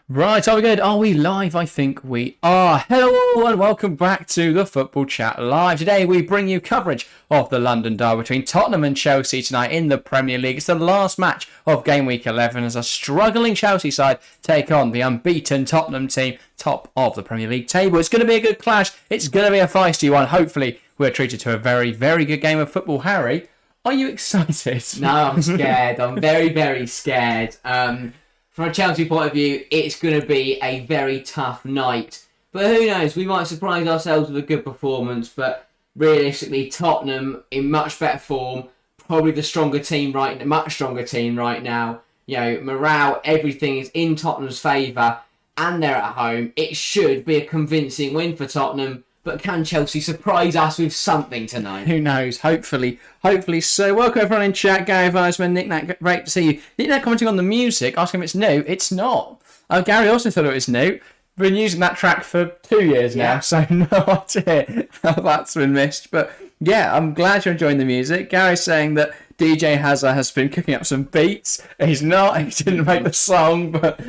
Right, are we good? Are we live? I think we are. Hello and welcome back to the Football Chat Live. Today we bring you coverage of the London derby between Tottenham and Chelsea tonight in the Premier League. It's the last match of game week 11 as a struggling Chelsea side take on the unbeaten Tottenham team, top of the Premier League table. It's going to be a good clash. It's going to be a feisty one. Hopefully we're treated to a very, very good game of football. Harry, are you excited? No, I'm scared. I'm very, very scared. From a Chelsea point of view, it's going to be a very tough night. But who knows? We might surprise ourselves with a good performance. But realistically, Tottenham in much better form, probably the much stronger team right now. You know, morale, everything is in Tottenham's favour, and they're at home. It should be a convincing win for Tottenham. But can Chelsea surprise us with something tonight? Who knows? Hopefully so. Welcome everyone in chat. Gary Weisman, Nick Nat, great to see you. Nick Nat commenting on the music, asking if it's new. It's not. Gary also thought it was new. Been using that track for 2 years now, so no idea how that's been missed. But yeah, I'm glad you're enjoying the music. Gary's saying that DJ Hazard has been cooking up some beats. He's not. He didn't make the song, but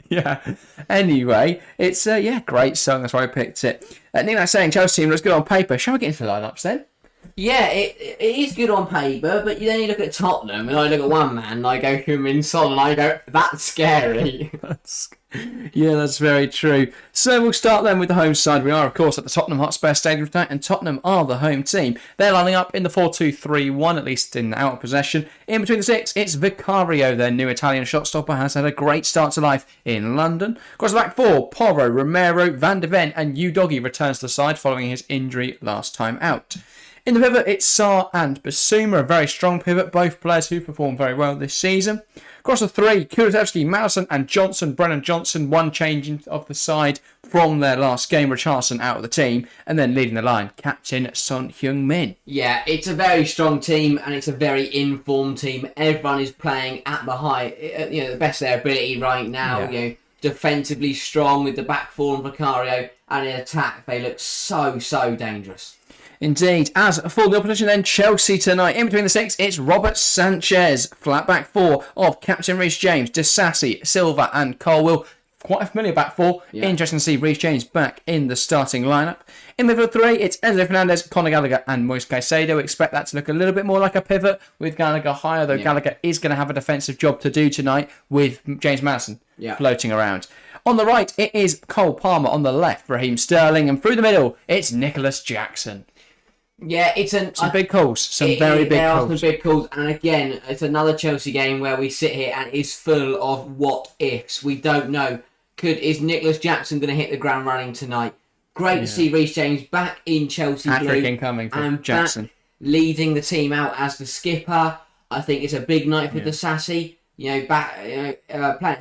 yeah. Anyway, it's great song. That's why I picked it. Nick Nat's saying Chelsea team looks good on paper. Shall we get into the lineups then? Yeah, it is good on paper, but then you look at Tottenham, and I look at one man, and I go Heung-min Son, and I go, that's scary. Yeah, that's very true. So we'll start then with the home side. We are, of course, at the Tottenham Hotspur Stadium tonight, and Tottenham are the home team. They're lining up in the 4-2-3-1, at least in out of possession. In between the six, it's Vicario, their new Italian shot stopper, has had a great start to life in London. Across the back four, Porro, Romero, Van de Ven, and Udogie returns to the side following his injury last time out. In the pivot, it's Sarr and Basuma, a very strong pivot, both players who performed very well this season. Across the three, Kulusevski, Madison and Johnson, Brennan Johnson, one change of the side from their last game, Richarlison out of the team, and then leading the line, captain Son Heung-min. Yeah, it's a very strong team, and it's a very informed team. Everyone is playing at the best of their ability right now. Yeah. You know, defensively strong with the back four and Vicario, and in attack they look so dangerous. Indeed. As for the opposition then, Chelsea tonight. In between the six, it's Robert Sanchez. Flat back four of captain Reece James, Disasi, Silva and Colwill. Quite a familiar back four. Yeah. Interesting to see Reece James back in the starting lineup. In midfield three, it's Enzo Fernandez, Conor Gallagher and Moise Caicedo. Expect that to look a little bit more like a pivot with Gallagher higher, though Gallagher is going to have a defensive job to do tonight with James Madison floating around. On the right, it is Cole Palmer. On the left, Raheem Sterling. And through the middle, it's Nicholas Jackson. Yeah, some big calls. Some very big calls. There are some big calls. And again, it's another Chelsea game where we sit here and it's full of what ifs. We don't know. Is Nicholas Jackson going to hit the ground running tonight? Great to see Reece James back in Chelsea Hat-trick blue incoming for and Jackson. Back leading the team out as the skipper. I think it's a big night for the Sassy. Playing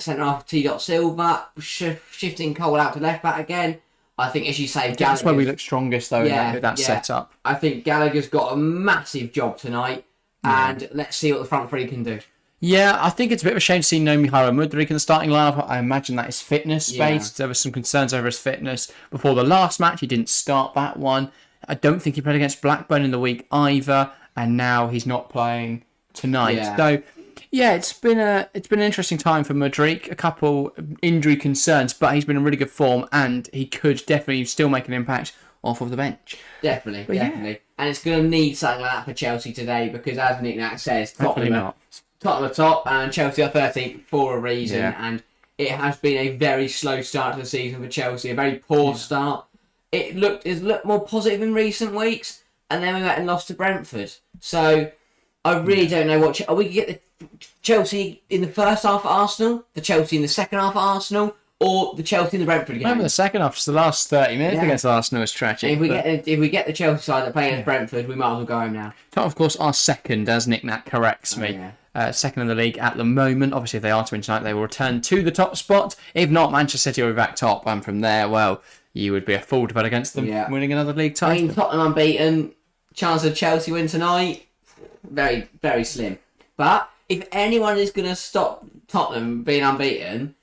centre half T. Silva, shifting Cole out to left back again. I think, as you say, that's where we look strongest, though, in that setup. I think Gallagher's got a massive job tonight, and let's see what the front three can do. Yeah, I think it's a bit of a shame to see no Mihara Mudryk in the starting lineup. I imagine that is fitness based. There were some concerns over his fitness before the last match. He didn't start that one. I don't think he played against Blackburn in the week either, and now he's not playing tonight. Yeah. So, yeah, it's been an interesting time for Mudryk. A couple injury concerns, but he's been in really good form, and he could definitely still make an impact off of the bench. Definitely. And it's going to need something like that for Chelsea today, because as Nick Nat says, Tottenham are top and Chelsea are 13th for a reason. Yeah. And it has been a very slow start to the season for Chelsea, a very poor start. It's looked more positive in recent weeks, and then we went and lost to Brentford. So I really don't know what... Are we going to get the Chelsea in the first half at Arsenal, the Chelsea in the second half at Arsenal, or the Chelsea in the Brentford game? Remember the second half, just the last 30 minutes against Arsenal was tragic. And if we get the Chelsea side that play against Brentford, we might as well go home now. Of course, our second, as Nick Nat corrects me. Second in the league at the moment. Obviously, if they are to win tonight, they will return to the top spot. If not, Manchester City will be back top, and from there, well, you would be a fool to bet against them winning another league title. I mean, Tottenham unbeaten. Chance of Chelsea win tonight, very, very slim. But if anyone is going to stop Tottenham being unbeaten,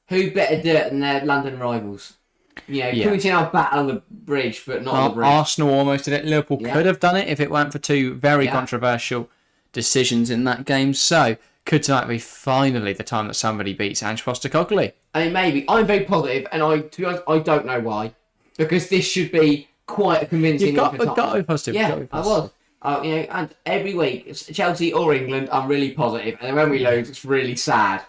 who better do it than their London rivals? Pochettino battle on the bridge, but not on the bridge. Arsenal almost did it. Liverpool could have done it if it weren't for two very controversial decisions in that game. So, could tonight be finally the time that somebody beats Ange Postecoglou? I mean, maybe. I'm very positive, and to be honest, I don't know why. Because this should be quite a convincing You've got to be positive. Yeah, I was. And every week, Chelsea or England, I'm really positive, and then when we lose, it's really sad.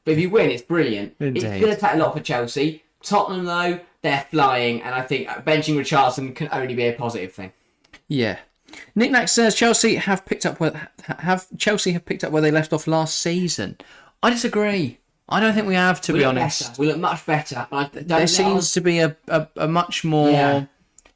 But if you win, it's brilliant. Indeed. It's going to take a lot for Chelsea. Tottenham, though, they're flying, and I think benching Richarlison can only be a positive thing. Yeah. Nick Nack says Chelsea have picked up where they left off last season. I disagree. I don't think we have, to be honest. Better. We look much better. There seems to be a much more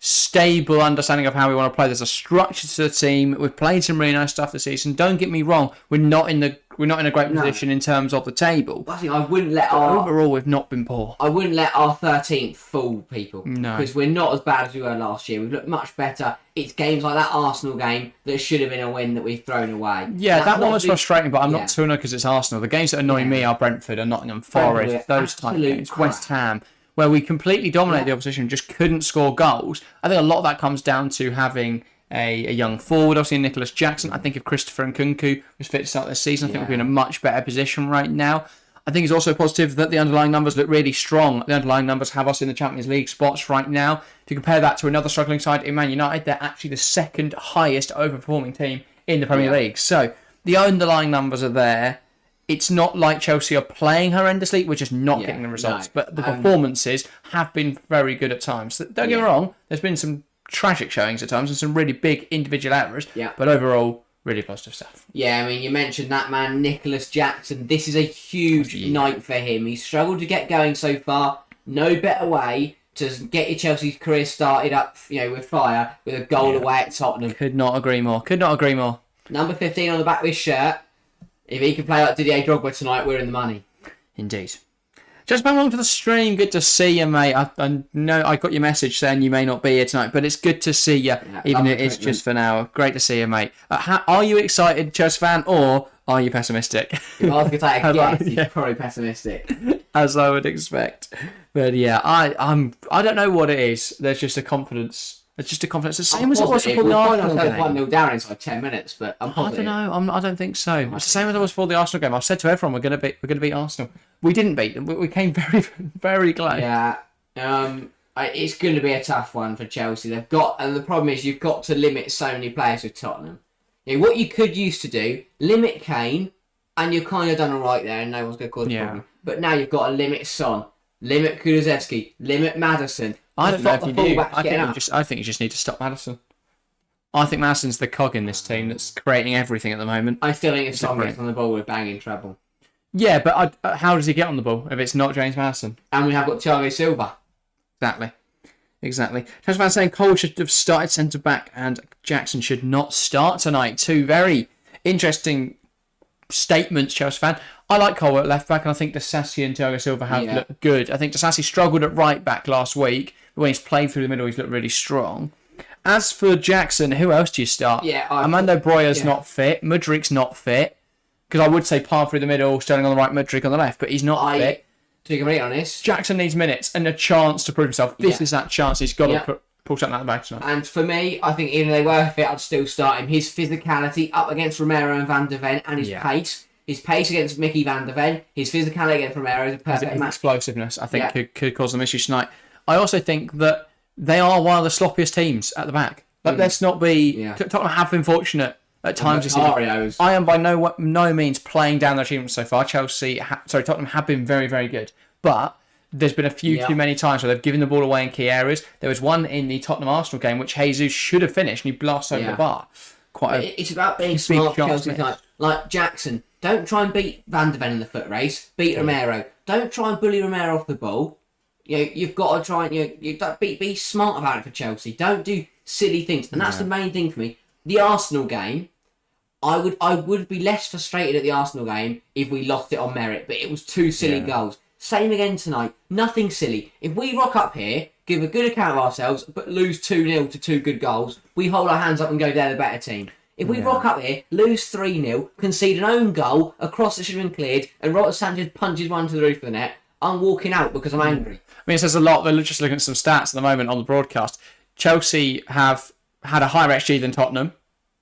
stable understanding of how we want to play. There's a structure to the team. We've played some really nice stuff this season. Don't get me wrong. We're not in a great position in terms of the table. I think I wouldn't let overall we've not been poor. I wouldn't let our 13th fool people. No, because we're not as bad as we were last year. We've looked much better. It's games like that Arsenal game that should have been a win that we've thrown away. Yeah, that one was frustrating, but I'm not too annoyed because it's Arsenal. The games that annoy me are Brentford and Nottingham Forest, those type of games. West Ham, where we completely dominated the opposition, just couldn't score goals. I think a lot of that comes down to having a young forward, obviously Nicholas Jackson. I think if Christopher Nkunku was fit to start this season, I think we'd be in a much better position right now. I think it's also positive that the underlying numbers look really strong. The underlying numbers have us in the Champions League spots right now. If you compare that to another struggling side in Man United, they're actually the second highest overperforming team in the Premier League. So the underlying numbers are there. It's not like Chelsea are playing horrendously. We're just not getting the results. But the performances have been very good at times. Don't get me wrong. There's been some tragic showings at times and some really big individual errors. Yeah. But overall, really positive stuff. Yeah, I mean, you mentioned that man, Nicholas Jackson. This is a huge night for him. He's struggled to get going so far. No better way to get your Chelsea's career started up, with fire, with a goal away at Tottenham. Could not agree more. Number 15 on the back of his shirt. If he can play like Didier Drogba tonight, we're in the money. Indeed. Just back along to the stream. Good to see you, mate. I know I got your message saying you may not be here tonight, but it's good to see you, even if it's just for now. Great to see you, mate. Are you excited, Chelsea fan, or are you pessimistic? If I was going to take a guess, he's probably pessimistic. As I would expect. But yeah, I don't know what it is. There's just a confidence. It's just a confidence. The same as it was before the Arsenal game. 1-0 down inside 10 minutes, but I'm positive. I don't know. I don't think so. It's the same as it was before the Arsenal game. I said to everyone, we're going to beat Arsenal. We didn't beat them. We came very, very close. Yeah. It's going to be a tough one for Chelsea. And the problem is you've got to limit so many players with Tottenham. What you could used to do, limit Kane, and you've kind of done all right there, and no one's going to cause a problem. But now you've got to limit Son, limit Kulusevski, limit Maddison. I don't know if you do. I think you just need to stop Maddison. I think Maddison's the cog in this team that's creating everything at the moment. I still think if Son gets on the ball, we're banging trouble. Yeah, but how does he get on the ball if it's not James Maddison? And we have got Thiago Silva. Exactly. Chelsea fans saying Cole should have started centre-back and Jackson should not start tonight. Two very interesting statements, Chelsea fan. I like Cole at left-back, and I think Disasi and Thiago Silva have looked good. I think Disasi struggled at right-back last week, but when he's played through the middle, he's looked really strong. As for Jackson, who else do you start? Armando Broja's not fit. Mudrik's not fit. Because I would say Palm through the middle, Sterling on the right, Mudrik on the left, but he's not fit. To be completely honest, Jackson needs minutes and a chance to prove himself. This is that chance. He's got to pull something out of the bag tonight. And for me, I think even if they were fit, I'd still start him. His physicality up against Romero and Van der Ven, and his pace. His pace against Mickey Van der Ven, his physicality against Romero is a perfect match. Explosiveness, I think, could cause them issues tonight. I also think that they are one of the sloppiest teams at the back. Let's not be... Tottenham have been fortunate at times this season. I am by no means playing down their achievements so far. Tottenham have been very, very good. But there's been a few too many times where they've given the ball away in key areas. There was one in the Tottenham-Arsenal game which Jesus should have finished and he blasts over the bar. It's about being smart for Chelsea tonight. Like Jackson, don't try and beat Van der Ven in the foot race. Beat Romero. Don't try and bully Romero off the ball. You've got to try and be smart about it for Chelsea. Don't do silly things. And that's the main thing for me. The Arsenal game, I would be less frustrated at the Arsenal game if we lost it on merit, but it was two silly goals. Same again tonight. Nothing silly. If we rock up here, give a good account of ourselves, but lose 2-0 to two good goals, we hold our hands up and go, they're the better team. If we rock up here, lose 3-0, concede an own goal, a cross that should have been cleared, and Robert Sanchez punches one to the roof of the net, I'm walking out because I'm angry. I mean, it says a lot. They're just looking at some stats at the moment on the broadcast. Chelsea have had a higher XG than Tottenham,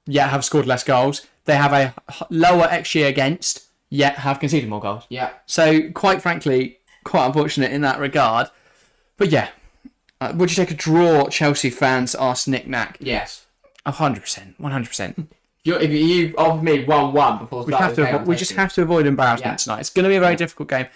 yet have scored less goals. They have a lower XG against, yet have conceded more goals. Yeah. So, quite frankly, quite unfortunate in that regard. But yeah, would you take a draw, Chelsea fans? Asked Nick Knack. Yes. 100%, 100%. If you offered me 1-1 before We just have to avoid embarrassment tonight. It's going to be a very difficult game.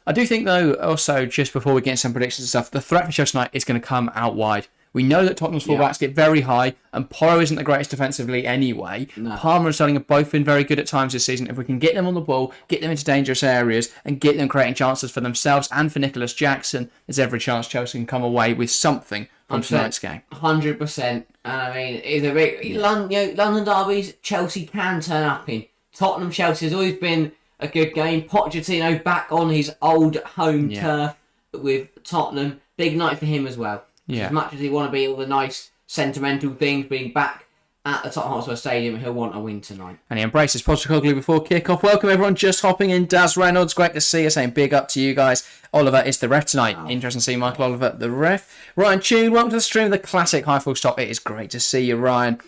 I do think, though, also, just before we get into some predictions and stuff, the threat for Chelsea tonight is going to come out wide. We know that Tottenham's fullbacks get very high, and Porro isn't the greatest defensively anyway. No. Palmer and Sterling have both been very good at times this season. If we can get them on the ball, get them into dangerous areas, and get them creating chances for themselves and for Nicholas Jackson, there's every chance Chelsea can come away with something from tonight's game. 100%. I mean, it's a big London derbies. Chelsea can turn up in. Tottenham Chelsea has always been a good game. Pochettino back on his old home turf with Tottenham. Big night for him as well. Yeah. As much as he want to be all the nice sentimental things, being back at the Tottenham Hotspur Stadium, he'll want a win tonight. And he embraces Postecoglou before kick-off. Welcome everyone just hopping in. Daz Reynolds, great to see you. Saying big up to you guys. Oliver is the ref tonight. Oh. Interesting to see Michael Oliver, the ref. Ryan Tune, welcome to the stream of the classic high full stop. It is great to see you, Ryan.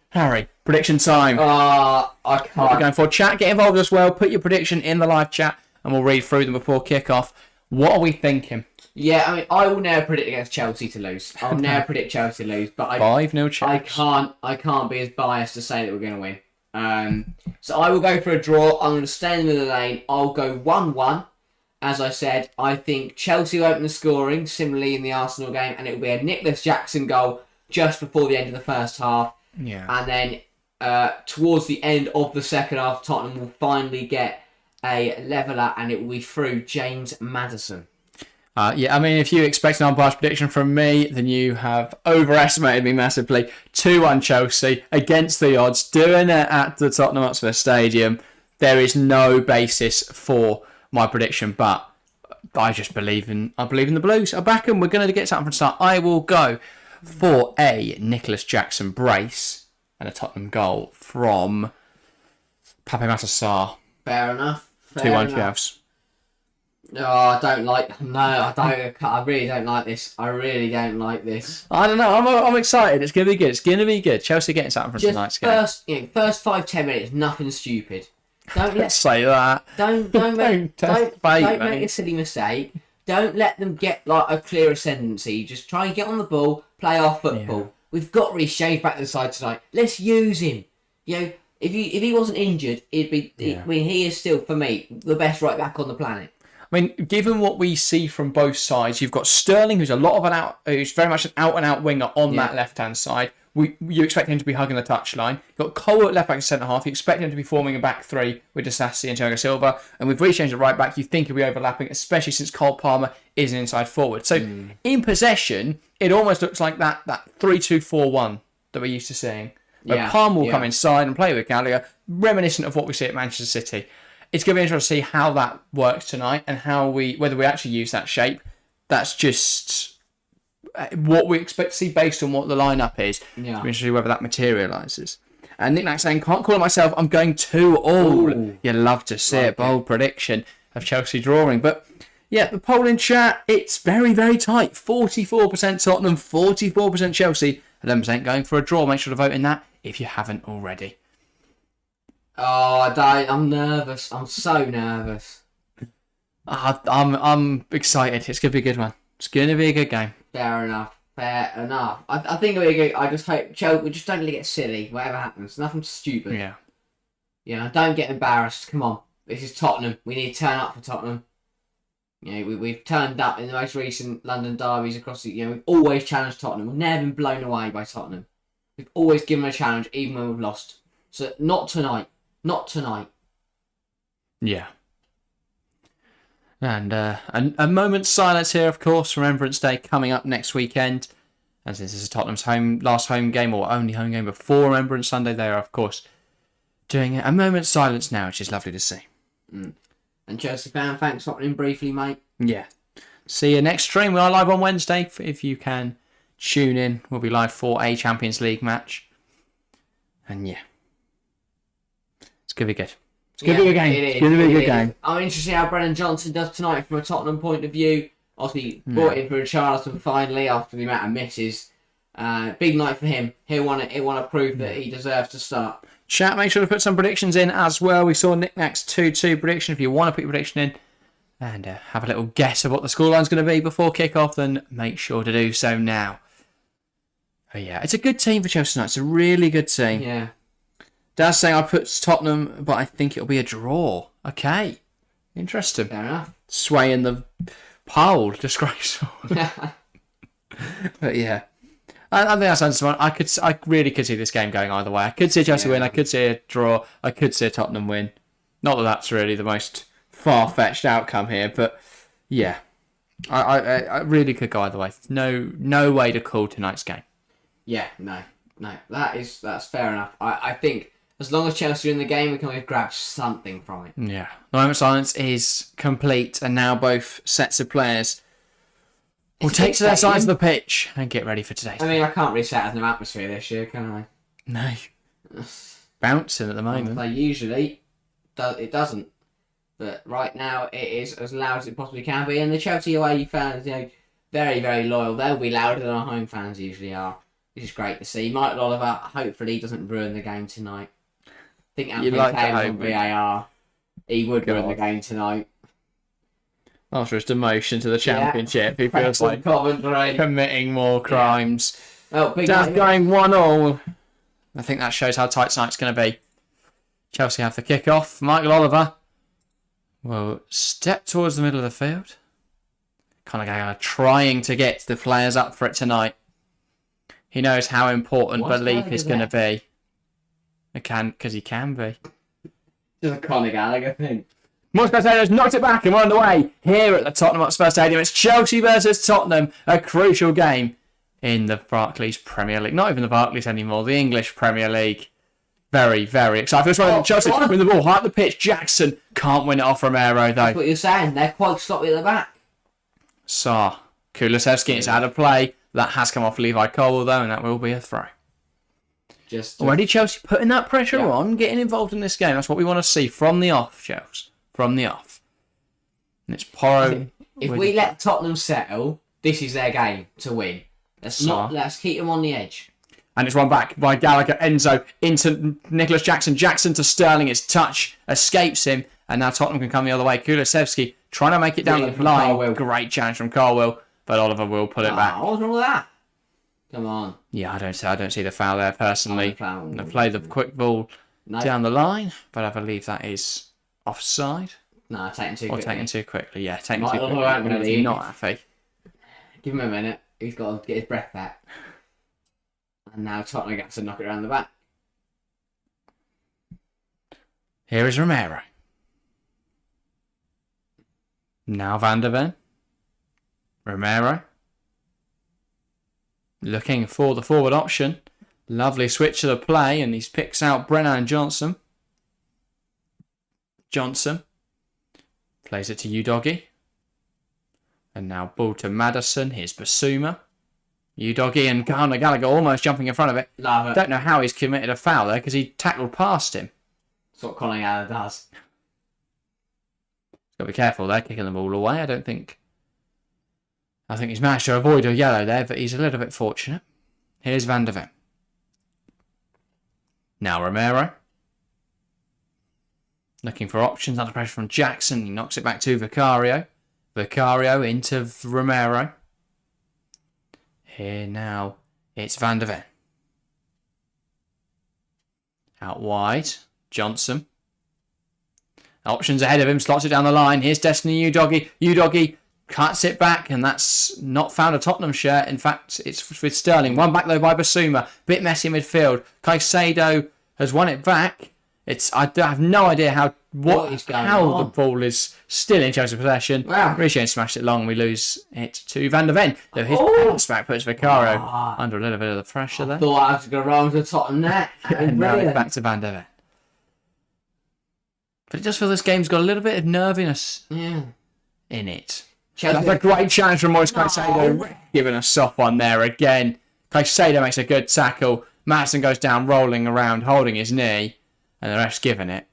Harry, prediction time. I can't. What we're going for. Chat, get involved as well. Put your prediction in the live chat and we'll read through them before kick-off. What are we thinking? Yeah, I mean, I will never predict against Chelsea to lose. I'll never predict Chelsea to lose, but 5-0 Chelsea. I can't be as biased to say that we're going to win. So I will go for a draw. I'm going to stay in the middle of the lane. I'll go 1-1. As I said, I think Chelsea will open the scoring, similarly in the Arsenal game, and it will be a Nicholas Jackson goal just before the end of the first half. Yeah. And then towards the end of the second half, Tottenham will finally get a leveller, and it will be through James Maddison. Yeah, I mean, if you expect an unbiased prediction from me, then you have overestimated me massively. 2-1 Chelsea against the odds, doing it at the Tottenham Hotspur Stadium. There is no basis for my prediction, but I just believe in the Blues. I back them. We're going to get something from the start. I will go for a Nicholas Jackson brace and a Tottenham goal from Pape Matar. Fair enough. 2-1 Chelsea. No, I don't like. No, I don't. I really don't like this. I really don't like this. I don't know. I'm excited. It's gonna be good. It's gonna be good. Chelsea getting something from tonight's game. First 5-10 minutes, nothing stupid. Don't say that. Don't make a silly mistake. Don't let them get like a clear ascendancy. Just try and get on the ball, play our football. Yeah. We've got Reece James back to the side tonight. Let's use him. If he wasn't injured, he'd be. Yeah. I mean, he is still for me the best right back on the planet. I mean, given what we see from both sides, you've got Sterling, who's who's very much an out-and-out winger on that left-hand side. You expect him to be hugging the touchline. You've got Cole at left back and centre half. You expect him to be forming a back three with Disasi and Thiago Silva. And with Reece James at right back, you think he'll be overlapping, especially since Cole Palmer is an inside forward. So in possession, it almost looks like that 3-2-4-1 that we're used to seeing. Where Palmer will come inside and play with Gallagher, reminiscent of what we see at Manchester City. It's going to be interesting to see how that works tonight and whether we actually use that shape. That's just what we expect to see based on what the lineup is. Yeah. It's interesting whether that materialises. And Nick Knack saying, can't call it myself, I'm going 2-2. You love to see it. Bold prediction of Chelsea drawing. But yeah, the poll in chat, it's very, very tight. 44% Tottenham, 44% Chelsea, 11% going for a draw. Make sure to vote in that if you haven't already. Oh, I'm nervous. I'm so nervous. I'm excited. It's going to be a good one. It's going to be a good game. Fair enough. I think it'll be good. I just hope Chelsea, we just don't let it get silly. Whatever happens, nothing stupid. Yeah. Don't get embarrassed. Come on, this is Tottenham. We need to turn up for Tottenham. We've turned up in the most recent London derbies across the. We've always challenged Tottenham. We've never been blown away by Tottenham. We've always given them a challenge, even when we've lost. So not tonight. Not tonight. Yeah. And a moment's silence here, of course. Remembrance Day coming up next weekend. As this is Tottenham's last home game, or only home game before Remembrance Sunday. They are, of course, doing a moment's silence now, which is lovely to see. And Chelsea fan, thanks for hopping in briefly, mate. Yeah. See you next stream. We are live on Wednesday. If you can tune in, we'll be live for a Champions League match. And yeah. It's going to be good. It's going to be a good game. It's going to be a good game. I'm interested to see how Brennan Johnson does tonight from a Tottenham point of view. Obviously, brought in for Richarlison finally after the amount of misses. Big night for him. He'll want to prove that he deserves to start. Chat, make sure to put some predictions in as well. We saw Nick Knack's 2-2 prediction. If you want to put your prediction in, and have a little guess of what the scoreline's going to be before kick-off, then make sure to do so now. Oh, yeah, it's a good team for Chelsea tonight. It's a really good team. Yeah. Dad's saying I put Tottenham, but I think it'll be a draw. Okay. Interesting. Fair enough. Swaying the pole. Disgraceful. But yeah. I think that's understandable. I really could see this game going either way. I could see Chelsea win. I could see a draw. I could see a Tottenham win. Not that that's really the most far-fetched outcome here, but yeah. I really could go either way. No way to call tonight's game. Yeah, no. That's fair enough. I think as long as Chelsea are in the game, we can always grab something from it. Yeah. The moment of silence is complete, and now both sets of players will take to their sides of the pitch and get ready for today's game. I mean, I can't really say it has no atmosphere this year, can I? No. Bouncing at the moment. Like usually, it doesn't. But right now, it is as loud as it possibly can be. And the Chelsea away fans, very, very loyal. They'll be louder than our home fans usually are. Which is great to see. Michael Oliver hopefully doesn't ruin the game tonight. I think Anthony Taylor's on VAR. He would ruin the game tonight. After his demotion to the Championship, he feels like committing more crimes. Well, Dad's going 1-1. I think that shows how tight tonight's going to be. Chelsea have the kick-off. Michael Oliver will step towards the middle of the field. Conor trying to get the players up for it tonight. He knows how important belief is going to be. Because he can be. Just a Conor Gallagher thing. Postecoglou knocked it back and we're on the way here at the Tottenham Hotspur Stadium. It's Chelsea versus Tottenham, a crucial game in the Barclays Premier League. Not even the Barclays anymore, the English Premier League. Very, very exciting. First one, Chelsea win the ball, high up the pitch. Jackson can't win it off Romero though. That's what you're saying. They're quite sloppy at the back. Sarr. Kulusevski is out of play. That has come off Levi Colwill though, and that will be a throw. Already Chelsea putting that pressure on, getting involved in this game. That's what we want to see from the off, Chelsea. From the off. And it's Porro. If we let Tottenham settle, this is their game to win. Let's keep them on the edge. And it's run back by Gallagher. Enzo into Nicholas Jackson. Jackson to Sterling. His touch escapes him. And now Tottenham can come the other way. Kulusevski trying to make it down the line. Great challenge from Colwill. But Oliver will put it back. What's wrong with that? Come on. Yeah, I don't see the foul there personally. They play the quick ball down the line. But I believe that is offside. No, taken too quickly. Taken too quickly. Yeah, taken too quickly. He's not happy. Give him a minute. He's got to get his breath back. And now Tottenham gets to knock it around the back. Here is Romero. Now Van der Ven. Romero. Looking for the forward option. Lovely switch of the play, and he picks out Brennan Johnson. Johnson. Plays it to Udogie. And now ball to Maddison. Here's Basuma. Udogie and Conor Gallagher almost jumping in front of it. Love it. Don't know how he's committed a foul there because he tackled past him. That's what Conor Gallagher does. Got to be careful there, kicking the ball away. I think he's managed to avoid a yellow there, but he's a little bit fortunate. Here's Van der Ven. Now Romero. Looking for options under pressure from Jackson. He knocks it back to Vicario. Vicario into Romero. Here now, it's Van der Ven. Out wide, Johnson. Options ahead of him, slots it down the line. Here's Destiny Udogie. Udogie cuts it back, and that's not found a Tottenham shirt. In fact, it's with Sterling. One back though by Basuma. Bit messy midfield. Caicedo has won it back. I have no idea how the ball is still in Chelsea possession. Wow. Richie smashed it long. We lose it to Van der Ven. Though his pass back puts Vicario under a little bit of the pressure there. I thought I had to go wrong to Tottenham net. And now it's back to Van der Ven. But it does feel this game's got a little bit of nerviness in it. Chelsea. That's a great challenge from Moise Caicedo. Giving a soft one there again. Caicedo makes a good tackle. Maddison goes down rolling around holding his knee. And the ref's giving it.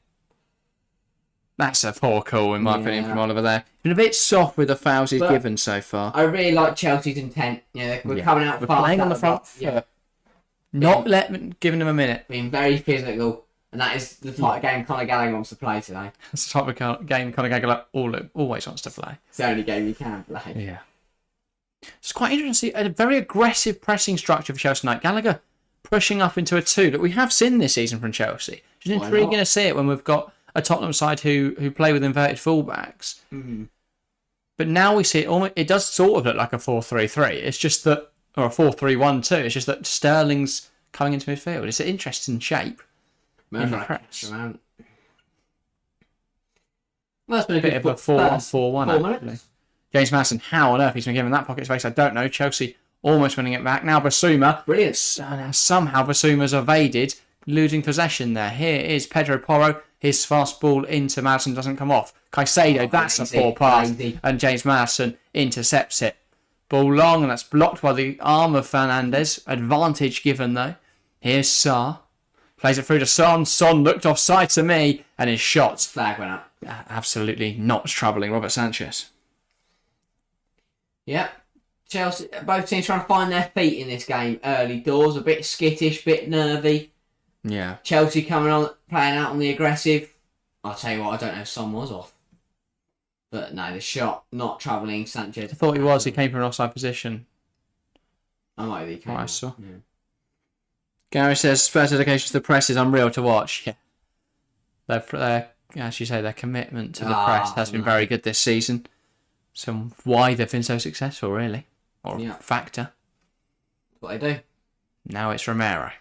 That's a poor call, in my opinion, from Oliver there. Been a bit soft with the fouls he's given so far. I really like Chelsea's intent. We're coming out we're fast. Playing on the front foot. Not giving them a minute. Being very physical. And that is the type of game Conor Gallagher wants to play today. That's the type of game Conor Gallagher always wants to play. It's the only game you can play. Yeah. It's quite interesting. A very aggressive pressing structure for Chelsea tonight. Gallagher pushing up into a 2 that we have seen this season from Chelsea. It's intriguing to see it when we've got a Tottenham side who play with inverted fullbacks. Mm-hmm. But now we see it almost. It does sort of look like a 4-3-3. It's just that, or a 4-3-1-2. It's just that Sterling's coming into midfield. It's an interesting shape. In the press. Well, it's been a Bit of a 4-1-4-1 actually. James Maddison, how on earth he's been given that pocket space? I don't know. Chelsea almost winning it back. Now Basuma. Brilliant. Somehow Basuma's evaded, losing possession there. Here is Pedro Porro. His fast ball into Maddison doesn't come off. Caicedo, that's a poor pass. And James Maddison intercepts it. Ball long, and that's blocked by the arm of Fernandes. Advantage given though. Here's Sarr. Plays it through to Son. Son looked offside to me, and his shots. Flag went up. Absolutely not troubling Robert Sanchez. Yep. Chelsea, both teams trying to find their feet in this game early doors. A bit skittish, bit nervy. Yeah. Chelsea coming on, playing out on the aggressive. I'll tell you what, I don't know if Son was off. But no, the shot not troubling Sanchez. I thought he was. He came from an offside position. I might be. What I saw. Yeah. Gary says Spurs' dedication to the press is unreal to watch. Yeah. Their as you say, their commitment to the press has been very good this season. So why they've been so successful, really, or factor. That's what they do. Now it's Romero.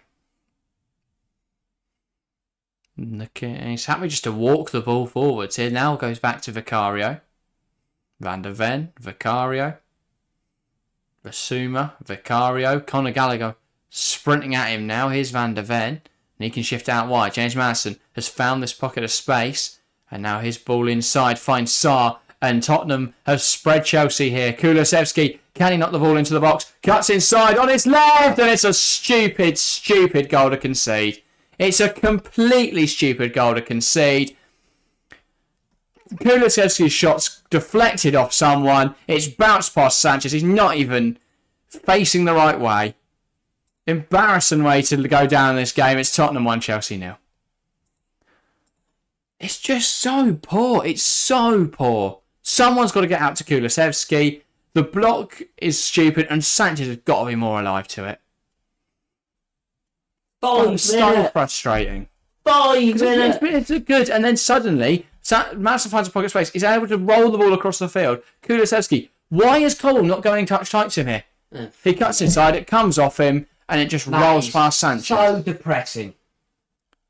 He's happy just to walk the ball forwards here. Now goes back to Vicario. Van der Ven, Vicario. Basuma, Vicario. Conor Gallagher sprinting at him now. Here's Van der Ven. And he can shift out wide. James Maddison has found this pocket of space. And now his ball inside finds Sarr. And Tottenham have spread Chelsea here. Kulusevski, can he knock the ball into the box? Cuts inside on his left. And it's a stupid, stupid goal to concede. It's a completely stupid goal to concede. Kulusevski's shot's deflected off someone. It's bounced past Sanchez. He's not even facing the right way. Embarrassing way to go down in this game. It's Tottenham 1, Chelsea 0. It's just so poor. It's so poor. Someone's got to get out to Kulusevski. The block is stupid and Sanchez has got to be more alive to it. So frustrating. 5 minutes. It's good, and then suddenly Maddison finds a pocket space. He's able to roll the ball across the field. Kulusevski, why is Cole not going touch tight to him here? He cuts inside, it comes off him, and it just rolls past Sanchez. So depressing.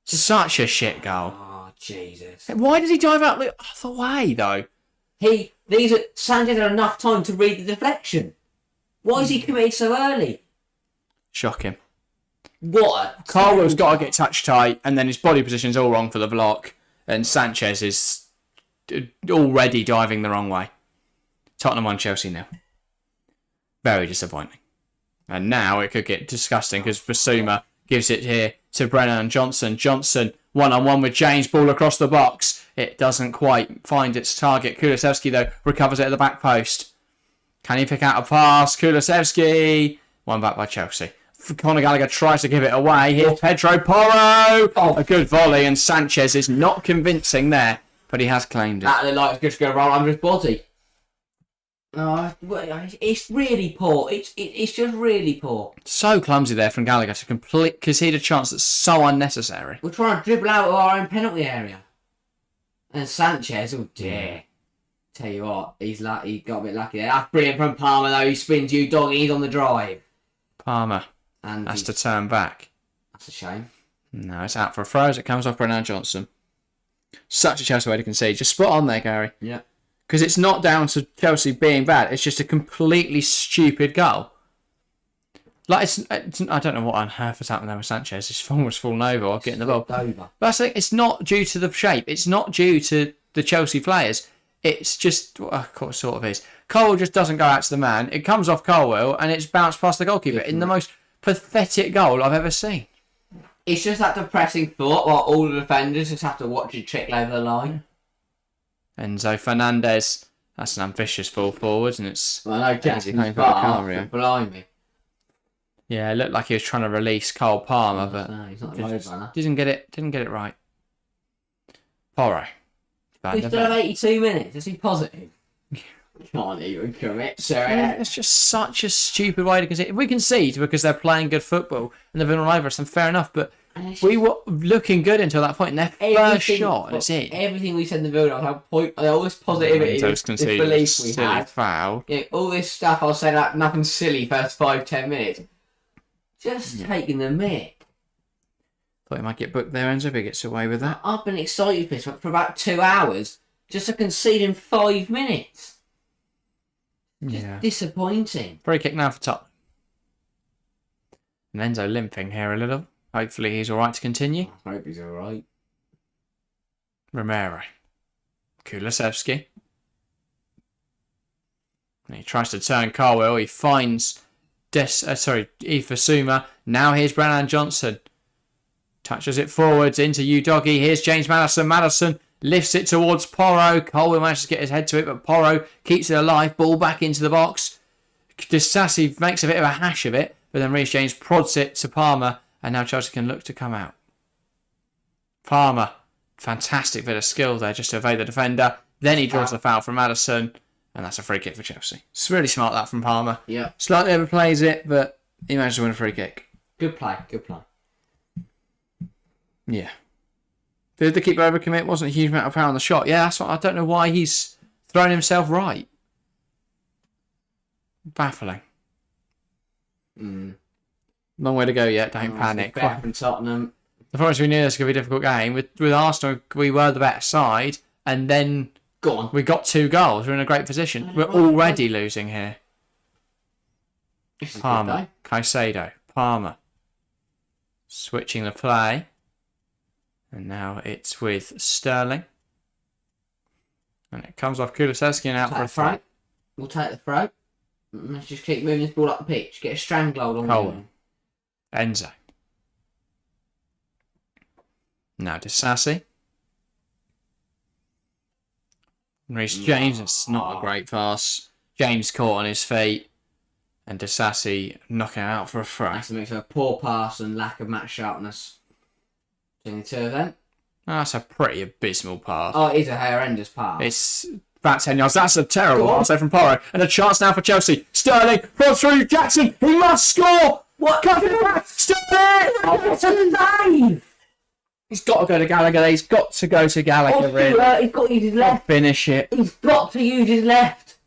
Such a shit goal. Oh Jesus! Why does he dive out the other way though? Sanchez had enough time to read the deflection. Why is he committed so early? Shocking. What? Carwell's got to get touch tight, and then his body position's all wrong for the block, and Sanchez is already diving the wrong way. Tottenham 1, Chelsea 0. Very disappointing. And now it could get disgusting because Basuma gives it here to Brennan and Johnson. Johnson one-on-one with James, ball across the box. It doesn't quite find its target. Kulusevski, though, recovers it at the back post. Can he pick out a pass? Kulusevski. One back by Chelsea. Conor Gallagher tries to give it away. Here's Pedro Porro. A good volley, and Sanchez is not convincing there, but he has claimed it. That looked like it's going to roll under his body. No, it's really poor. It's just really poor. So clumsy there from Gallagher to concede a chance that's so unnecessary. We're trying to dribble out of our own penalty area. And Sanchez, oh dear. Tell you what, he got a bit lucky there. That's brilliant from Palmer though. He spins you, doggy. He's on the drive. Palmer has to turn back. That's a shame. No, it's out for a throw as it comes off Brennan Johnson. Such a Chelsea way to concede. Just spot on there, Gary. Yeah. Because it's not down to Chelsea being bad. It's just a completely stupid goal. Like, I don't know what on earth has happened there with Sanchez. His phone was falling over or getting the ball. Over. But I think it's not due to the shape. It's not due to the Chelsea players. It's just, well, of course, sort of is. Cole just doesn't go out to the man. It comes off Colwell and it's bounced past the goalkeeper in the most pathetic goal I've ever seen. It's just that depressing thought while all the defenders just have to watch it trickle over the line. Enzo Fernandez, that's an ambitious ball forward, and it's well, I know Jackson's Vicario. blimey. Yeah, it looked like he was trying to release Cole Palmer, but No, he's not a road runner. didn't get it right. Porro. We still have 82 minutes. Is he positive? Can't even commit to it. It's just such a stupid way to concede. If we concede because they're playing good football and they've been all over us, then fair enough. But we were looking good until that point. And their first shot, and it's in. Everything we said in the video, all this positivity, this belief we had. Foul. Yeah, all this stuff I was saying, like nothing silly first 5-10 minutes. Just taking the mick. Thought he might get booked there, Enzo, if he gets away with that. I've been excited for this for about 2 hours just to concede in 5 minutes. Just disappointing. Free kick now for Tottenham. And Enzo limping here a little. Hopefully he's alright to continue. I hope he's alright. Romero. Kulusevski. And he tries to turn Carwell. He finds Ifasuma. Now here's Brennan Johnson. Touches it forwards into Udogie. Here's James Maddison. Maddison lifts it towards Porro. Colwell manages to get his head to it, but Porro keeps it alive. Ball back into the box. Disasi makes a bit of a hash of it, but then Reece James prods it to Palmer, and now Chelsea can look to come out. Palmer, fantastic bit of skill there just to evade the defender. Then he draws the foul from Maddison, and that's a free kick for Chelsea. It's really smart that from Palmer. Yeah. Slightly overplays it, but he managed to win a free kick. Good play, good play. Yeah. Did the keeper overcommit? Wasn't a huge amount of power on the shot. Yeah, that's what I don't know why he's thrown himself right. Baffling. Long way to go yet. Don't panic. From Tottenham. The problem is we knew this was going to be a difficult game. With Arsenal, we were the better side, and then we got 2 goals. We're in a great position. We're already losing here. Palmer, Caicedo, Palmer. Switching the play. And now it's with Sterling. And it comes off Kulusevski and out for a throw. We'll take the throw. Let's just keep moving this ball up the pitch. Get a stranglehold on Cole. Enzo. Now Disasi. Reece James, it's not a great pass. James caught on his feet. And Disasi knocking it out for a throw. That's a mix of a poor pass and lack of match sharpness. Between the two of them. That's a pretty abysmal pass. Oh, it is a horrendous pass. It's about 10 yards. That's a terrible pass from Porro. And a chance now for Chelsea. Sterling, cross through Jackson. He must score. What? Cut it back. Sterling! He's got to go to Gallagher. He's got to go to Gallagher. Really. He's got to use his left. Finish it. He's got to use his left.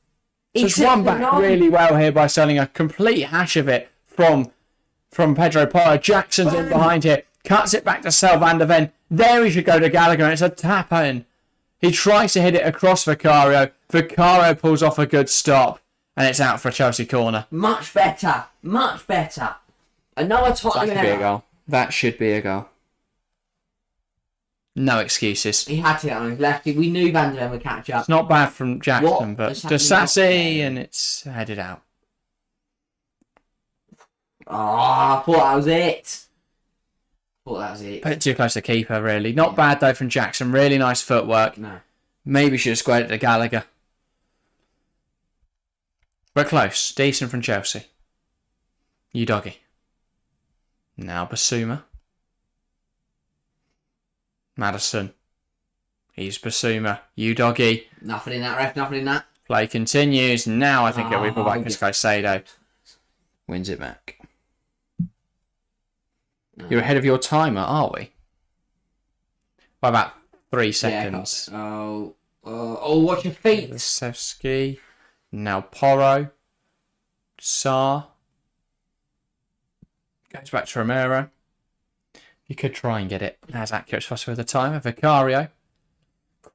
He's won back really well here by Sterling. A complete hash of it from Pedro Porro. Jackson's in behind here. Cuts it back to Sel van der Ven. There he should go to Gallagher, and it's a tap in. He tries to hit it across Vicario. Vicario pulls off a good stop, and it's out for a Chelsea corner. Much better. Much better. Another Tottenham That should be a goal. That should be a goal. No excuses. He had to get on his left. We knew Van der Ven would catch up. It's not bad from Jackson, but Disasi, and it's headed out. Oh, I thought that was it. Put it too close to keeper, really. Not bad, though, from Jackson. Really nice footwork. No. Maybe should have squared it to Gallagher. But close. Decent from Chelsea. Udogie. Now Basuma. Maddison. He's Basuma. Udogie. Nothing in that, ref. Nothing in that. Play continues. Now I think it'll be pulled back because Caicedo wins it back. No. You're ahead of your timer, are we? By about 3 seconds. Yeah, watch your feet. Kulusevski. Now Porro. Sarr. Goes back to Romero. You could try and get it as accurate as possible with the timer. Vicario.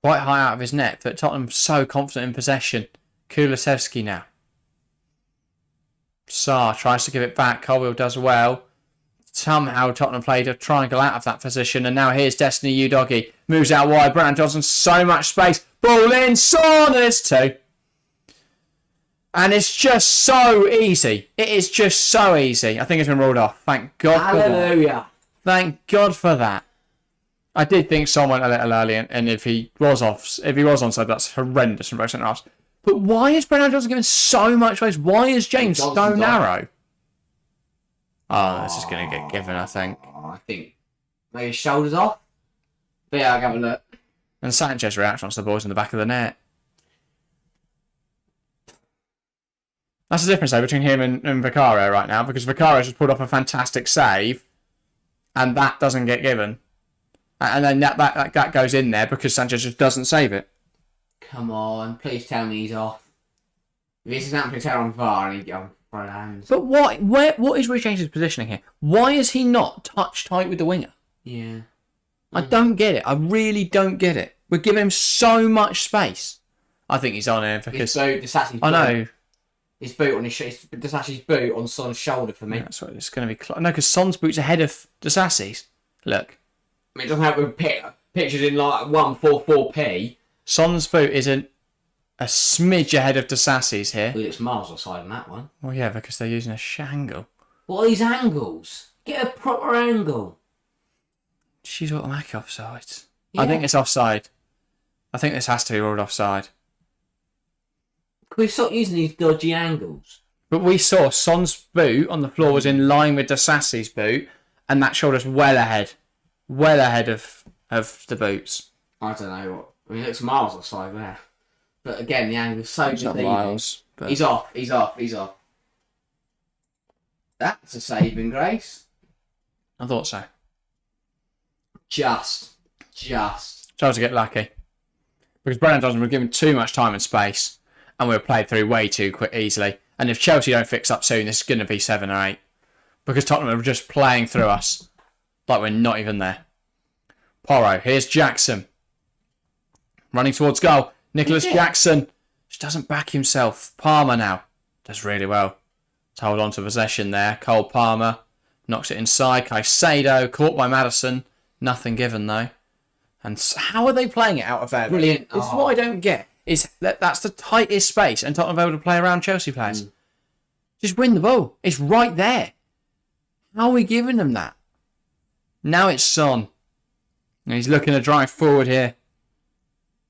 Quite high out of his net, but Tottenham so confident in possession. Kulusevski now. Sarr tries to give it back. Colwell does well. Somehow Tottenham played a triangle out of that position, and now here's Destiny Udogie. Moves out wide. Brennan Johnson, so much space. Ball in. Son, and it's 2. And it's just so easy. It is just so easy. I think it's been ruled off. Thank God for that. Hallelujah. Thank God for that. I did think Son went a little early, and if he was onside, that's horrendous from both centre halves. But why is Brennan Johnson given so much space? Why is James so narrow? Oh, this is going to get given, I think. I think maybe his shoulders off. But yeah, I'll have a look. And Sanchez reaction onto the balls in the back of the net. That's the difference though between him and Vicario right now, because Vicario's just pulled off a fantastic save, and that doesn't get given. And then that goes in there because Sanchez just doesn't save it. Come on, please tell me he's off. If this is happening to on VAR and he's on front hands. But what is Reece James's positioning here? Why is he not touch tight with the winger? Yeah. I don't get it. I really don't get it. We're giving him so much space. I think he's on here because I know. His boot on his Disasi's boot on Son's shoulder for me. Yeah, that's what it's going to be. No, because Son's boot's ahead of Disasi's. Look. I mean, it doesn't have pictures in like 144p. Son's boot is a smidge ahead of Disasi's here. Well, it's miles offside on that one. Well, yeah, because they're using a shangle. What are these angles? Get a proper angle. She's automatic offside. Yeah. I think it's offside. I think this has to be ruled offside. Can we stop using these dodgy angles? But we saw Son's boot on the floor was in line with Disasi's boot, and that shoulder's well ahead of the boots. I don't know what. I mean, it looks miles offside there. But again, the angle's so It's not good. miles. But... He's off. That's a saving grace. I thought so. Just. Trying to get lucky. Because Brennan Johnson was given too much time and space, and we were played through way too quick easily. And if Chelsea don't fix up soon, this is going to be 7 or 8. Because Tottenham are just playing through us like we're not even there. Porro, here's Jackson. Running towards goal. Nicholas Jackson just doesn't back himself. Palmer now does really well to hold on to possession there. Cole Palmer knocks it inside. Caicedo caught by Maddison. Nothing given though. And how are they playing it out of there? Brilliant. This is what I don't get. Is that's the tightest space, and Tottenham are able to play around Chelsea players. Just win the ball. It's right there. How are we giving them that? Now it's Son. And he's looking to drive forward here.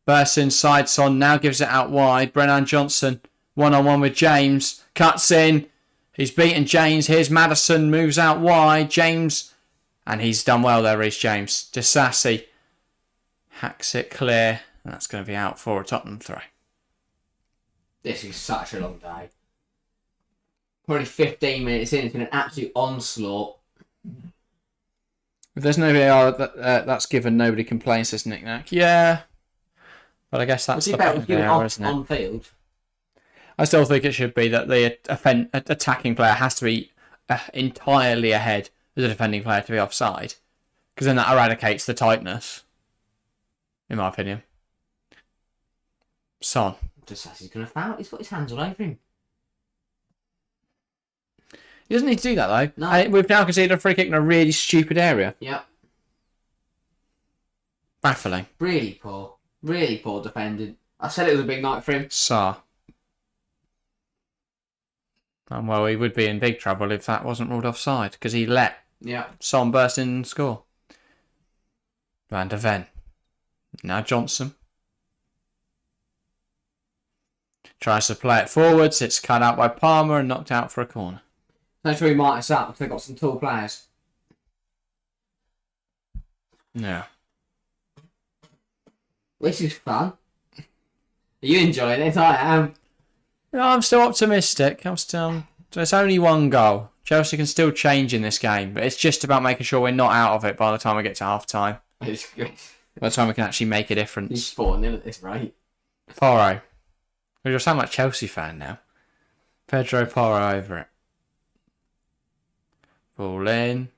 Bursts inside. Son now gives it out wide. Brennan Johnson one-on-one with James. Cuts in. He's beaten James. Here's Maddison. Moves out wide. James. And he's done well there, Reece James. Disasi hacks it clear. And that's going to be out for a Tottenham throw. This is such a long day. Probably 15 minutes in. It's been an absolute onslaught. If there's no VAR, that's given. Nobody complains, says Nick Nack. Yeah. But I guess that's the point of VAR, isn't it? On field. I still think it should be that the attacking player has to be entirely ahead of the defending player to be offside. Because then that eradicates the tightness. In my opinion. Son. Just as he's going to foul. He's got his hands all over him. He doesn't need to do that though. No. And we've now conceded a free kick in a really stupid area. Yep. Baffling. Really poor. Really poor defending. I said it was a big night for him. Sarr. And well, he would be in big trouble if that wasn't ruled offside, because he let Son burst in and score. Van der Ven. Now Johnson. Tries to play it forwards. It's cut out by Palmer and knocked out for a corner. That's where he might have sat because they've got some tall players. Yeah. This is fun. Are you enjoying it? I am. No, I'm still optimistic. There's only one goal. Chelsea can still change in this game, but it's just about making sure we're not out of it by the time we get to half time. It's good. By the time we can actually make a He's difference. 4-0 at this rate. Porro. You sound like a Chelsea fan now. Pedro Porro over it. Ball in.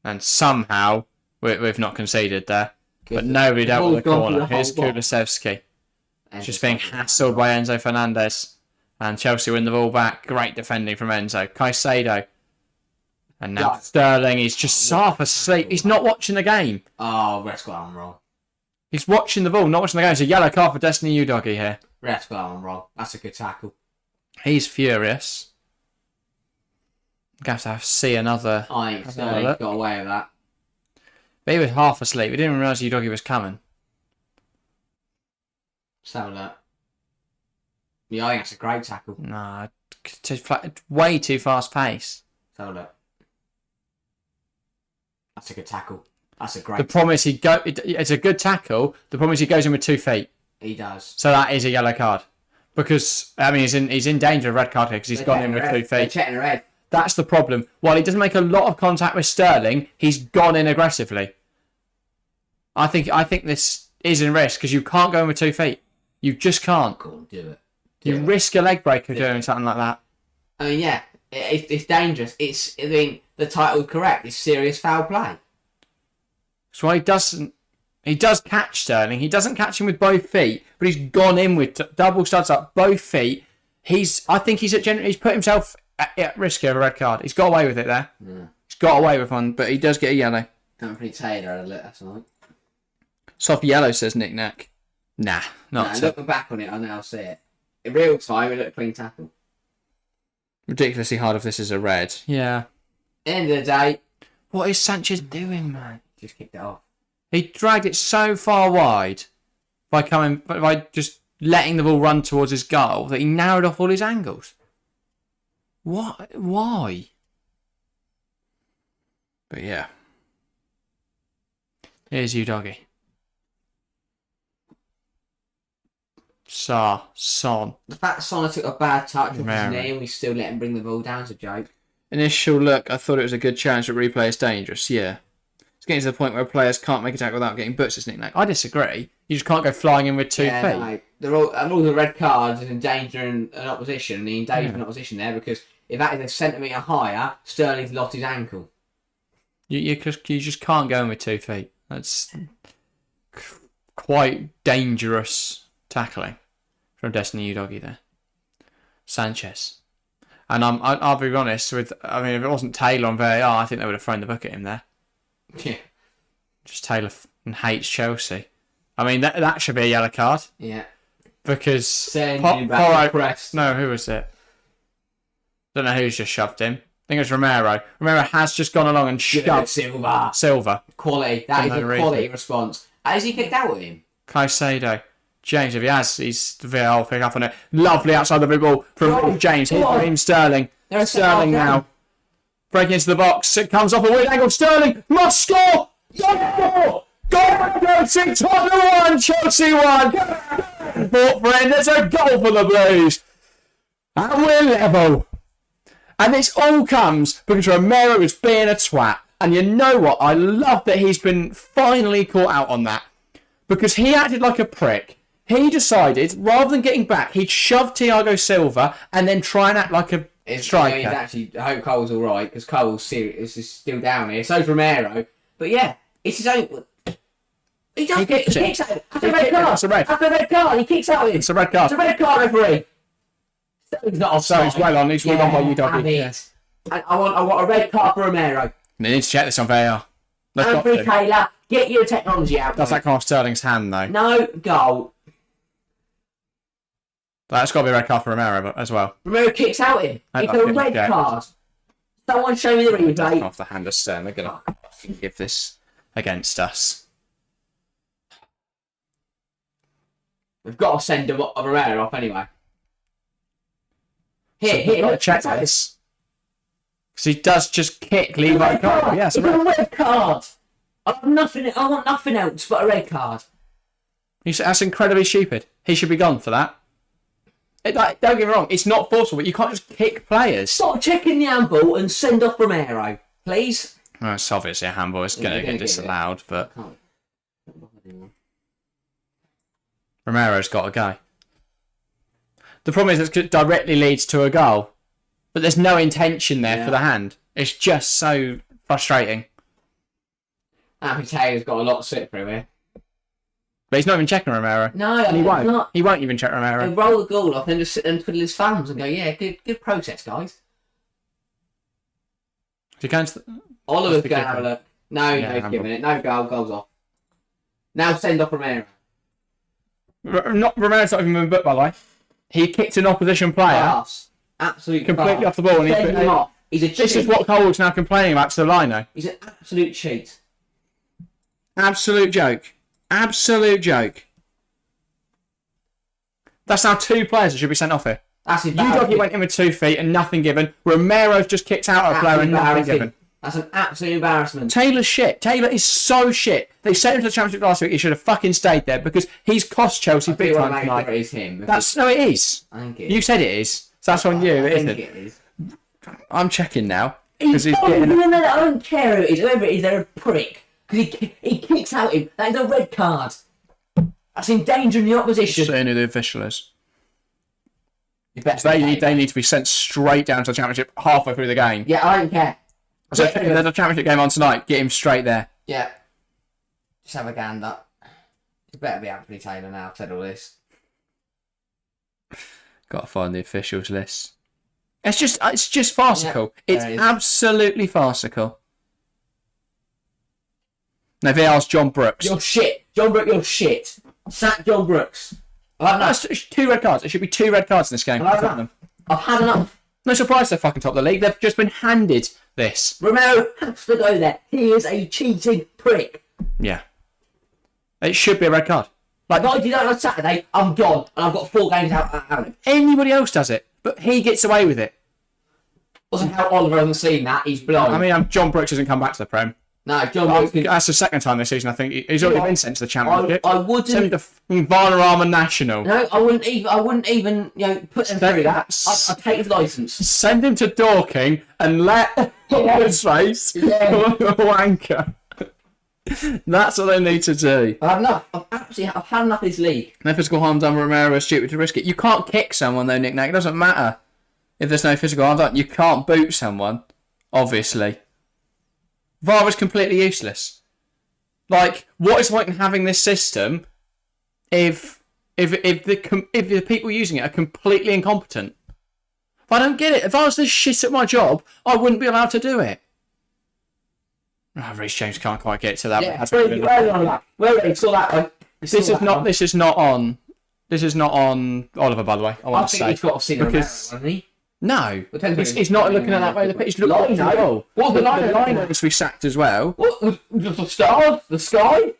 And somehow we've not conceded there. But nobody dealt with the corner. Here's Kulusevski. Just being hassled by Enzo Fernandez. And Chelsea win the ball back. Great defending from Enzo. Caicedo. And now Sterling. He's just half asleep. He's not watching the game. Oh, ref's got him wrong. He's watching the ball, not watching the game. It's a yellow card for Destiny Udogie here. Ref's got him wrong. That's a good tackle. He's furious. Going to have to see another. I think Sterling got away with that. But he was half asleep. We didn't even realise Udogie was coming. So that. Yeah, I think that's a great tackle. Nah, way too fast paced. So that. That's a good tackle. That's a great. The problem is it's a good tackle. The problem is he goes in with 2 feet. He does. So that is a yellow card. Because, I mean, he's in danger of red card here because he's gone in with 2 feet. They're checking the red. That's the problem. While he doesn't make a lot of contact with Sterling, he's gone in aggressively. I think this is in risk because you can't go in with 2 feet. You just can't. Go on, do it. You risk a leg breaker doing something like that. I mean, yeah, it's dangerous. I mean, the title's correct. It's serious foul play. So he does catch Sterling. He doesn't catch him with both feet, but he's gone in with double studs up, both feet. I think he's put himself at risk here of a red card. He's got away with it there. Yeah. He's got away with one, but he does get a yellow. Anthony Taylor had a look last night. Soft yellow, says Nick Nack. Nah, not. Looking back on it, I now see it. In real time, it looked a clean tackle. Ridiculously hard if this is a red. Yeah. End of the day, What is Sanchez doing, man? just kicked it off. He dragged it so far wide by just letting the ball run towards his goal that he narrowed off all his angles. What? Why? But yeah. Here's you, doggy. Son. The fact Son took a bad touch with his Mary. knee and we still let him bring the ball down is a joke. Initial look, I thought it was a good challenge, but replay is dangerous. Yeah. It's getting to the point where players can't make a tackle without getting boots, as Nick Nack. I disagree. You just can't go flying in with 2 feet. No, they're all the red cards and endangering an opposition, and he endangered an opposition there because if that is a centimetre higher, Sterling's lost his ankle. You just can't go in with 2 feet. That's quite dangerous tackling from Destiny Udoggy there. Sanchez. And I'll be honest with. I mean, if it wasn't Taylor on VAR, I think they would have thrown the book at him there. Yeah. Just Taylor hates Chelsea. I mean, that should be a yellow card. Yeah. Because Sending back the press. No, who was it? Don't know who's just shoved him. I think it was Romero. Romero has just gone along and shoved Silva. Quality. That is a quality response. Has he kicked out with him? Caicedo. James, if he has, he's the VAR will pick up on it. Lovely outside the ball from James. Here's Raheem Sterling. Sterling now. Breaking into the box. It comes off a weird angle. Sterling must score! Go! Chelsea! Tottenham 1, Chelsea 1! But friend, there's a goal for the Blues. And we're level. And this all comes because Romero is being a twat. And you know what? I love that he's been finally caught out on that. Because he acted like a prick. He decided, rather than getting back, he'd shove Thiago Silva and then try and act like a striker. I hope Cole's alright, because Cole's serious, is still down here. So's Romero. But yeah, it's his own... He kicks out. After a red card. After a red card, he kicks out. It's a red card. It's a red card, referee. He's not offside. So he's well on. He's well on by you, Doggy. Yeah. I want a red card for Romero. They need to check this on VAR. Anthony Taylor, get your technology out. That's that come off Sterling's hand, though. No goal. That's got to be a red card for Romero as well. Romero kicks out him. It's a red card. Someone show me the replay. Off the hand of Sterling. They're going to give this against us. We've got to send Romero off anyway. Here, got to check this. Because he does just kick Levi Carter. Yes, it's a red card. I want nothing else but a red card. That's incredibly stupid. He should be gone for that. Don't get me wrong, it's not forceful, but you can't just kick players. Stop checking the handball and send off Romero, please. Well, it's obviously a handball. It's going to get disallowed, but Romero's got to go. The problem is it directly leads to a goal, but there's no intention there for the hand. It's just so frustrating. Anthony Taylor's got a lot to sit through here. But he's not even checking Romero. No, and he won't. Not. He won't even check Romero. He'll roll the goal off and just sit and twiddle his thumbs and go, yeah, good process, guys. If you go to Oliver's going to have a look. No, he's giving it. No goal's off. Now send off Romero. Romero's not even been booked, by the way. He kicked an opposition player. Pass. Absolute completely pass. off the ball. And Send him off. He's a cheat. This is what Cole's now complaining about to the lino. He's an absolute cheat. Absolute joke. Absolute joke. That's now 2 players that should be sent off here. That's Udoggy went in with 2 feet and nothing given. Romero's just kicked out a player and nothing given. That's an absolute embarrassment. Taylor's shit. Taylor is so shit. They sent him to the Championship last week. He should have fucking stayed there because he's cost Chelsea big time tonight. It is him. No, it is. I think it is. You said it is. So that's on you, I isn't think it? it is. I'm checking now. I don't care who it is. Whoever it is, they're a prick. Because he kicks out him. That is a red card. That's endangering the opposition. Saying who the official is. They need to be sent straight down to the Championship halfway through the game. Yeah, I don't care. So if there's a Championship game on tonight, get him straight there. Yeah. Just have a gander. It better be Anthony Taylor now, I've said all this. Gotta find the officials list. It's just farcical. Yeah, it's absolutely farcical. Now VAR's John Brooks. You're shit. John Brooks, you're shit. Sack John Brooks. That's 2 red cards. It should be 2 red cards in this game. I've had enough. No surprise they're fucking top of the league. They've just been handed this. Romero has to go there. He is a cheating prick. Yeah. It should be a red card. Like, if I did that on Saturday, I'm gone. And I've got 4 games out. Anybody else does it, but he gets away with it. Wasn't how Oliver hasn't seen that. He's blown. I mean, John Brooks hasn't come back to the Prem. No, John Brooks. That's the second time this season, I think. He's already been sent to the Championship. I wouldn't. Sent to Vanarama National. No, I wouldn't even, put them through that. I'd take his licence. Send him to Dorking and let his face wanker. That's what they need to do. I've had enough. I've had enough of this league. No physical harm done. Romero is stupid to risk it. You can't kick someone though, Nick Nack. It doesn't matter if there's no physical harm done. You can't boot someone, obviously. VAR is completely useless. Like, what is the point in having this system if the people using it are completely incompetent? If I don't get it, if I was this shit at my job, I wouldn't be allowed to do it. Reece James can't quite get to that. Yeah, where saw that one. This is not on Oliver, by the way. I think he's got to see the Romero, hasn't he? No, he's not looking at that way. He's looking at the goal. What's the line? The line needs to be sacked as well. What? The stars? The sky?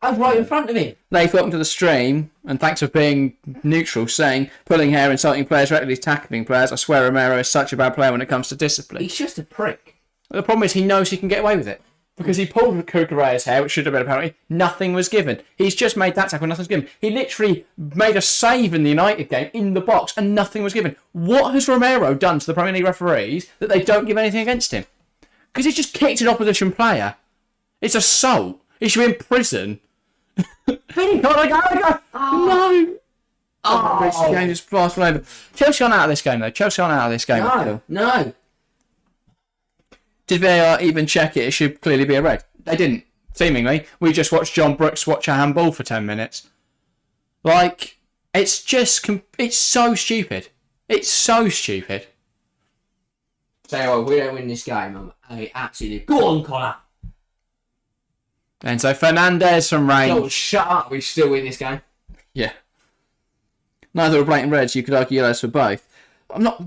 I was right in front of him. Nath, welcome to the stream, and thanks for being neutral, saying, pulling hair, insulting players, regularly tackling players. I swear Romero is such a bad player when it comes to discipline. He's just a prick. The problem is he knows he can get away with it. Because he pulled Kukureya's hair, which should have been a penalty. Nothing was given. He's just made that tackle, nothing's given. He literally made a save in the United game in the box, and nothing was given. What has Romero done to the Premier League referees that they don't give anything against him? Because he's just kicked an opposition player. It's assault. He should be in prison. No! This game is fast over. Chelsea aren't out of this game, though. Chelsea aren't out of this game. No. Did VAR even check it? It should clearly be a red. They didn't, seemingly. We just watched John Brooks watch a handball for 10 minutes. Like, it's just... It's so stupid. It's so stupid. Say, we don't win this game. I'm absolutely... Go on, Connor. Enzo Fernandez from range. Oh, shut up. We still win this game. Yeah. Neither are blatant reds. You could argue yellows for both. I'm not...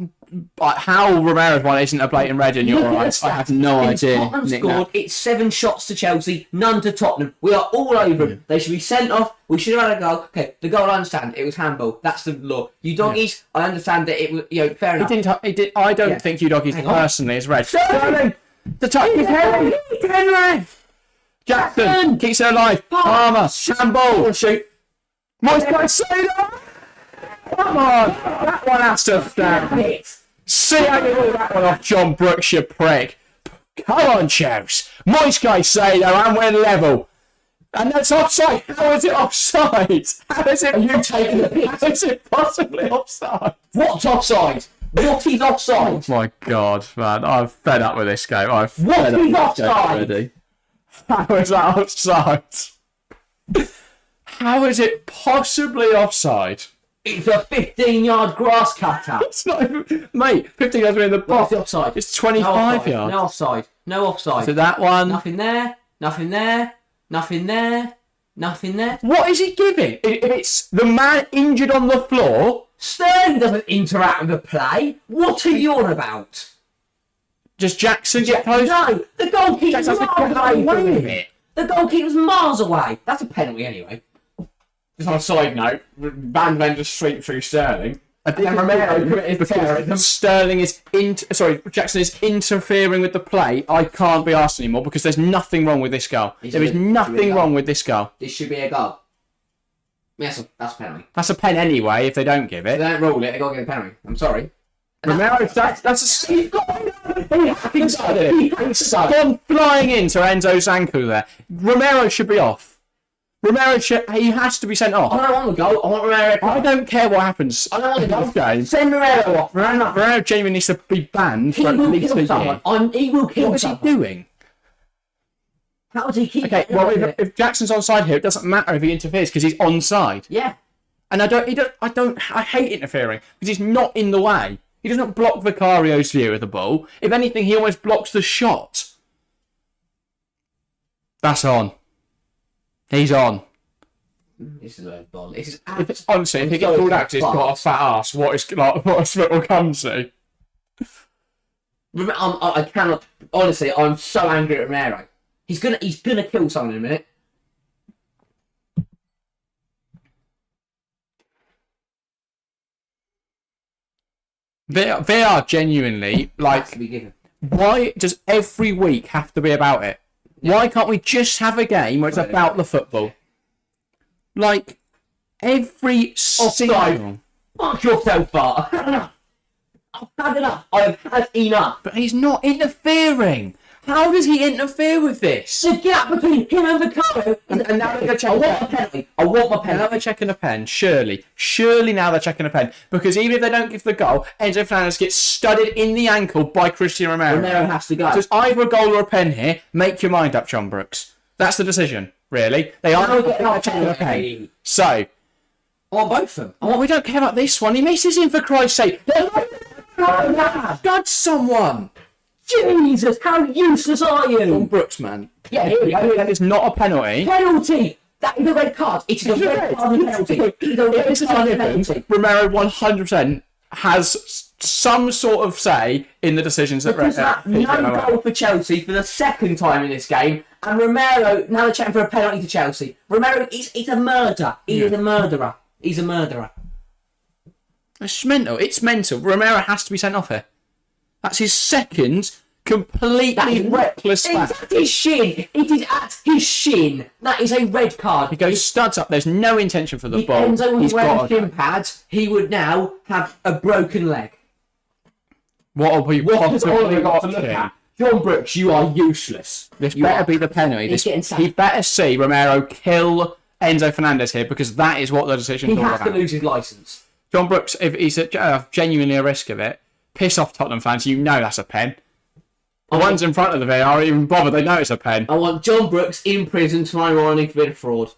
How Romero's one isn't a blatant red in your eyes, I have no idea. Tottenham scored. It's 7 shots to Chelsea, none to Tottenham. We are all over them. They should be sent off. We should have had a goal. Okay, the goal I understand. It was handball. That's the law. You doggies, I understand that it was. Fair enough. He did. I don't think you doggies personally is red. Sterling, the touch is Henry. Jackson keeps it alive. Palmer, handball. Shoot. Moise Caicedo. Come on, that one has to stand. See how you do that one off, John Brooks, you prick. Come on, Chels. Moise Caicedo, and we're level. And that's offside. How is it offside? How is it? Are you taking the piss? How is it possibly offside? What's offside? What is offside? Oh my God, man. I'm fed up with this game. What is offside? How is that offside? How is it possibly offside? It's a 15-yard grass cutter. It's not even... Mate, 15 yards in the box. What's the offside? It's 25 yards. No offside. No offside. So that one... Nothing there. Nothing there. Nothing there. Nothing there. What is he giving? If it's the man injured on the floor... Sterling doesn't interact with the play. What are you on about? Does Jackson get close? No, the goalkeeper's miles away from it. The goalkeeper's miles away. That's a penalty anyway. Just on a side note, Van just straight through Sterling. Sterling is Jackson is interfering with the play. I can't be asked anymore because there's nothing wrong with this goal. There is nothing wrong with this goal. This should be a goal. Yes, that's a penalty. That's a pen anyway. If they don't give it, If they don't rule it. They got to get a penalty. I'm sorry. Romero, that's a. He's gone flying into Enzo's ankle there. Romero should be off. He has to be sent off. I don't want the goal. I want Romero. I don't care what happens. I don't want the goal. Okay. Send Romero off. Romero genuinely needs to be banned for at least a year. He will kill What is he doing? How does he keep? Okay, well, if Jackson's onside here, it doesn't matter if he interferes because he's onside. Yeah. And I hate interfering because he's not in the way. He doesn't block Vicario's view of the ball. If anything, he almost blocks the shot. That's on. He's on. This is a ball. Honestly, if he gets called out, he's got a fat ass. What is football comes to? I cannot. Honestly, I'm so angry at Romero. He's gonna kill someone in a minute. They are genuinely like. Why does every week have to be about it? Yeah. Why can't we just have a game where it's about the football? Like every single. Fuck yourself, Bart. I've had enough. I've had enough. But he's not interfering. How does he interfere with this? The gap between him and Vicario. And now they're checking. I want my penalty. I want my penalty. Now they're checking a pen. Surely now they're checking a pen because even if they don't give the goal, Enzo Fernandez gets studded in the ankle by Cristiano Romero. Romero has to go. So it's either a goal or a pen here. Make your mind up, John Brooks. That's the decision. Really, they are checking a pen. So, I want both of them. We don't care about this one. He misses him for Christ's sake. God, someone. Jesus, how useless are you? John Brooks, man. Yeah, here we go. That is not a penalty. Penalty! That is a red card. It is a red card and penalty. It is a red card and penalty. Romero 100% has some sort of say in the decisions that no goal for Chelsea for the second time in this game. And Romero, now they're checking for a penalty to Chelsea. Romero, he's a murderer. He is a murderer. He's a murderer. It's mental. It's mental. Romero has to be sent off here. That's his second completely reckless foul. It's at his shin. It is at his shin. That is a red card. He goes studs up. There's no intention for the ball. Enzo was wearing shin pads. He would now have a broken leg. What are we possibly got to look at? John Brooks, you are useless. This better be the penalty. He better see Romero kill Enzo Fernandez here because that is what the decision is all about. He has to lose his licence. John Brooks, if he's genuinely a risk of it, piss off Tottenham fans. You know that's a pen. The ones in front of the VAR aren't even bothered. They know it's a pen. I want John Brooks in prison tomorrow morning for being a fraud.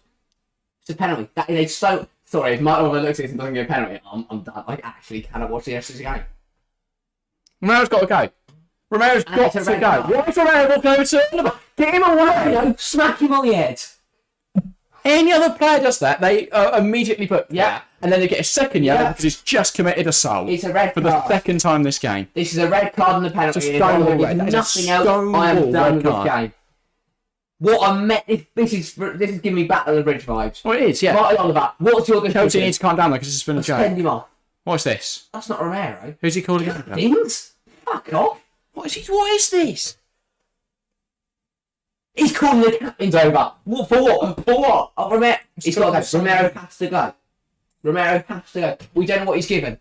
It's a penalty. That is so. Sorry, if Martin looks at this and doesn't get a penalty, I'm done. I actually cannot watch the rest of the game. Romero's got to go. Romero's got to go. Why is Romero walking over to him? Get him away! No, smack him on the head. Any other player does that, they immediately put and then they get a second yellow because he's just committed assault. It's a red for card. The second time this game. This is a red card and a penalty. It's a stonewall red. Nothing else. I am done with this game. What I meant. This is giving me Battle of the Bridge vibes. Oh, it is. Yeah. Right on that. What's your decision? Chelsea needs to calm down though because this has been a joke. Send him off. What's this? That's not Romero. Who's he called again? Dings? Fuck off. What is this? He's calling the captains over. What for? What? For what? Oh, Romero. He's got to go. Romero has to go. Romero has to go. We don't know what he's given.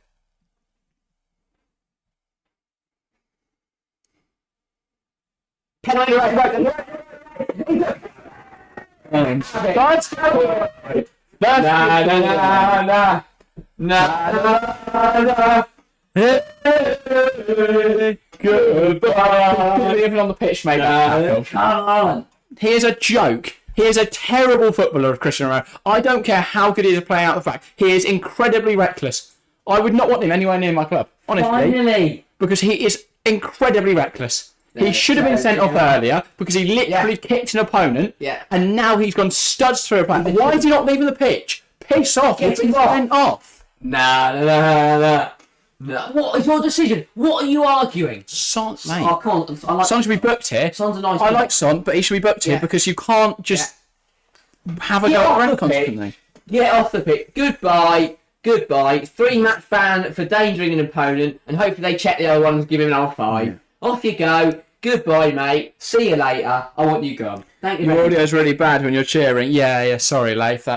Penalty right. Let's go. Nah. Goodbye. Even on the pitch, mate. Here's a joke. He is a terrible footballer of Cristiano Ronaldo. I don't care how good he is at playing out the fact. He is incredibly reckless. I would not want him anywhere near my club, honestly. Finally. Because he is incredibly reckless. He should have been sent off earlier because he literally kicked an opponent and now he's gone studs through a player. Why is he not leaving the pitch? Piss off. He's been sent off. Nah. What is your decision? What are you arguing? Son, mate. I can't. Son should be booked here. Son's a nice I like Son, but he should be booked here because you can't just have a go around constantly. Get off the pitch. Goodbye. goodbye. 3-match ban for endangering an opponent, and hopefully they check the other one and give him another 5. Yeah. Off you go. Goodbye, mate. See you later. I want you gone. Thank you. Your audio's really bad when you're cheering. Yeah. Sorry, Leif.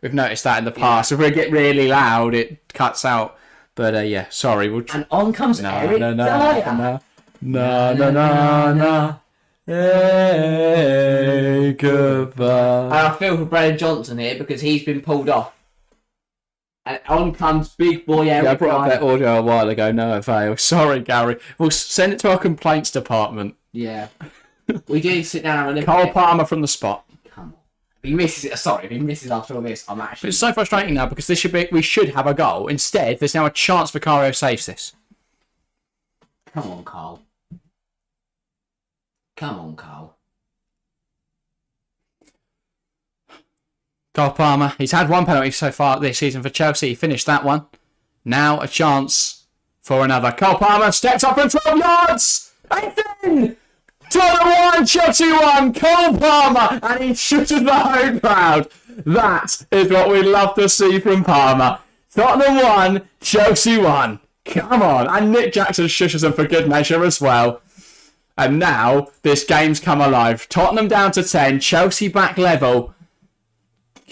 We've noticed that in the past. If we get really loud, it cuts out. But yeah, sorry. And on comes Eric Dyer. No. Hey, goodbye. And I feel for Brennan Johnson here because he's been pulled off. And on comes big boy Eric. Yeah, I brought up that audio a while ago. No avail. Sorry, Gary. We'll send it to our complaints department. Yeah. We do sit down and look Cole Palmer from the spot. Come on. If he misses it, sorry, if he misses after all this, I'm actually... But it's so frustrating now because we should have a goal. Instead, there's now a chance Vicario saves this. Come on, Carl. Come on, Carl. Cole Palmer, he's had 1 penalty so far this season for Chelsea. He finished that one. Now a chance for another. Cole Palmer steps up from 12 yards. And then Tottenham 1, Chelsea 1. Cole Palmer, and he shoots the home crowd. That is what we love to see from Palmer. Tottenham 1, Chelsea 1. Come on. And Nick Jackson shushes them for good measure as well. And now this game's come alive. Tottenham down to 10, Chelsea back level.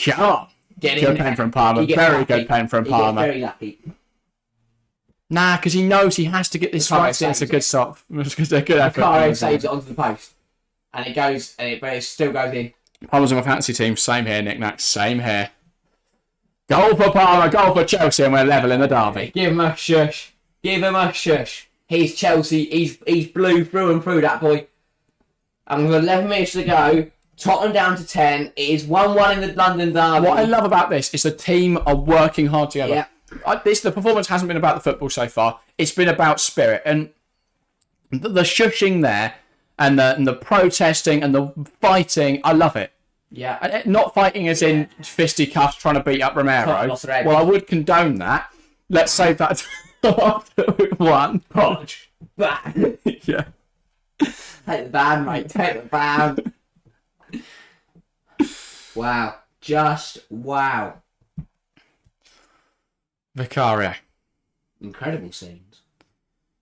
Come on. Good pen from Palmer. Very good pen from Palmer. Very lucky. Nah, because he knows he has to get this right. It's a good stop. It's a good effort. Vicario saves it onto the post. And it goes, but it still goes in. Palmer's on my fantasy team. Same here, Nick Nack. Same here. Goal for Palmer, goal for Chelsea, and we're level in the derby. Give him a shush. Give him a shush. He's Chelsea. He's blue through and through, that boy. And with 11 minutes to go, Tottenham down to 10. It is 1-1 in the London derby. What I love about this is the team are working hard together. Yeah. The performance hasn't been about the football so far. It's been about spirit. And the shushing there and the protesting and the fighting, I love it. Yeah. And not fighting as in fisticuffs trying to beat up Romero. Well, I would condone that. Let's save that after we've won. Podge. Ban. Yeah. Take the ban, mate. Take the ban. Wow. Just wow. Vicario. Incredible scenes.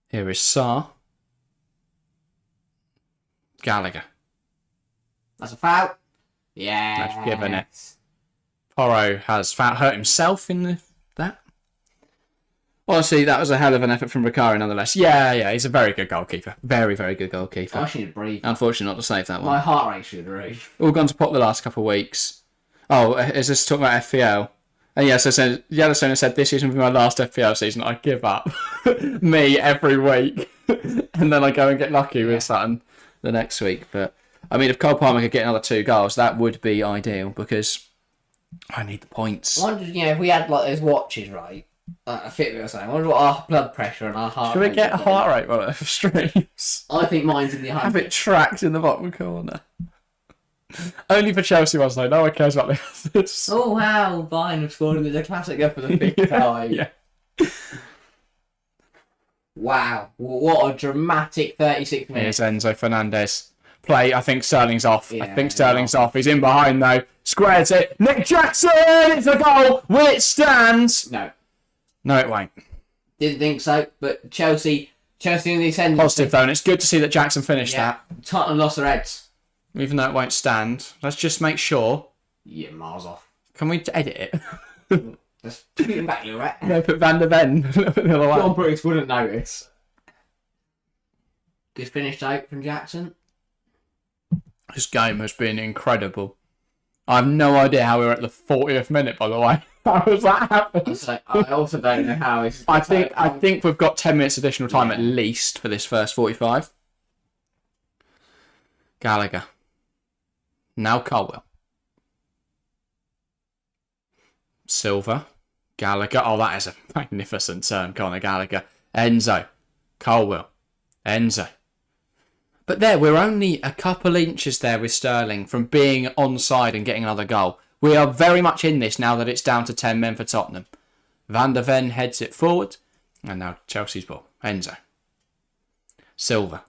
Here is Sarr. Gallagher. That's a foul. Yeah. That's given it. Porro has hurt himself in that. Honestly, that was a hell of an effort from Vicario nonetheless. Yeah, he's a very good goalkeeper. Very, very good goalkeeper. I should breathe. Unfortunately, not to save that one. My heart rate should breathe. All gone to pot the last couple of weeks. Oh, is this talking about FPL? And yes, I said, Yellowstone said this season will be my last FPL season. I give up. Me every week. And then I go and get lucky with something the next week. But, I mean, if Cole Palmer could get another 2 goals, that would be ideal because I need the points. I wondered, if we had like those watches, right? A Fitbit or something. I wonder what our blood pressure and our heart rate. Should we get a heart rate one of streams? I think mine's in the 100. Have it tracked in the bottom corner. Only for Chelsea ones though. No one cares about this. Oh wow, Bayern have scored with a classic for the 5th time. Yeah. Wow, what a dramatic 36 minutes. Here's Enzo Fernandez. Play, I think Sterling's off. I think Sterling's off. He's in behind though. Squares it. Nick Jackson! It's a goal! Will it stand? No. No, it won't. Didn't think so, but Chelsea in the ascendancy. Positive though, and it's good to see that Jackson finished that. Tottenham lost their heads. Even though it won't stand. Let's just make sure. Yeah, miles off. Can we edit it? Just put it back, you're right. No, put Van der Ven. John Brooks wouldn't notice. Good finish out from Jackson. This game has been incredible. I have no idea how we were at the 40th minute, by the way. How does that happen? I also don't know how it's... I think we've got 10 minutes additional time at least for this first 45. Gallagher. Now Colwell. Silva. Gallagher. Oh, that is a magnificent turn, Conor Gallagher. Enzo. Colwell. Enzo. But there, we're only a couple inches there with Sterling from being onside and getting another goal. We are very much in this now that it's down to 10 men for Tottenham. Van der Ven heads it forward. And now Chelsea's ball. Enzo. Silva.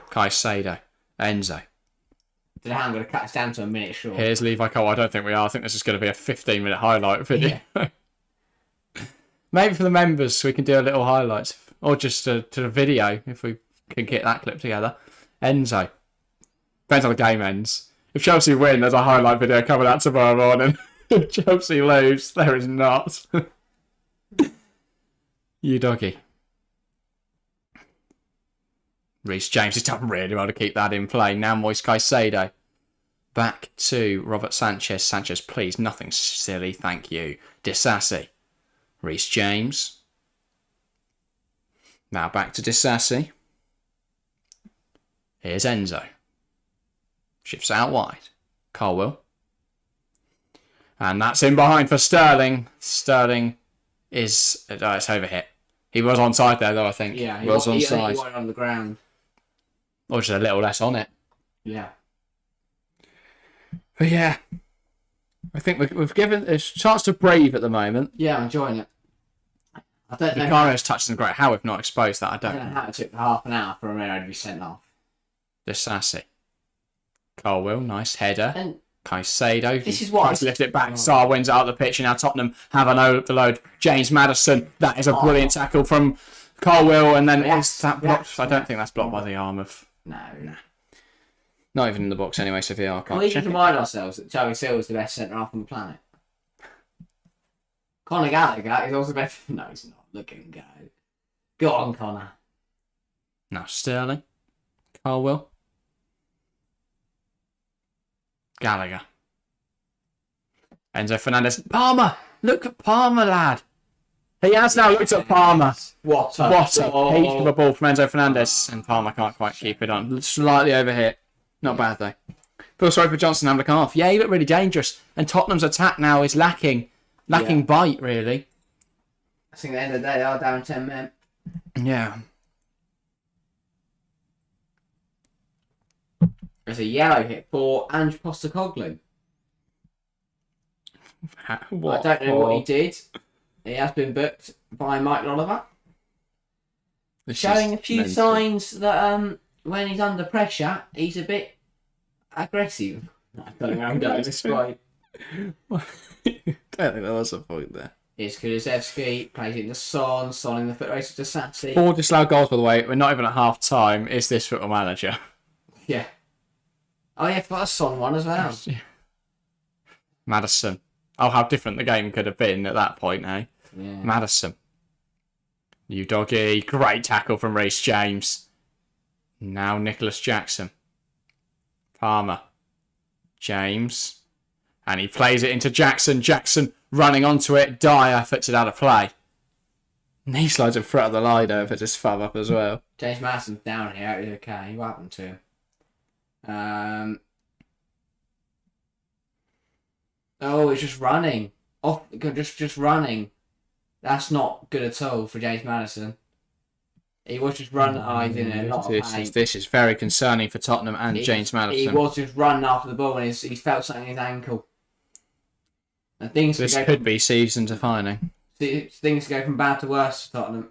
Caicedo. Enzo. don't know how I'm going to cut this down to a minute short. Here's Levi Cole. I don't think we are. I think this is going to be a 15-minute highlight video. Yeah. Maybe for the members, we can do a little highlights. Or just to the video, if we can get that clip together. Enzo. Depends how the game ends. If Chelsea win, there's a highlight video coming out tomorrow morning. If Chelsea lose, there is not. You doggy. Reece James has done really well to keep that in play. Now Moise Caicedo. Back to Robert Sanchez. Sanchez, please, nothing silly, thank you. Disassi. Reece James. Now back to Disassi. Here's Enzo. Shifts out wide. Colwell. And that's in behind for Sterling. Sterling is... it's overhit. He was onside there, though, I think. Yeah, he was onside. He went on the ground. Or just a little less on it. Yeah. But yeah. I think we've given a chance to breathe at the moment. Yeah, I'm enjoying it. I don't know. Vicario's touch isn't great. How we've not exposed that, I I don't don't know know. how it took half an hour for Romero to be sent off. Disassi. Colwell, nice header. And Caicedo. this is what tries to lift it back. Sarr wins it out of the pitch, and now Tottenham have an overload. James Maddison. That is a brilliant tackle from Colwell, and then is that blocked? I don't think that's blocked by the arm of. No. Not even in the box anyway, so VR Can can't we check just it. remind ourselves that Joey Silva's the best centre half on the planet? Conor Gallagher is also better. No, he's not. Look at him go. Go on, Conor. Now Sterling. Colwell. Gallagher. Enzo Fernandez. Palmer! Look at Palmer, lad. He has now looked at Palmer. What a What a peach of a ball from Enzo Fernandez. And Palmer can't quite keep it on. Slightly overhit. Not bad, though. Feel sorry for Johnson having a calf. Yeah, he looked really dangerous. And Tottenham's attack now is lacking bite, really. I think at the end of the day, they are down 10 men. Yeah. There's a yellow hit for Ange Postecoglou. What I don't know what he did. He has been booked by Mike Oliver. Showing a few signs that when he's under pressure, he's a bit aggressive. I don't know how I'm going this way. I don't think there was a point there. It's Kulusevski, plays into Son in the foot race to Disassi. 4 disallowed goals, by the way. We're not even at half time. Is this football manager? Yeah. Oh yeah, I've got a Son one as well. Maddison. Oh, how different the game could have been at that point, eh? Yeah. Maddison. You doggy. Great tackle from Reece James. Now Nicholas Jackson. Palmer. James. And he plays it into Jackson. Jackson running onto it. Dyer puts it out of play. And he slides in front of the line over to fob up as well. James Madison's down here. He's okay. What happened to him? Oh, he's just running. Off, just running. That's not good at all for James Madison. He was just running. Oh, he's in a lot of pain. This is very concerning for Tottenham and James Maddison. He was just running after the ball and he felt something in his ankle. And This could be season defining. Things go from bad to worse for Tottenham.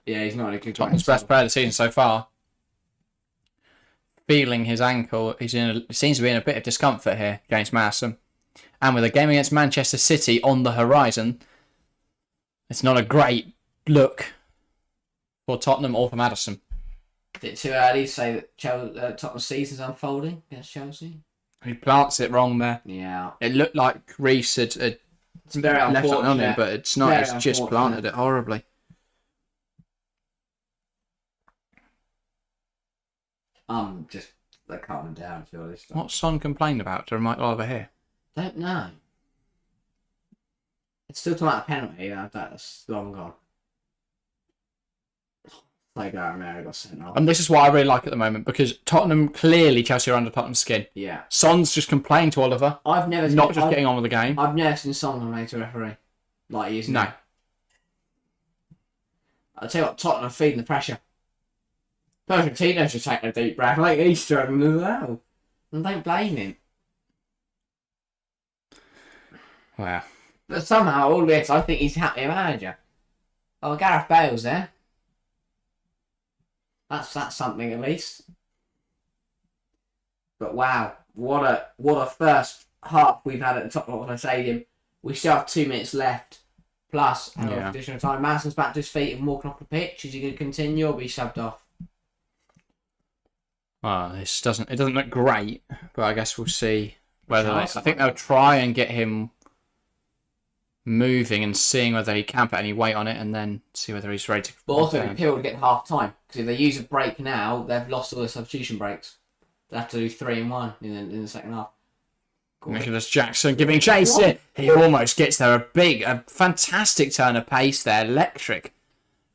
Yeah, he's not in a good Tottenham's best player of the season so far. Feeling his ankle, he seems to be in a bit of discomfort here, James Maddison. And with a game against Manchester City on the horizon, it's not a great look for Tottenham or for Maddison. Is it too early to say that Tottenham's season's unfolding against Chelsea? He plants it wrong there. Yeah. It looked like Reece had It's very left something on him, unfortunate. but it's not. Very It's just unfortunate. planted it horribly. I'm just calming down, to be honest. What's Son complained about to Mike Oliver here? Don't know. It's still talking about a penalty. That's long gone. Like Romero got sent off. And this is what I really like at the moment, because Tottenham, clearly Chelsea are under Tottenham's skin. Yeah. Son's just complained to Oliver, I've never getting on with the game. I've never seen Son complain to a referee like he is No. now. I'll tell you what, Tottenham are feeding the pressure. Pochettino should take a deep breath. Like he's struggling as well. And don't blame him. Wow. But somehow all this, I think he's happy manager. Oh, Gareth Bale's there. That's something at least. But wow, what a first half we've had at the Tottenham Hotspur Stadium. We still have 2 minutes left, plus additional time. Madison's back to his feet and walking off the pitch. Is he going to continue or be subbed off? Well, it doesn't look great, but I guess we'll see whether I think they'll try and get him moving and seeing whether he can put any weight on it, and then see whether he's ready to. But also, it'd be pivotal to get half time, because if they use a break now, they've lost all their substitution breaks. They have to do 3 and 1 in the second half. Nicholas Jackson giving chase it. He almost gets there. A fantastic turn of pace there. Electric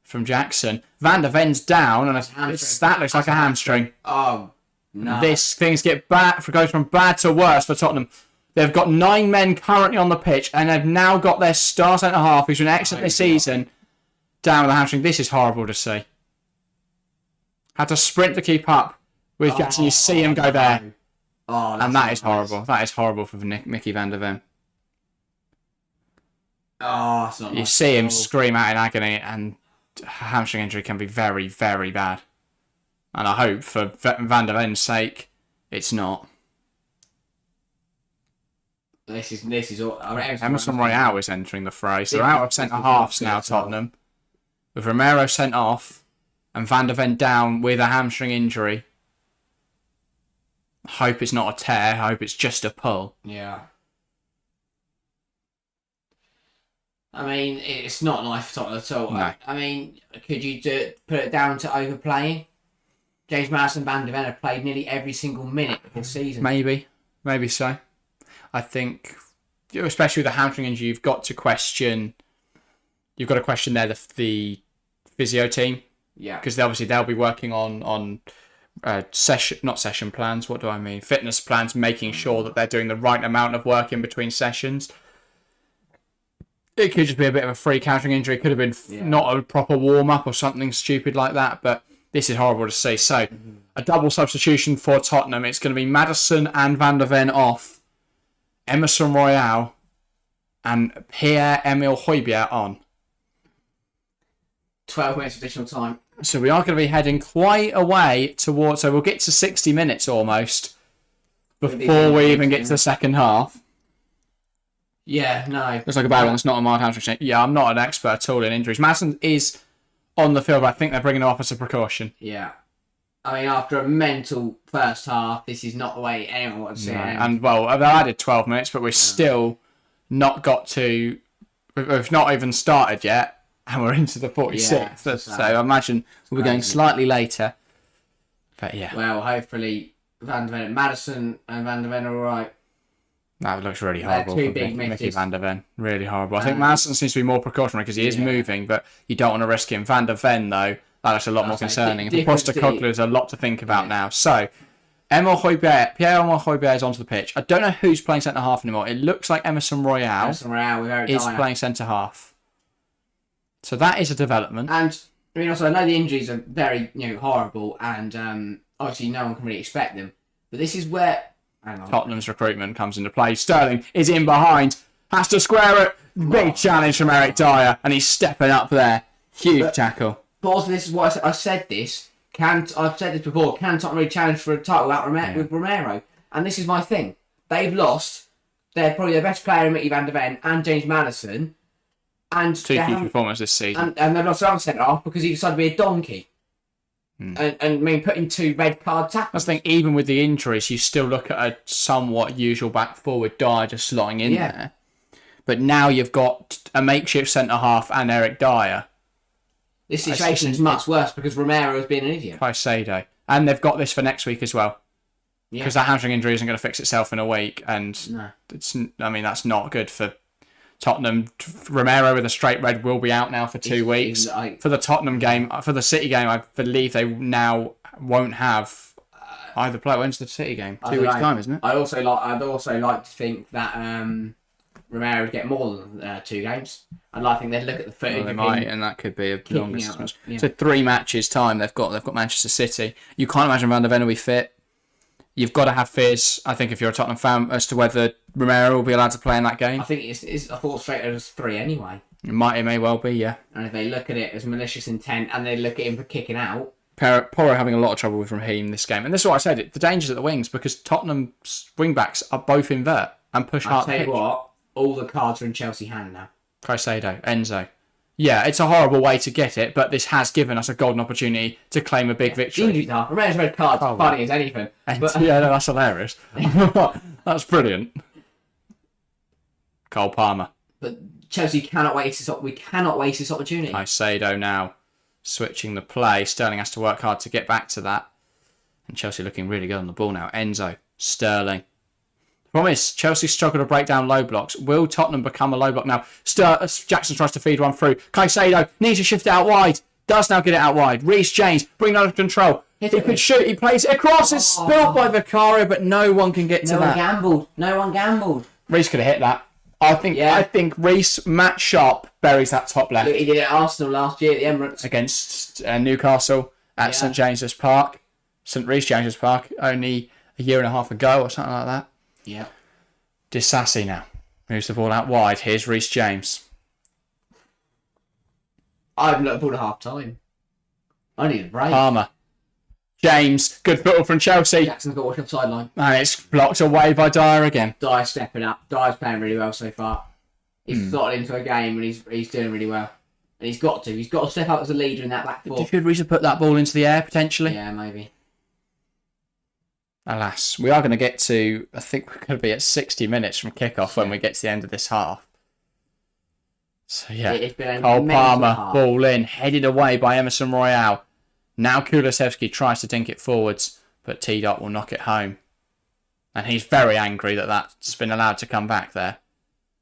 from Jackson. Van der Ven's down, and that looks like a hamstring. Oh, no. Things goes from bad to worse for Tottenham. They've got 9 men currently on the pitch, and they've now got their star centre half, who's been excellent this season, down with a hamstring. This is horrible to see. Had to sprint to keep up with Jackson. You see him go there. Oh, and that is horrible. That is horrible for Mickey van der Ven. Oh, it's not You see him scream out in agony, and a hamstring injury can be very, very bad. And I hope, for Van der Ven's sake, it's not. This is all. Emerson Royale is entering the fray. So they're out of centre halves now, Tottenham. With Romero sent off and Van der Ven down with a hamstring injury. I hope it's not a tear. I hope it's just a pull. Yeah. I mean, it's not nice for Tottenham at all. No. I mean, could you put it down to overplaying? James Madison and Van der Ven have played nearly every single minute this season. Maybe so. I think, especially with the hamstring injury, you've got to question there the physio team. Yeah. Because obviously they'll be working on session plans. What do I mean? Fitness plans, making sure that they're doing the right amount of work in between sessions. It could just be a bit of a freak hamstring injury. It could have been not a proper warm-up or something stupid like that, but this is horrible to see. So, a double substitution for Tottenham. It's going to be Madison and Van der Ven off, Emerson Royale and Pierre-Emile Højbjerg on. 12 minutes additional time. So we are going to be heading quite a way towards... So we'll get to 60 minutes almost before we even get to the second half. Yeah, no. Looks like a bad one. It's not a mild hamstring. Yeah, I'm not an expert at all in injuries. Madison is on the field, but I think they're bringing him up as a precaution. Yeah. I mean, after a mental first half, this is not the way anyone wants to see it. And, well, they've added 12 minutes, but we've still not got to... We've not even started yet, and we're into the 46th. Yeah, so I imagine we'll be going slightly later. But, yeah. Well, hopefully Madison and Van der Ven are all right. That looks really horrible Two for big Mickey van der Ven. Really horrible. I think Madison seems to be more precautionary because he is moving, but you don't want to risk him. Van der Ven, though, that looks a lot more concerning. For Postecoglou, there's a lot to think about now. So, Pierre-Emile Højbjerg is onto the pitch. I don't know who's playing centre-half anymore. It looks like Emerson Royale is playing centre-half. So that is a development. And, I mean, also, I know the injuries are very, horrible, and obviously no one can really expect them. But this is where... Tottenham's recruitment comes into play. Sterling is in behind. Has to square it. Big challenge from Eric Dyer. And he's stepping up there. Huge tackle. But also, this is why I said this. I've said this before. Can Tottenham really challenge for a title with Romero? And this is my thing. They've lost. They're probably their best player in Mickey van der Ven and James Madison. And two key performers this season. And they've lost their other centre-half because he decided to be a donkey. And I mean, putting 2 red card tackles. I think even with the injuries, you still look at a somewhat usual back forward Dyer just slotting in there. But now you've got a makeshift centre-half and Eric Dyer. This situation is much worse because Romero has been an idiot. Caicedo. And they've got this for next week as well. Because that hamstring injury isn't going to fix itself in a week. And that's not good for Tottenham. Romero with a straight red will be out now for 2 weeks. For the Tottenham game, for the City game, I believe they now won't have either player. When's the City game? 2 weeks' time, isn't it? I'd also like to think that Romero would get more than 2 games. I think they'd look at the footage. Well, they might, and that could be a longer suspension. So 3 matches time they've got Manchester City. You can't imagine Van der Ven will be fit. You've got to have fears, I think, if you're a Tottenham fan, as to whether Romero will be allowed to play in that game. I think I thought straight as 3 anyway. It may well be, yeah. And if they look at it as malicious intent and they look at him for kicking out, Porro having a lot of trouble with Raheem this game. And this is what I said, the dangers at the wings, because Tottenham's wing-backs are both invert and push hard. I'll tell you what, all the cards are in Chelsea hand now. Caicedo, Enzo. Yeah, it's a horrible way to get it, but this has given us a golden opportunity to claim a big victory. Injuries are. Romero's red card's funny as anything. But, yeah, no, that's hilarious. That's brilliant. Cole Palmer. But Chelsea cannot waste this. We cannot waste this opportunity. Caicedo now switching the play. Sterling has to work hard to get back to that. And Chelsea looking really good on the ball now. Enzo, Sterling. The problem is, Chelsea struggle to break down low blocks. Will Tottenham become a low block now? Jackson tries to feed one through. Caicedo needs to shift it out wide. Does now get it out wide. Reece James, bring it under control. He could shoot. He plays it across. It's spilt by Vicario, but no one can get to that. No one gambled. Reece could have hit that. I think Reece, Matt Sharp, buries that top left. He did it at Arsenal last year at the Emirates. Against Newcastle at St James's Park. St Reece James's Park, only a year and a half ago or something like that. Yeah. Disassi now. Moves the ball out wide. Here's Reece James. I haven't looked at the ball at half time. I need a break. Palmer. James. Good football from Chelsea. Jackson's got to watch up sideline. And it's blocked away by Dyer again. Dyer's stepping up. Dyer's playing really well so far. He's slotted into a game and he's doing really well. And he's got to. He's got to step up as a leader in that back four. Should Reece have put that ball into the air potentially? Yeah, maybe. Alas, we are going to get to, I think we're going to be at 60 minutes from kickoff when we get to the end of this half. So yeah, It's been a Cole Palmer, half. ball in, headed away by Emerson Royale. Now Kulusevski tries to dink it forwards, but T-Dot will knock it home. And he's very angry that that's been allowed to come back there.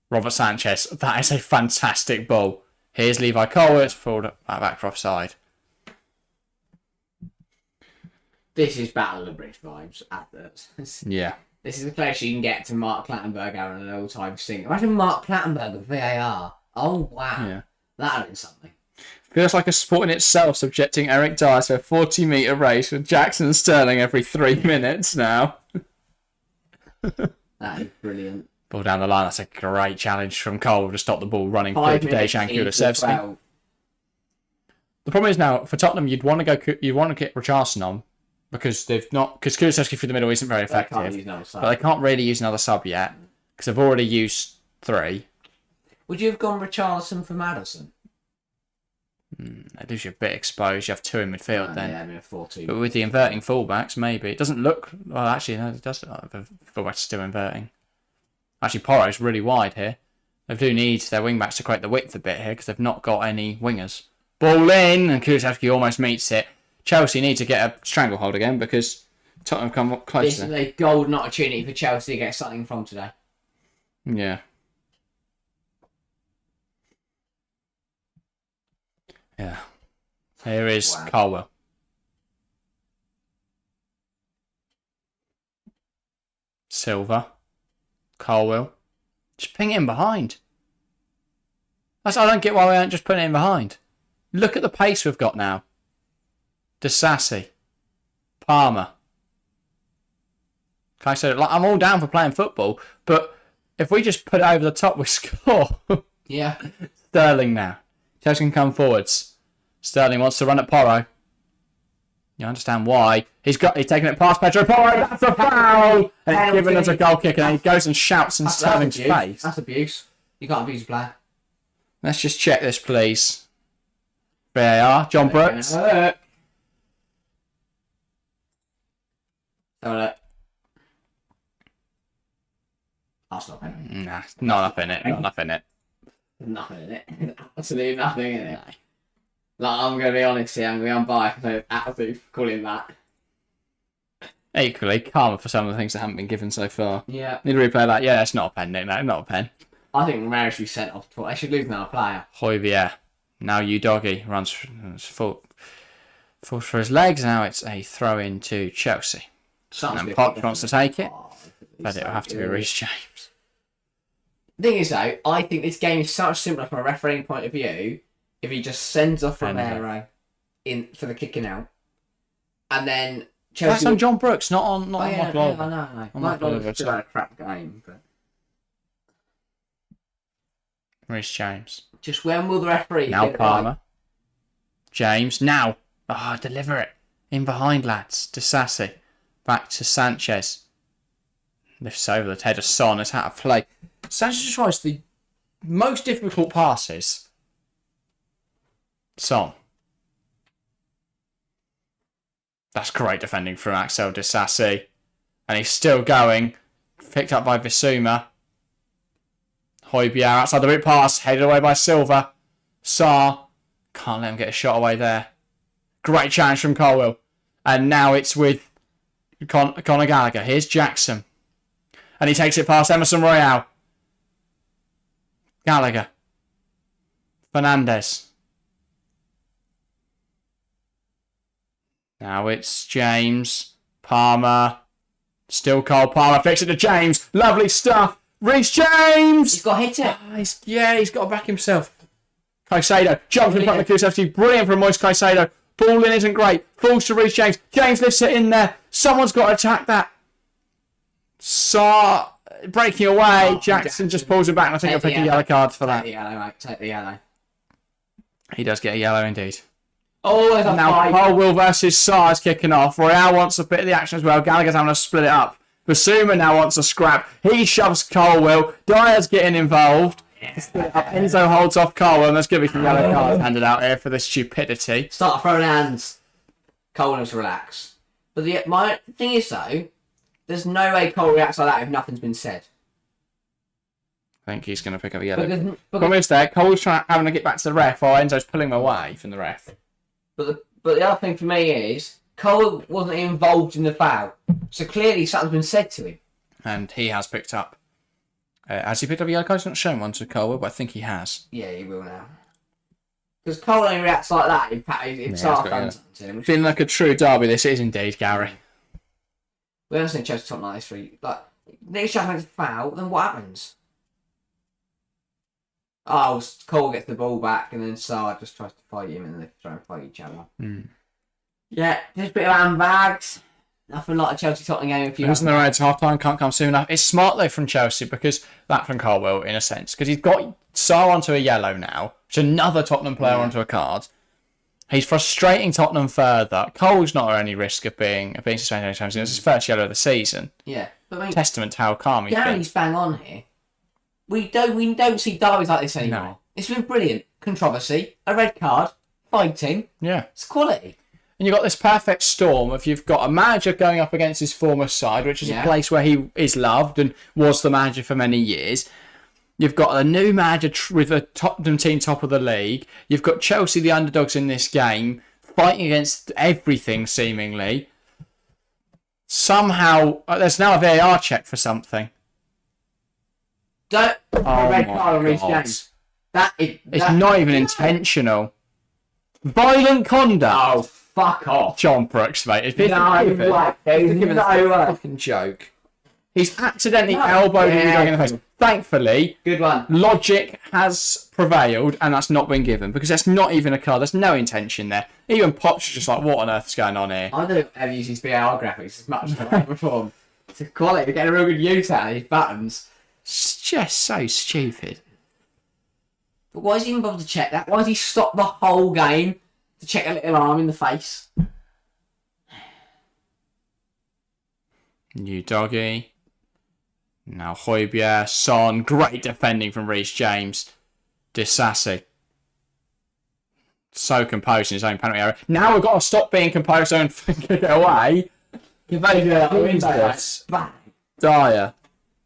Robert Sanchez, that is a fantastic ball. Here's Levi Colwitt, pulled back for offside. This is Battle of the Bridge vibes. Yeah. This is the place you can get to Mark Clattenburg having an all-time sing. Imagine Mark Clattenburg with VAR. Oh, wow. Yeah. That'd have been something. Feels like a sport in itself, subjecting Eric Dyer to a 40-metre race with Jackson and Sterling every 3 minutes now. That is brilliant. Ball down the line, that's a great challenge from Cole to stop the ball running through 5 to minutes Dejan into Kulusevski. 12. The problem is now, for Tottenham, you'd want to get Richarlison on, because Kulusevski through the middle isn't very They can't effective. use another sub. But they can't really use another sub yet, because they've already used 3. Would you have gone Richarlison for Maddison? That leaves you a bit exposed. You have 2 in midfield then. Yeah, I mean a 4-2. But with the inverting fullbacks, maybe. It doesn't look... Well, actually, no, it does look like the fullbacks are still inverting. Actually, Porro's really wide here. They do need their wingbacks to create the width a bit here, because they've not got any wingers. Ball in, and Kulusevski almost meets it. Chelsea need to get a stranglehold again, because Tottenham come up This closer. is a golden opportunity for Chelsea to get something from today. Yeah. Yeah. Here is Colwell. Silva. Colwell. Just ping it in behind. I don't get why we aren't just putting it in behind. Look at the pace we've got now. Disassi. Palmer. Like I said, I'm all down for playing football, but if we just put it over the top, we score. Yeah. Sterling now. Chelsea can come forwards. Sterling wants to run at Porro. You understand why. He's taking it past Pedro Porro. That's a foul! And he's given us a goal kick, and he goes and shouts in Sterling's face. That's abuse. You can't abuse a player. Let's just check this, please. VAR. John Brooks. Have a look. That's not penalty. Nah, not enough in it. Not enough in it. Nothing in it. Absolutely nothing in it. Like, I'm going to be honest here, I'm going to be unbiased, so absolutely calling that. Equally, karma for some of the things that haven't been given so far. Yeah. Need to replay that. Yeah, it's not a pen, Nick. No, not a pen. I think Romero should be sent off. They should lose another player. Hoybier. Now you doggy runs full for his legs. Now it's a throw in to Chelsea. And Poch wants to take it, but it'll have to be Reece James. The thing is, though, I think this game is so much simpler from a refereeing point of view if he just sends off Romero in for the kicking out, and then Chelsea. That's on John Brooks, not on Michael Oliver. I know. Michael Oliver's still had a crap game, but Reece James. just when will the referee Now get it Palmer. right? James. Now. Deliver it. In behind, lads. Disassi. Back to Sanchez. Lifts over the head of Son. It's out of play. Sanchez tries the most difficult passes. Son. That's great defending from Axel Disassi. And he's still going. Picked up by Bissouma. Højbjerg outside the big pass. Headed away by Silva. Sarr. Can't let him get a shot away there. Great challenge from Colwill. And now it's with Conor Gallagher. Here's Jackson. And he takes it past Emerson Royale. Gallagher. Fernandez. Now it's James. Palmer. Still Cole Palmer. Flicks it to James. Lovely stuff. Reece James! He's got to hit it. He's got to back himself. Caicedo. Jumps in front of Kulusevski. Brilliant from Moise Caicedo. Ball in isn't great. Falls to Reece James. James lifts it in there. Someone's got to attack that. Sarr breaking away. Jackson just pulls it back, and I think he'll pick a yellow card for that. Take the yellow, mate. Take the yellow. He does get a yellow indeed. Oh, there's a now Colwill versus Sarr is kicking off. Royale wants a bit of the action as well. Gallagher's having to split it up. Basuma now wants a scrap. He shoves Colwill. Dyer's getting involved. Enzo holds off Colwill, and there's going to be some yellow cards handed out here for this stupidity. Start throwing hands. Cole needs to relax. But my thing is, though, there's no way Cole reacts like that if nothing's been said. I think he's going to pick up a yellow. Problem is there, Cole's having to get back to the ref, while Enzo's pulling him away from the ref. But the other thing for me is, Cole wasn't involved in the foul. So clearly something's been said to him. And he has picked up. Has he picked up a yellow card? He's not shown one to Colwill, but I think he has. Yeah, he will now. Because Cole only reacts like that if Sarr comes to him. Feeling like a true derby, this is indeed, Gary. We haven't seen Chelsea top like this for next shot makes a foul, then what happens? Oh, Cole gets the ball back, and then Sarr just tries to fight him, and they try and fight each other. Yeah, just a bit of handbags. Nothing like a Chelsea-Tottenham game. If you isn't the right half time, can't come soon enough. It's smart though from Chelsea because that from Colwill in a sense because he's got Sarr onto a yellow now, which is another Tottenham player onto a card. He's frustrating Tottenham further. Cole's not at any risk of being suspended anytime soon. It's his first yellow of the season. Yeah, but I mean, testament to how calm he's been. Gary's bang on here. We don't see derbies like this anymore. No. It's been brilliant. Controversy, a red card, fighting. Yeah, it's quality. And you've got this perfect storm of you've got a manager going up against his former side, which is a place where he is loved and was the manager for many years. You've got a new manager with a Tottenham team top of the league. You've got Chelsea, the underdogs in this game, fighting against everything seemingly. Somehow, there's now a VAR check for something. Red card on Reece James. It's not even intentional. Violent conduct. Oh, fuck off. John Brooks, mate. It's no fucking joke. He's accidentally elbowed him in the face. Thankfully, good one. Logic has prevailed, and that's not been given because that's not even a card. There's no intention there. Even Pop's just like, what on earth is going on here? I don't ever use these VAR graphics as much as I have before. It's a quality. They're getting a real good use out of these buttons. It's just so stupid. But why is he even bothered to check that? Why does he stop the whole game to check a little arm in the face? New doggy. Now Højbjerg, Son, great defending from Reece James. Disassi. So composed in his own penalty area. Now we've got to stop being composed and kick it away. Wins this. Dyer.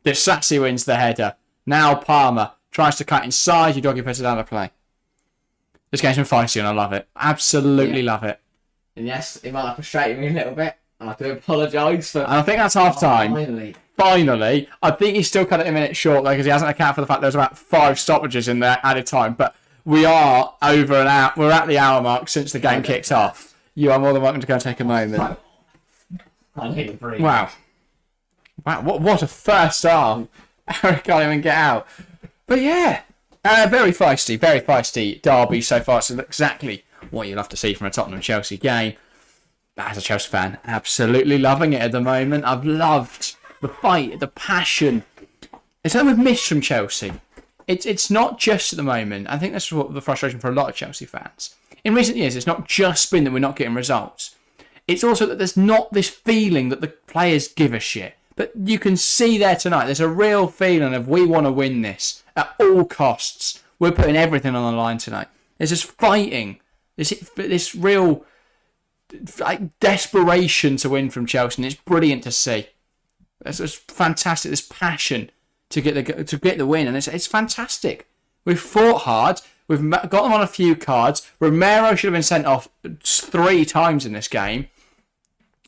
Disassi wins the header. Now Palmer tries to cut inside. Your doggy puts it out of play. This game's been feisty and I love it. Absolutely love it. And yes, it might have frustrated me a little bit. And I do apologise for... And I think that's half time. Finally. I think he's still cut it a minute short though because he hasn't accounted for the fact there's about 5 stoppages in there added time. But we are over an hour. We're at the hour mark since the game kicked off. You are more than welcome to go and take a moment. I need to breathe. Wow, what a first half. Eric can't even get out. But yeah, very feisty derby so far. It's exactly what you'll have to see from a Tottenham-Chelsea game. As a Chelsea fan, absolutely loving it at the moment. I've loved the fight, the passion. It's something we've missed from Chelsea. It's not just at the moment. I think that's what the frustration for a lot of Chelsea fans. In recent years, it's not just been that we're not getting results. it's also that there's not this feeling that the players give a shit. But you can see there tonight, there's a real feeling of we want to win this at all costs. We're putting everything on the line tonight. There's just fighting. This real desperation to win from Chelsea, and it's brilliant to see. It's fantastic. This passion to get the win, and it's fantastic. We've fought hard. We've got them on a few cards. Romero should have been sent off 3 times in this game.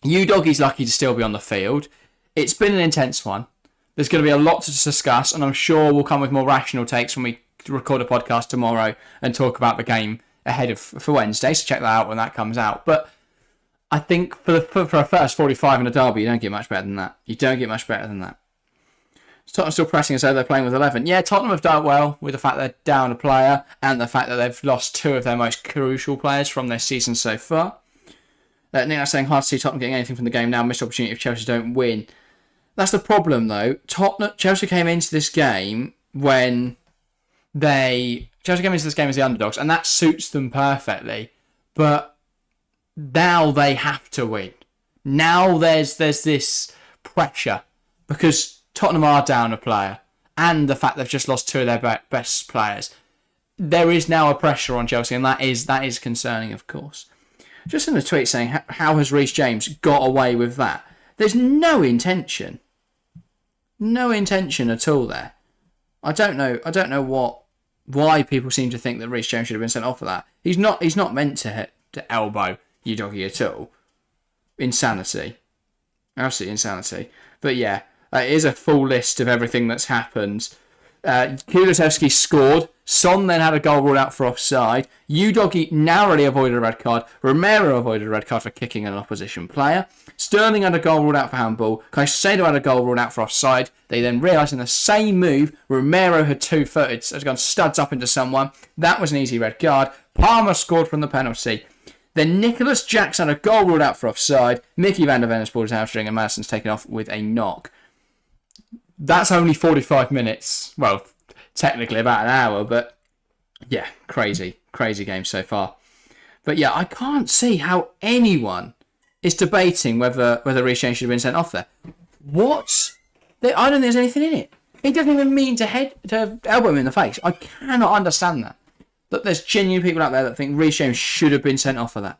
Udoggy's lucky to still be on the field. It's been an intense one. There's going to be a lot to discuss, and I'm sure we'll come with more rational takes when we record a podcast tomorrow and talk about the game ahead for Wednesday. So check that out when that comes out. But I think for a first 45 in a derby, you don't get much better than that. You don't get much better than that. Tottenham still pressing as though they're playing with 11. Yeah, Tottenham have done well with the fact they're down a player and the fact that they've lost 2 of their most crucial players from their season so far. Nick saying hard to see Tottenham getting anything from the game now. Missed opportunity if Chelsea don't win. That's the problem though. Chelsea came into this game as the underdogs, and that suits them perfectly. But now they have to win. Now there's this pressure because Tottenham are down a player, and the fact they've just lost 2 of their best players. There is now a pressure on Chelsea, and that is concerning, of course. Just in the tweet saying, how has Reece James got away with that? There's no intention. No intention at all there. I don't know why people seem to think that Reece James should have been sent off for that. He's not meant to elbow Udoggy at all. Insanity. Absolute insanity. But yeah, it is a full list of everything that's happened. Kulusevski scored. Son then had a goal ruled out for offside. Udoggy narrowly avoided a red card. Romero avoided a red card for kicking an opposition player. Sterling had a goal ruled out for handball. Caicedo had a goal ruled out for offside. They then realised in the same move, Romero had 2-footed, so has gone studs up into someone. That was an easy red card. Palmer scored from the penalty. Then Nicholas Jackson had a goal ruled out for offside. Mickey van der Ven has pulled his hamstring, and Madison's taken off with a knock. That's only 45 minutes. Well, technically about an hour, but yeah, crazy game so far. But yeah, I can't see how anyone is debating whether Reece James should have been sent off there. What? I don't think there's anything in it. He doesn't even mean to elbow him in the face. I cannot understand that. That there's genuine people out there that think Reece James should have been sent off for that.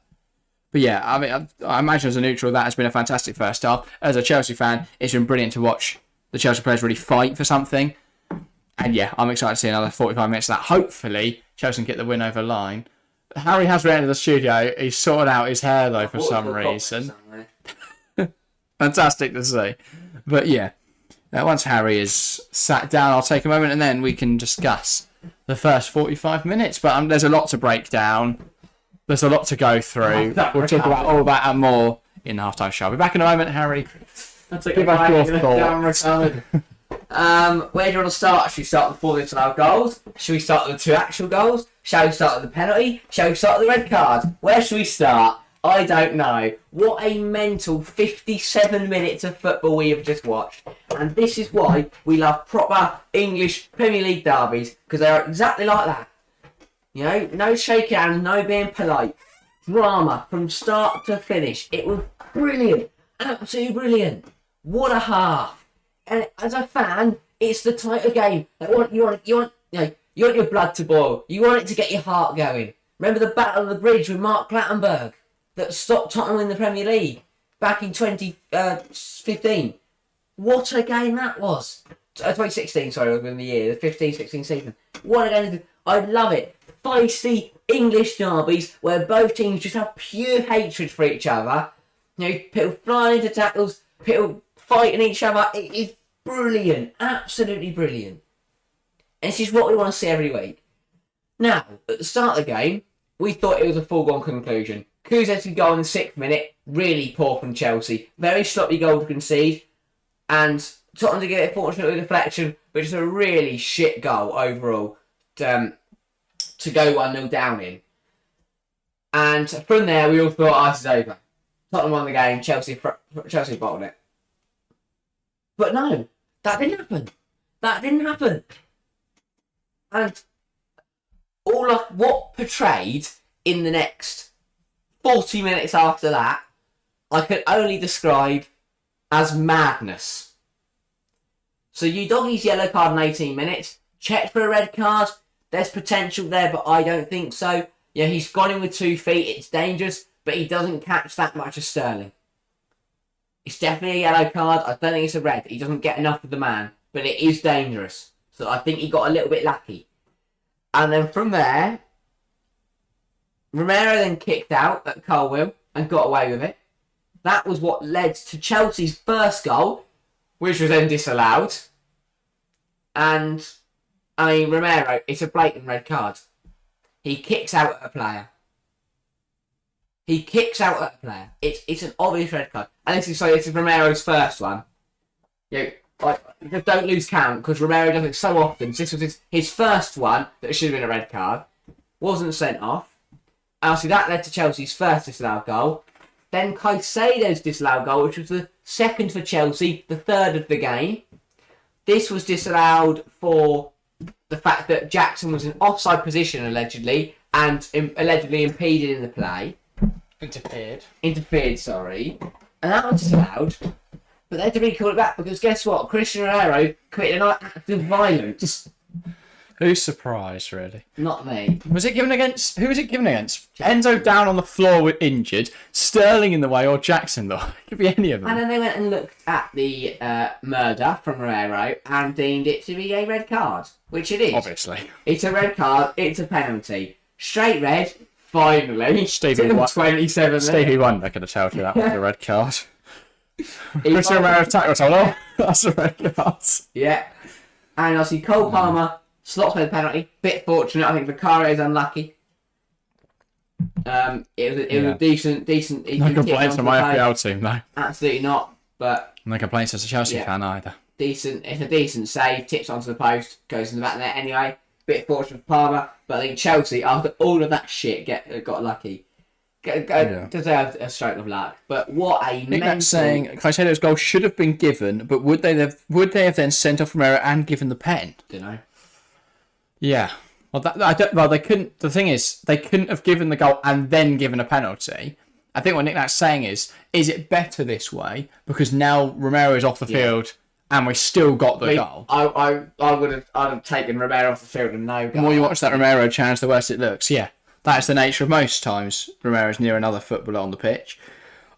But yeah, I mean, I imagine as a neutral, that has been a fantastic first half. As a Chelsea fan, it's been brilliant to watch the Chelsea players really fight for something. And yeah, I'm excited to see another 45 minutes of that. Hopefully, Chelsea can get the win over line. Harry has re-entered the studio. He's sorted out his hair, though, for some reason. Fantastic to see. But yeah, once Harry is sat down, I'll take a moment and then we can discuss the first 45 minutes. But there's a lot to break down. There's a lot to go through. We'll talk about all that and more in the halftime show. I'll be back in a moment, Harry. Give us your thoughts. Where do you want to start? Should we start with the 4 disallowed goals? Should we start with the 2 actual goals? Shall we start with the penalty? Shall we start with the red card? Where should we start? I don't know. What a mental 57 minutes of football we have just watched. And this is why we love proper English Premier League derbies, because they are exactly like that. You know, no shaking hands, no being polite. Drama from start to finish. It was brilliant. Absolutely brilliant. What a half. And as a fan, it's the type of game that you want your blood to boil. You want it to get your heart going. Remember the Battle of the Bridge with Mark Clattenburg that stopped Tottenham in the Premier League back in 2015. What a game that was. 2016, sorry, was in the year, the 15-16 season. What a game. I love it. Feisty English derbies where both teams just have pure hatred for each other. You know, people flying into tackles, people fighting each other. It is brilliant. Absolutely brilliant. And this is what we want to see every week. Now, at the start of the game, we thought it was a foregone conclusion. Kulusevski goal in the 6th minute, really poor from Chelsea. Very sloppy goal to concede. And Tottenham to get it fortunately with a deflection, but just a really shit goal overall to go 1-0 down in. And from there, we all thought, this is over. Tottenham won the game, Chelsea bottled it. But no, that didn't happen. That didn't happen. And what portrayed in the next 40 minutes after that I can only describe as madness. So Udogie's yellow card in 18 minutes. Checked for a red card. There's potential there, but I don't think so. Yeah, he's gone in with 2 feet. It's dangerous, but he doesn't catch that much of Sterling. It's definitely a yellow card. I don't think it's a red. He doesn't get enough of the man, but it is dangerous. So I think he got a little bit lucky. And then from there, Romero then kicked out at Colwill and got away with it. That was what led to Chelsea's first goal, which was then disallowed. And, I mean, Romero, it's a blatant red card. He kicks out at a player. It's an obvious red card. And this is Romero's first one. Just don't lose count, because Romero does it so often. This was his first one that should have been a red card. Wasn't sent off. And obviously that led to Chelsea's first disallowed goal. Then Caicedo's disallowed goal, which was the second for Chelsea, the third of the game. This was disallowed for the fact that Jackson was in offside position, allegedly, and allegedly impeded in the play. Interfered, sorry. And that was disallowed. But they had to recall it back, because guess what? Christian Romero committed an act of violence. Who's surprised, really? Not me. Was it given against... Who was it given against? Enzo down on the floor with injured, Sterling in the way, or Jackson, though? It could be any of them. And then they went and looked at the murder from Romero and deemed it to be a red card, which it is. Obviously. It's a red card, it's a penalty. Straight red, finally. Stevie 27 Stevie Wonder could have told you that was a red card. Christian Romero tackle told, oh, that's a red card. Yeah. And obviously Cole Palmer slots by the penalty. Bit fortunate, I think Vicario's unlucky. It was a decent. No complaints from my FPL team, though. Absolutely not. But no complaints as a Chelsea fan either. Decent. It's a decent save. Tips onto the post. Goes in the back of the net anyway. Bit fortunate for Palmer. But I think Chelsea, after all of that shit, got lucky. Deserved a stroke of luck. But what a mental... That's saying Caicedo's goal should have been given, but would they have then sent off Romero and given the pen? Don't know. Yeah. Well, they couldn't. The thing is, they couldn't have given the goal and then given a penalty. I think what Nick Nat's saying is it better this way, because now Romero is off the field and we still got the goal. I'd have taken Romero off the field and no goal. The more you watch that Romero challenge, the worse it looks. Yeah. That is the nature of most times Romero's near another footballer on the pitch.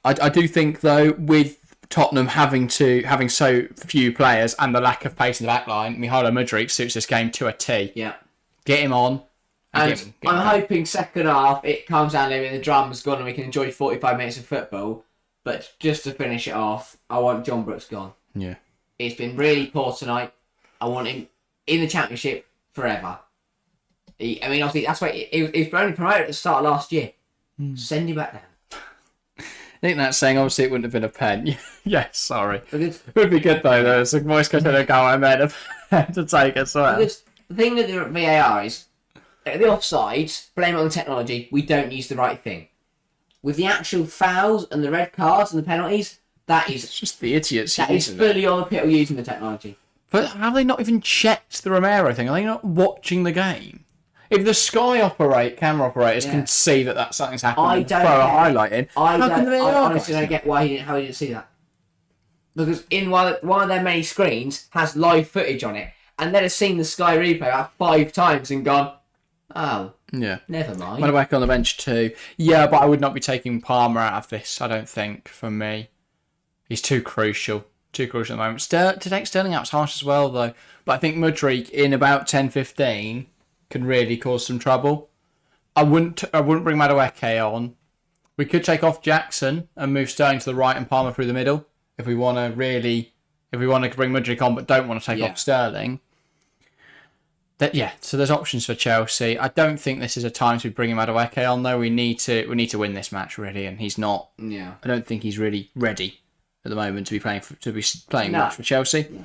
I do think, though, with Tottenham having so few players and the lack of pace in the back line, Mihajlo Mudryk suits this game to a T. Yeah. Get him on. And I'm hoping second half it calms down a little bit, the drama's gone and we can enjoy 45 minutes of football. But just to finish it off, I want John Brooks gone. Yeah. He's been really poor tonight. I want him in the Championship forever. Obviously, that's why he was only promoted at the start of last year. Send him back down. I think that's saying, obviously, it wouldn't have been a pen. Yes, sorry. It would be good, though. There's a voice coach to go and then to take as well. Because the thing with the VAR is, the offsides, blame it on the technology, we don't use the right thing. With the actual fouls and the red cards and the penalties, it's just the idiots. That is fully on the people using the technology. But have they not even checked the Romero thing? Are they not watching the game? If the camera operators can see that something's happening, throw a highlight in, I honestly don't get how he didn't see that. Because one of their many screens has live footage on it, and they'd have seen the Sky replay about 5 times and gone, oh, yeah, never mind. Welbeck on the bench too. Yeah, but I would not be taking Palmer out of this, I don't think, for me. He's too crucial. Too crucial at the moment. To take Sterling out's harsh as well, though. But I think Mudryk, in about 10-15... can really cause some trouble. I wouldn't bring Madueke on. We could take off Jackson and move Sterling to the right and Palmer through the middle if we want to bring Mudryk on but don't want to take off Sterling. So there's options for Chelsea. I don't think this is a time to be bringing Madueke on, though. We need to win this match, really, and he's not. Yeah. I don't think he's really ready at the moment to be playing much for Chelsea. Yeah.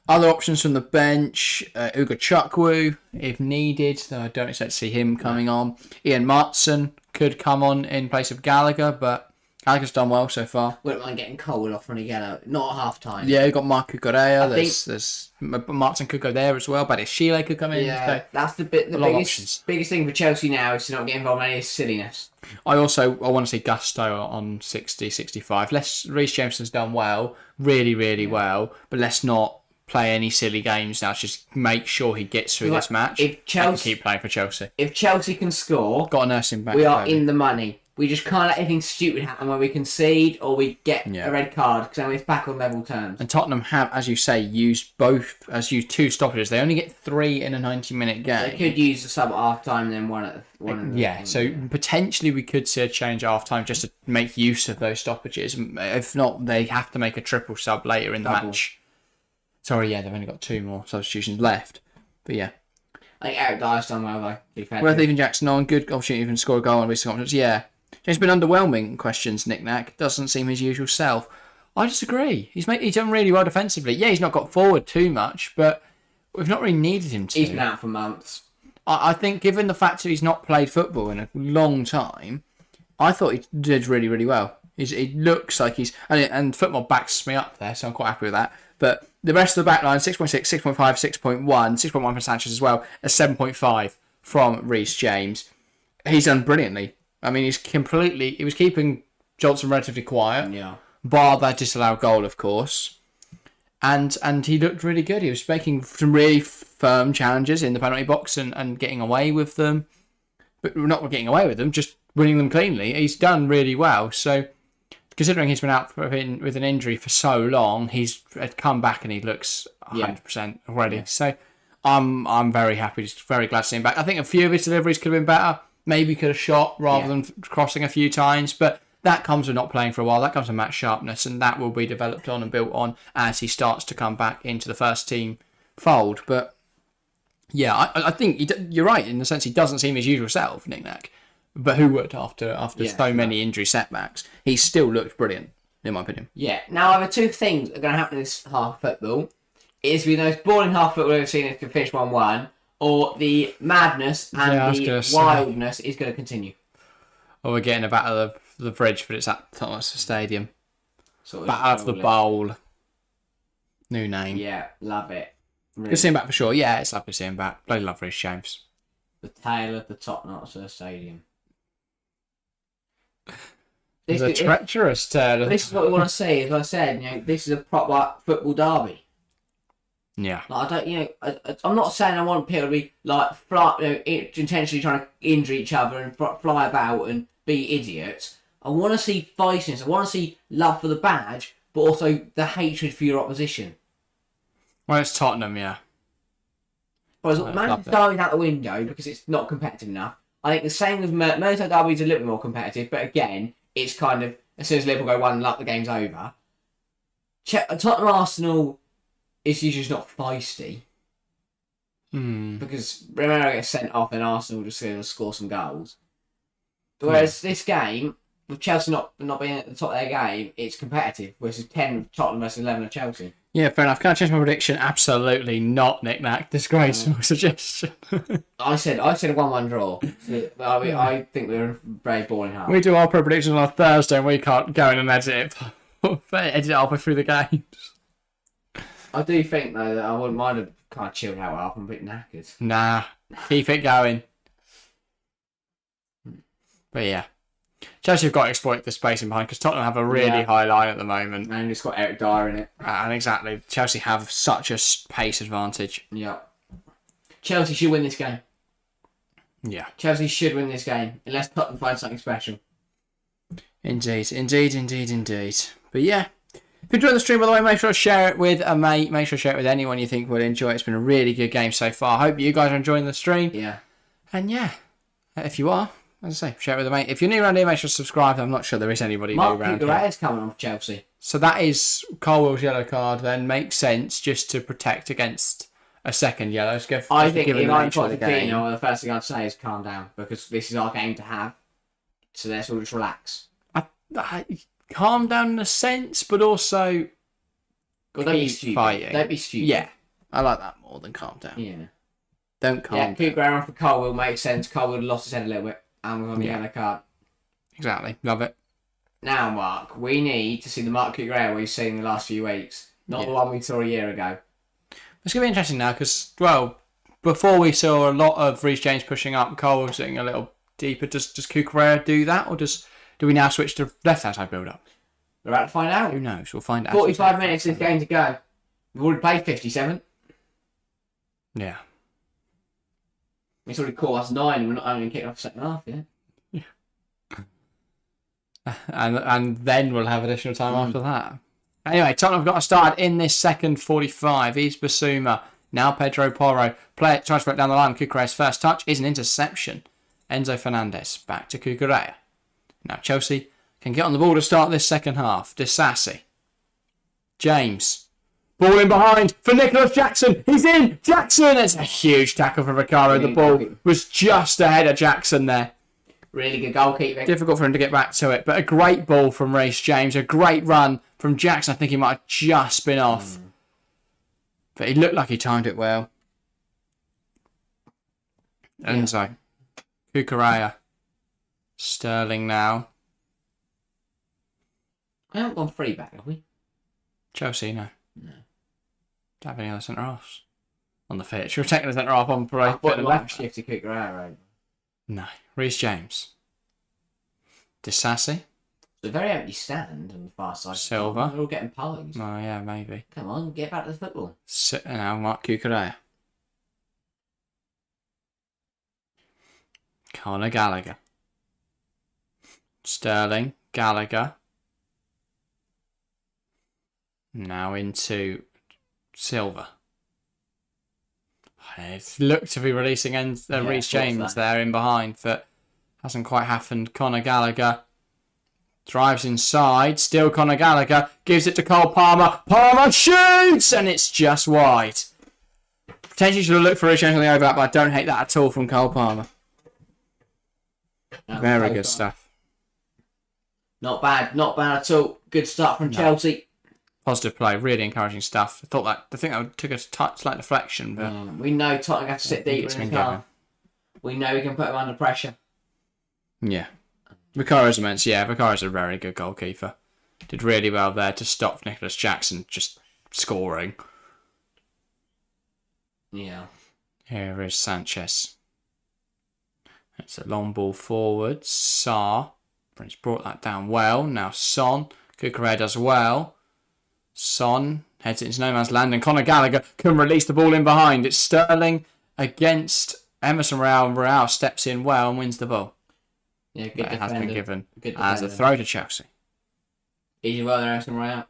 Other options from the bench, Ugo Chukwu, if needed, though I don't expect to see him coming on. Ian Martson could come on in place of Gallagher, but Gallagher's done well so far. Wouldn't mind getting Cole off on a yellow. Not at half time. Yeah, you've got Mark Cucurella. I There's Martin could go there as well. But Sheila could come in. Yeah, So that's the lot of options. biggest thing for Chelsea now is to not get involved in any silliness. I want to see Gusto on 60, 65. Reece Jameson's done well, really well, but let's not play any silly games now. Just make sure he gets through this match. If Chelsea keep playing for Chelsea. If Chelsea can score, got to nurse him back. We are in the money. We just can't let anything stupid happen where we concede or we get a red card because then it's back on level terms. And Tottenham have, as you say, used two stoppages. They only get 3 in a 90-minute game. They could use the sub at half time and then one. So potentially we could see a change at half time just to make use of those stoppages. If not, they have to make a triple sub later in the match. Sorry, they've only got 2 more substitutions left. But yeah. I think Eric Dyer's done well though. Worth leaving Jackson on. Good opportunity to even score a goal on recent confidence. Yeah. It's been underwhelming questions, Nick Nack. Doesn't seem his usual self. I disagree. He's done really well defensively. Yeah, he's not got forward too much, but we've not really needed him to. He's been out for months. I think given the fact that he's not played football in a long time, I thought he did really well. It looks like he's... And football backs me up there, so I'm quite happy with that. But the rest of the back line, 6.6, 6.5, 6.1, 6.1 for Sanchez as well, a 7.5 from Reece James. He's done brilliantly. I mean, he was keeping Johnson relatively quiet. Yeah. Bar that disallowed goal, of course. And he looked really good. He was making some really firm challenges in the penalty box and getting away with them. But not getting away with them, just winning them cleanly. He's done really well. So, considering he's been out with an injury for so long, he's come back and he looks 100% already. Yeah. So, I'm very happy, just very glad to see him back. I think a few of his deliveries could have been better. Maybe could have shot rather than crossing a few times, but that comes with not playing for a while. That comes with match sharpness, and that will be developed on and built on as he starts to come back into the first team fold. But yeah, I think you're right in the sense he doesn't seem his usual self, Nick Nack. But who would after so many injury setbacks? He still looked brilliant, in my opinion. Yeah. Now, there are 2 things that are going to happen in this half football. It's the most boring half football we've ever seen. It can finish 1-1. Or the madness and the wildness is going to continue. Or we're getting a battle of the bridge, but it's at Tottenham Hotspur Stadium. Battle of the Bowl. New name. Yeah, love it. Really. Good to see him back for sure. Yeah, it's lovely to see him back. Bloody love Reece James. The tale of the Tottenham Hotspur Stadium. It's a treacherous tale. This is what we want to see. As I said, this is a proper football derby. Yeah. Like, I don't, I'm not saying I want people to be like intentionally trying to injure each other and fly about and be idiots. I want to see feistiness. I want to see love for the badge, but also the hatred for your opposition. Well, it's Tottenham, yeah. Whereas Manchester Derby's out the window because it's not competitive enough. I think the same with Merseyside Derby's a little bit more competitive, but again, it's kind of as soon as Liverpool go 1-0, the game's over. Tottenham Arsenal. It's usually just not feisty. Because Romero gets sent off and Arsenal just going to score some goals. Whereas this game, with Chelsea not being at the top of their game, it's competitive. Versus 10 of Tottenham versus 11 of Chelsea. Yeah, fair enough. Can I change my prediction? Absolutely not, Nick Nack. Disgraceful suggestion. I said a 1-1 draw. I think we're a very boring half. We do our predictions on a Thursday and we can't go in and edit it halfway through the games. I do think, though, that I wouldn't mind have kind of chilled out half. I'm a bit knackered. Nah. Keep it going. But yeah. Chelsea have got to exploit the space in behind because Tottenham have a really high line at the moment. And it's got Eric Dyer in it. And exactly. Chelsea have such a pace advantage. Yeah. Chelsea should win this game. Yeah. Chelsea should win this game. Unless Tottenham find something special. Indeed. But yeah. If you enjoyed the stream, by the way, make sure to share it with a mate. Make sure to share it with anyone you think will enjoy it. It's been a really good game so far. I hope you guys are enjoying the stream. Yeah. And yeah, if you are, as I say, share it with a mate. If you're new around here, make sure to subscribe. I'm not sure there is anybody new around here. Mark is coming on for Chelsea. So that is Colwell's yellow card then. Makes sense just to protect against a second yellow. I think if I'm Pochettino, the first thing I'd say is calm down because this is our game to have. So let's all just relax. Calm down in a sense, but also don't be stupid. Fighting. Don't be stupid. Yeah, I like that more than calm down. Yeah. Don't calm down. Keep going on for Colwell makes sense. Colwell lost his head a little bit and was on the yellow card. Exactly. Love it. Now, Mark, we need to see the Mark Cucurella we've seen in the last few weeks, not the one we saw a year ago. It's going to be interesting now because, well, before we saw a lot of Reece James pushing up, Cole was sitting a little deeper. Does Cucurella do that, or do we now switch to left-hand side build-up? We're about to find out. Who knows? We'll find out. 45 minutes of this game to go. We've already played 57. Yeah. It's already caught us 9 and we're not even kicking off the second half yet. And then we'll have additional time after that. Anyway, Tottenham have got started in this second 45. Here's Basuma. Now Pedro Porro. Tries to put down the line. Cucurella's first touch is an interception. Enzo Fernandez back to Cucurella. Now Chelsea can get on the ball to start this second half. Disassi. James. Ball in behind for Nicholas Jackson. He's in. Jackson. It's a huge tackle from Ricardo. The ball was just ahead of Jackson there. Really good goalkeeping. Difficult for him to get back to it, but a great ball from Reece James. A great run from Jackson. I think he might have just been off. But he looked like he timed it well. Enzo. Cucurella. Sterling now. We haven't gone free back, have we? Chelsea, no. No. Don't have any other centre-halves on the pitch. You're taking the centre-half on parade. I thought the left shift to Cucurella, right? No. Reece James. Disassi. It's a very empty stand on the far side. Silva. They're all getting posed. Oh, yeah, maybe. Come on, get back to the football. Now, Mark Cucurella. Conor Gallagher. Sterling. Gallagher. Now into Silva. It looked to be releasing Reece James there in behind, but hasn't quite happened. Conor Gallagher drives inside. Still Conor Gallagher. Gives it to Cole Palmer. Palmer shoots! And it's just wide. Potentially should have looked for Reece James on the overlap, but I don't hate that at all from Cole Palmer. Very good stuff. Not bad at all. Good start from Chelsea. Positive play, really encouraging stuff. I think that took a slight deflection, but we know Tottenham have to sit deep in his half. We know we can put him under pressure. Yeah. Vicario's immense. Yeah, Vicario's a very good goalkeeper. Did really well there to stop Nicholas Jackson just scoring. Yeah. Here is Sanchez. It's a long ball forward. Sarr. He's brought that down well. Now Son. Cucurella does well. Son heads it into no man's land, and Conor Gallagher can release the ball in behind. It's Sterling against Emerson Royal. Royal steps in well and wins the ball. Yeah, good. It has been given as a throw to Chelsea. Easy well there, Emerson Royal.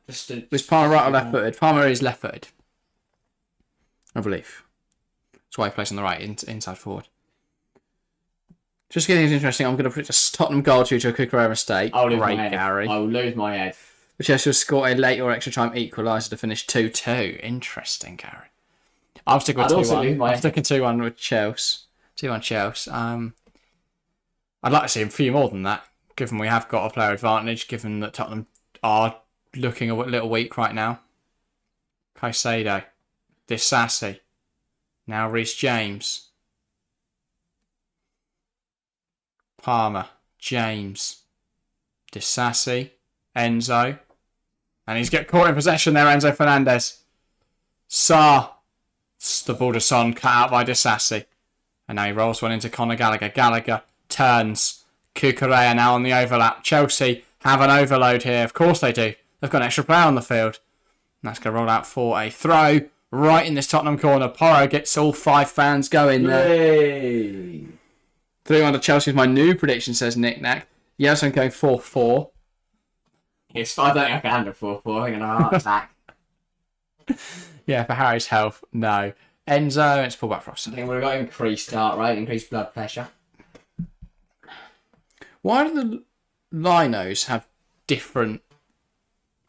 Was Palmer right or left footed? Palmer is left footed, I believe. That's why he plays on the right, inside forward. Just getting interesting, I'm going to put a Tottenham goal due to a Cucurella mistake. Great, Gary. I will lose my head. Chelsea will score a late or extra time equaliser to finish 2-2. Interesting, Gary. I'm sticking with 2-1. I'm sticking 2-1 with Chelsea. 2-1 Chelsea. I'd like to see a few more than that, given we have got a player advantage, given that Tottenham are looking a little weak right now. Caicedo. Disassi. Now Reece James. Palmer. James. Disassi. Enzo. And he's get caught in possession there, Enzo Fernandez. Sarr. The ball to Son, cut out by Disassi. And now he rolls one into Conor Gallagher. Gallagher turns. Cucurella now on the overlap. Chelsea have an overload here. Of course they do. They've got an extra player on the field. And that's going to roll out for a throw right in this Tottenham corner. Porro gets all 5 fans going there. Yay! 3-1 to Chelsea is my new prediction, says Nick Knack. Yes, I'm going 4-4. Yes, I don't think I can handle 4-4. I'm going to heart attack. Yeah, for Harry's health, no. Enzo, it's pull back for us. I think we've got increased heart rate, increased blood pressure. Why do the Linos have different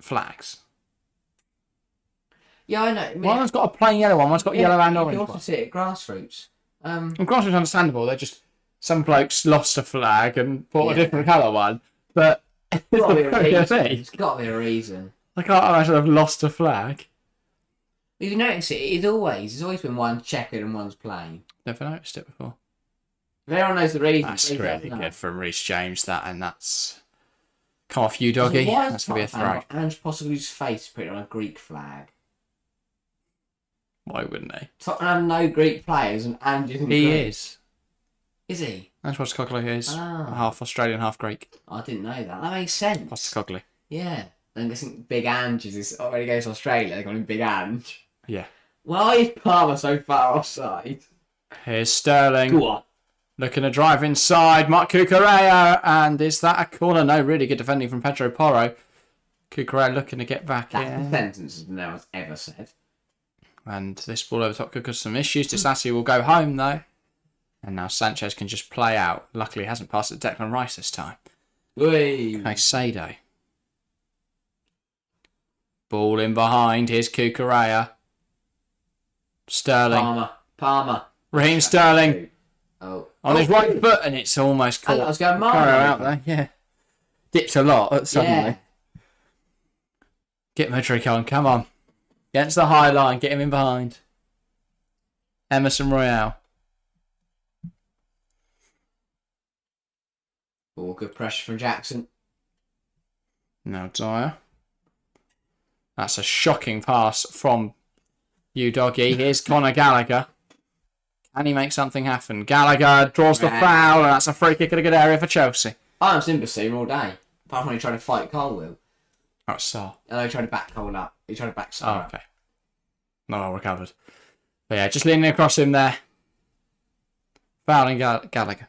flags? Yeah, I know. One's got a plain yellow one, one's got yellow and orange. You can also see it at grassroots. And grassroots understandable. They're just some blokes lost a flag and bought a different colour one, but It's got to be a reason. I can't imagine I've lost a flag. If you notice it, it's always been one checkered and one's plain. Never noticed it before. If everyone knows the reason. That's really good from Reece James, and that's Come off you, doggy. Why is That's going to be a throw. Ange Postecoglou's face put on a Greek flag? Why wouldn't they? Tottenham have no Greek players, and Ange isn't He Greek. is. Is he? That's what Postecoglou is. Half Australian, half Greek. I didn't know that. That makes sense. Postecoglou. Yeah. I'm guessing Big Ange is when he goes to Australia, they're calling him Big Ange. Yeah. Why is Palmer so far offside? Here's Sterling. Go on. Looking to drive inside. Mark Cucurella. And is that a corner? No, really good defending from Pedro Porro. Cucurella looking to get back That's in. the sentence no one's ever said. And this ball over top could cause some issues. Disassi will go home, though. And now Sanchez can just play out. Luckily, he hasn't passed it to Declan Rice this time. Whee! Caicedo. Ball in behind. Here's Cucurella. Sterling. Palmer. Raheem Sterling. Oh. On his right foot, and it's almost caught. I was going Porro out there. Yeah. Dipped a lot suddenly. Yeah. Get Modric on. Come on. Against the high line. Get him in behind. Emerson Royale. Oh, good pressure from Jackson. Now Dyer. That's a shocking pass from you, doggy. Here's Conor Gallagher. Can he make something happen? Gallagher draws the foul, and that's a free kick in a good area for Chelsea. I'm sympathy all day. Apart from when he tried to fight Colwill. Oh, so. And he tried to back Cole up. He tried to back Sarr up. Okay. Not well recovered. But yeah, just leaning across him there. Fouling Gallagher.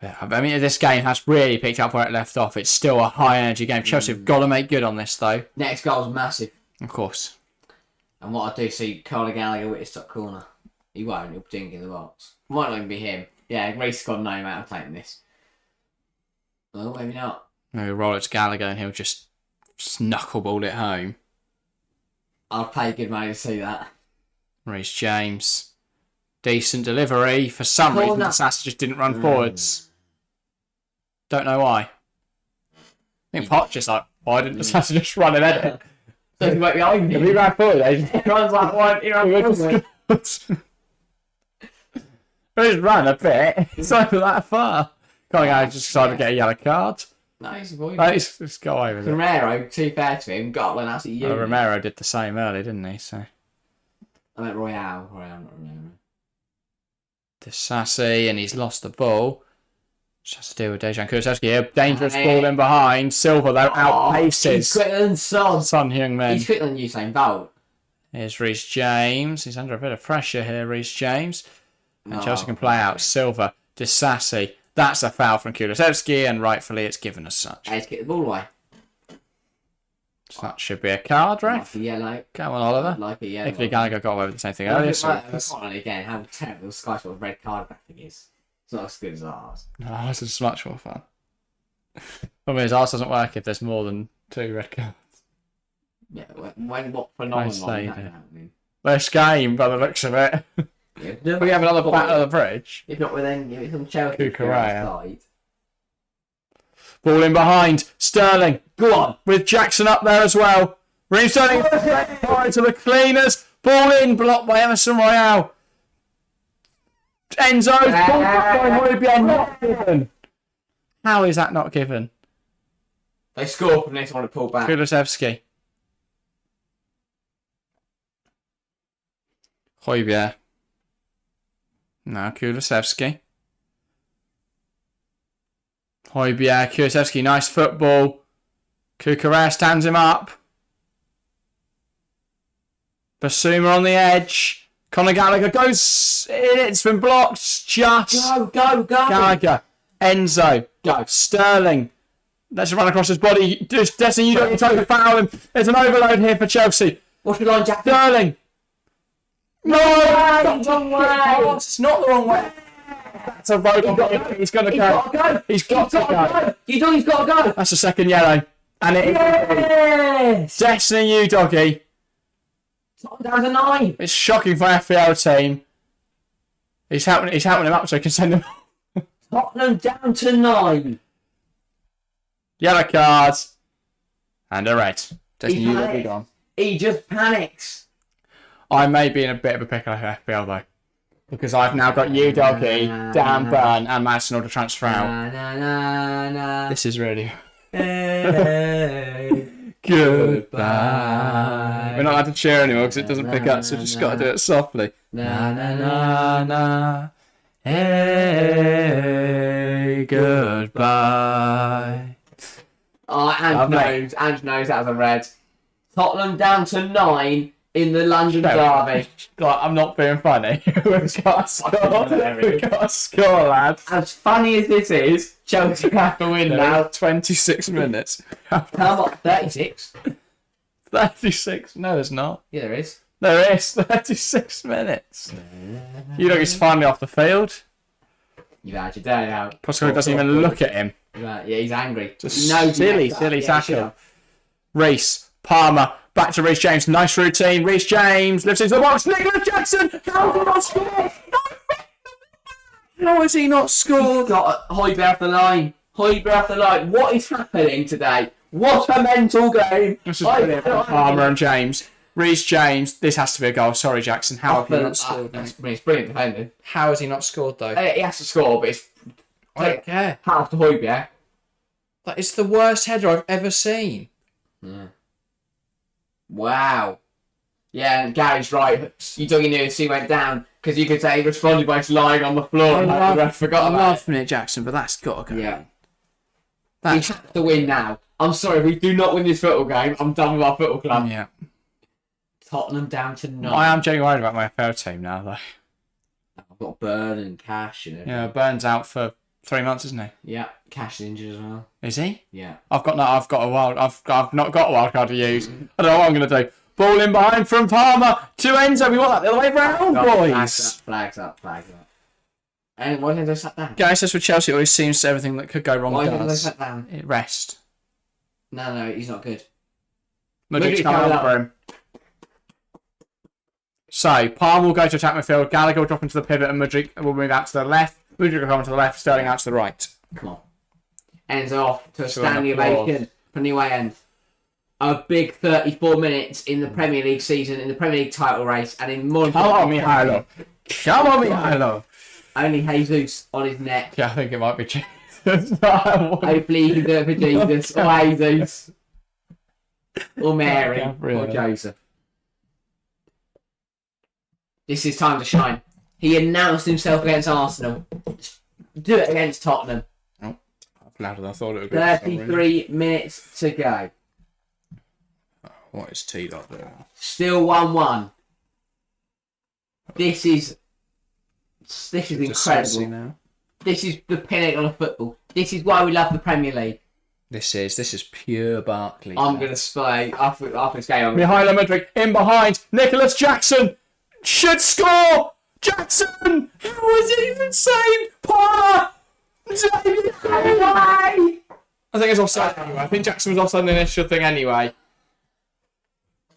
Yeah, I mean, this game has really picked up where it left off. It's still a high-energy game. Chelsea have got to make good on this, though. Next goal's massive. Of course. And what I do see, Conor Gallagher with his top corner. He won't. He'll dink in the box. Might not even be him. Yeah, Reece got no amount of taking this. Well, maybe not. Maybe roll it to Gallagher and he'll just knuckleball it home. I'll pay good money to see that. Reece James. Decent delivery. For some reason, Disassi just didn't run forwards. Don't know why. I think Poch just like, why didn't Disassi just run and edit it? So he went behind If him. he ran forward, he runs like one. He ran forward. He just ran a bit. It's not that far. Can't just decided to get a yellow card. No, he's avoiding. No, he's got away with it. Romero, too fair to him, got one absolutely Well, Romero did the same early, didn't he? So I meant Royale, not Romero. Disassi, and he's lost the ball. Just has to deal with Dejan Kulusevski here. Dangerous ball in behind. Silva, though, outpaces He's quicker than Son. Son Heung-min. He's quicker than Usain Bolt. Here's Reece James. He's under a bit of pressure here, Reece James. And Chelsea can play out. Silva, Disassi. That's a foul from Kulusevski, and rightfully it's given as such. He's kicked the ball away. So that should be a card, ref. Like a yellow. Come on, Oliver. Like a yellow. Nicola Gallagher got away with the same thing earlier. Again, how terrible Sky Sports red card graphic is. It's not as good as ours. No, this is much more fun. I mean, ours doesn't work if there's more than 2 red cards. Yeah, what phenomenon is that say happening? This game, by the looks of it. Yeah, We have another battle of the bridge. if not, then give it some Chelsea. Cucurella. Ball in behind. Sterling. Go on. With Jackson up there as well. Raheem Sterling to the cleaners. Ball in, blocked by Emerson Royale. Enzo. Ball back by Højbjerg, not given. How is that not given? They score from this one to pull back. Kulusevski. Højbjerg. Now Kulusevski. Højbjerg, Kulusevski, nice football. Cucurella stands him up. Basuma on the edge. Conor Gallagher goes in. It's been blocked. Just. Go. Gallagher. Enzo. Go. Sterling. Let's run across his body. Just Destiny, you don't need to foul him. There's an overload here for Chelsea. What's the line, Jack? Sterling. No! Wrong way. It's not the wrong way. That's a road on. He's going to go. He's got to go. You know he's got to go. That's a second yellow. And it is. Yes. Destiny, you doggy. It's not down to 9. It's shocking for FPL team. He's helping him up so he can send him. Tottenham down to 9. Yellow cards. And a red. Destiny, you will be gone. He just panics. I may be in a bit of a pickle for FPL though. Because I've now got you, Doggy, Dan Burn, and Madison all to transfer out. This is really... Hey, Goodbye. We're not allowed to cheer anymore because it doesn't pick up, so we've just got to do it softly. na na na na. Hey, goodbye. Oh, Ange knows that was a red. Tottenham down to 9 in the London derby. Like, I'm not being funny. We've got to score. We've got to score, lads. As funny as this is, Chelsea have to win now. 26 minutes. Come on, 36. 36? No, there's not. Yeah, there is. There is 36 minutes. You look, he's finally off the field. You've had your day out. Postecoglou doesn't even look at him. Yeah, he's angry. Just silly tackle. Reece, Palmer, back to Reece James. Nice routine. Reece James lifts into the box. Nicholas Jackson. How did he not score? How has he not scored? Got Højbjerg off the line. Højbjerg off the line. What is happening today? What a mental game. This is brilliant from Palmer and James. Reece James. This has to be a goal. Sorry, Jackson. How have he not scored? It's brilliant defending. How has he not scored, though? He has to score, but it's... I don't care. Half to Højbjerg. That is the worst header I've ever seen. Yeah. Wow. Yeah, and Gary's right. You dug in here and see went down because you could say he responded by just lying on the floor. I forgot I'm about laughing at Jackson, but that's got to go. Yeah. That's... We have to win now. I'm sorry, if we do not win this football game, I'm done with our football club. Yeah. Tottenham down to 9. I am genuinely worried about my FL team now, though. I've got Burn and Cash and everything. Yeah, Burns out for 3 months, isn't he? Yeah, Cash is injured as well. Is he? Yeah. I've not got a wild card to use. I don't know what I'm going to do. Ball in behind from Palmer to Enzo. We want that the other way round, boys. Flags up. And why did they sat down? Guys, that's with Chelsea. It always seems everything that could go wrong Why did they does. sat down? Rest. No, he's not good. Mudrik's coming up for him. So, Palmer will go to attack midfield. Gallagher will drop into the pivot and Mudrik will move out to the left. Mudrik will come to the left. Sterling out to the right. Come on. Ends off to a standing ovation from the away end. A big 34 minutes in the Premier League season, in the Premier League title race, and in more... Come on, Mihailo. Come on, Mihailo. Only Jesus on his neck. Yeah, I think it might be Jesus. Hopefully you can do it for Jesus, or Jesus, or Mary, or Joseph. This is time to shine. He announced himself against Arsenal. Do it against Tottenham. Oh, louder than I thought it would be. 33 minutes to go. What is T-Dot doing? Still 1-1. This is incredible. Now. This is the pinnacle of football. This is why we love the Premier League. This is pure Barkley. I'm going to say after this game. Mihailo Mudrik in behind. Nicholas Jackson should score. Jackson, how is it even saved? Palmer, David, I think it's offside anyway. I think Jackson was offside in the initial thing anyway.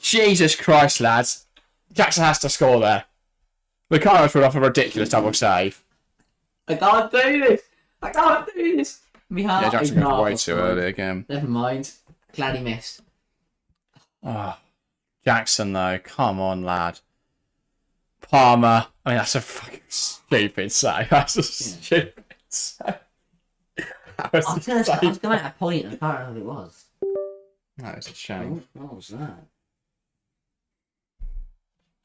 Jesus Christ, lads. Jackson has to score there. Ricardo's put off a ridiculous double save. I can't do this. Yeah, Jackson goes way too early again. Never mind. Glad he missed. Oh, Jackson, though. Come on, lad. Palmer. I mean, that's a fucking stupid save. That's a stupid save. I was going to make a point and I can't remember what it was. That is a shame. What was that?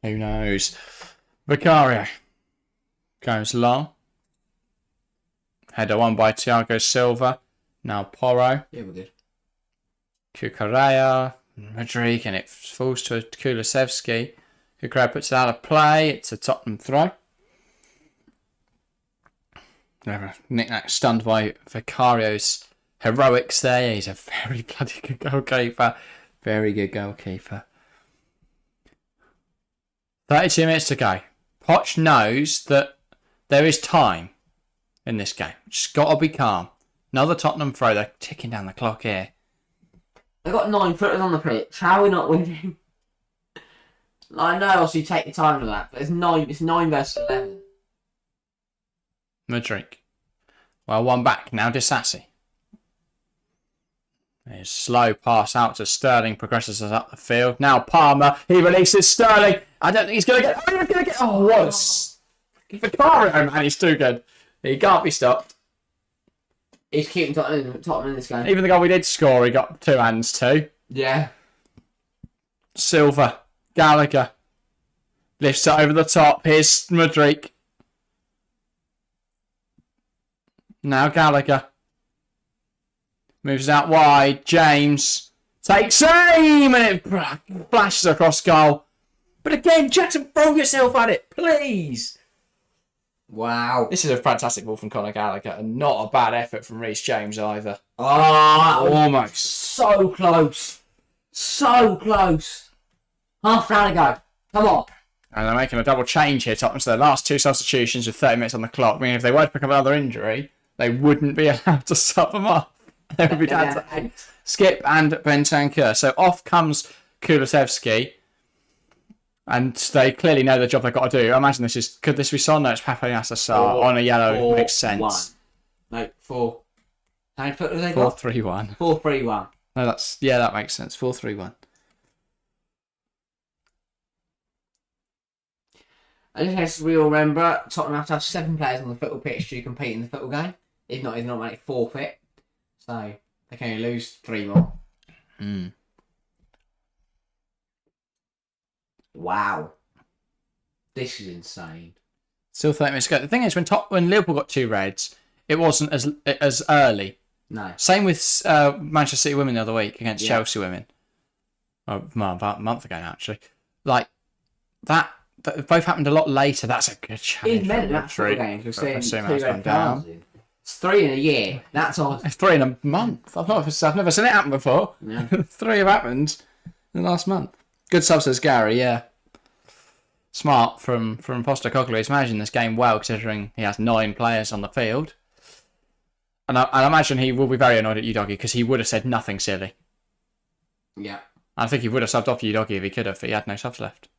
Who knows? Vicario goes long. Header won by Thiago Silva. Now Porro. Yeah, we're good. Kukureya. Mudrik, and it falls to Kulusevski. Kukureya puts it out of play. It's a Tottenham throw. Nick stunned by Vicario's heroics there. He's a very bloody good goalkeeper. Very good goalkeeper. 32 minutes to go. Poch knows that there is time in this game. Just got to be calm. Another Tottenham throw. They're ticking down the clock here. They've got 9 footers on the pitch. How are we not winning? I know, obviously, you take your time with that, but it's 9 versus 11. Mudrik. Well, one back. Now Disassi. His slow pass out to Sterling progresses us up the field. Now Palmer. He releases Sterling. I don't think he's going to get... Oh, he's going to get... Oh, what a Vicario, man, he's too good. He can't be stopped. He's keeping Tottenham in this game. Even the goal we did score, he got 2 hands too. Yeah. Silva, Gallagher. Lifts it over the top. Here's Mudryk. Now Gallagher. Moves out wide. James takes aim and it flashes across goal. But again, Jackson, throw yourself at it, please. Wow. This is a fantastic ball from Conor Gallagher and not a bad effort from Reece James either. Almost. So close. So close. Half an hour to go. Come on. And they're making a double change here, Tottenham. So their last 2 substitutions with 30 minutes on the clock. Meaning if they were to pick up another injury, they wouldn't be allowed to sub them off. They would be down to Skip and Bentancur. So off comes Kulusevski. And they clearly know the job they've got to do. I imagine this is... Could this be Son? No, it's Papayass Sarr on a yellow. Makes sense. 1. No, 4. How many foot have they got? 4-3-1. 4-3-1. No, that's... Yeah, that makes sense. 4-3-1. And in case we all remember, Tottenham have to have 7 players on the football pitch to compete in the football game. If not, it's automatic forfeit. So they can only lose 3 more. Wow. This is insane. Still 30 minutes to go. The thing is, when Liverpool got 2 reds, it wasn't as early. No. Same with Manchester City women the other week against Chelsea women. Well, about a month ago now, actually. Like, that both happened a lot later. That's a good challenge. It's meant that football games. We're seeing 2 red down. cards. It's 3 in a year. That's odd. It's 3 in a month. I've never seen it happen before. Yeah. 3 have happened in the last month. Good sub, says Gary, yeah. Smart from Postecoglou. He's managing this game well, considering he has 9 players on the field. And I imagine he will be very annoyed at Udogie because he would have said nothing silly. Yeah. I think he would have subbed off Udogie if he could have, but he had no subs left.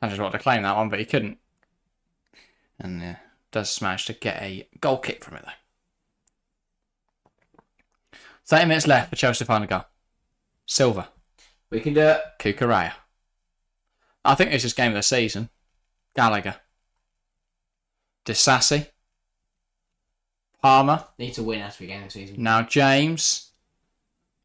I just wanted to claim that one, but he couldn't. And does manage to get a goal kick from it, though. 30 minutes left for Chelsea to find a goal. Silva. We can do it. Kukureya. I think this is game of the season. Gallagher. Disassi. Palmer. Need to win as we game of the season. Now James.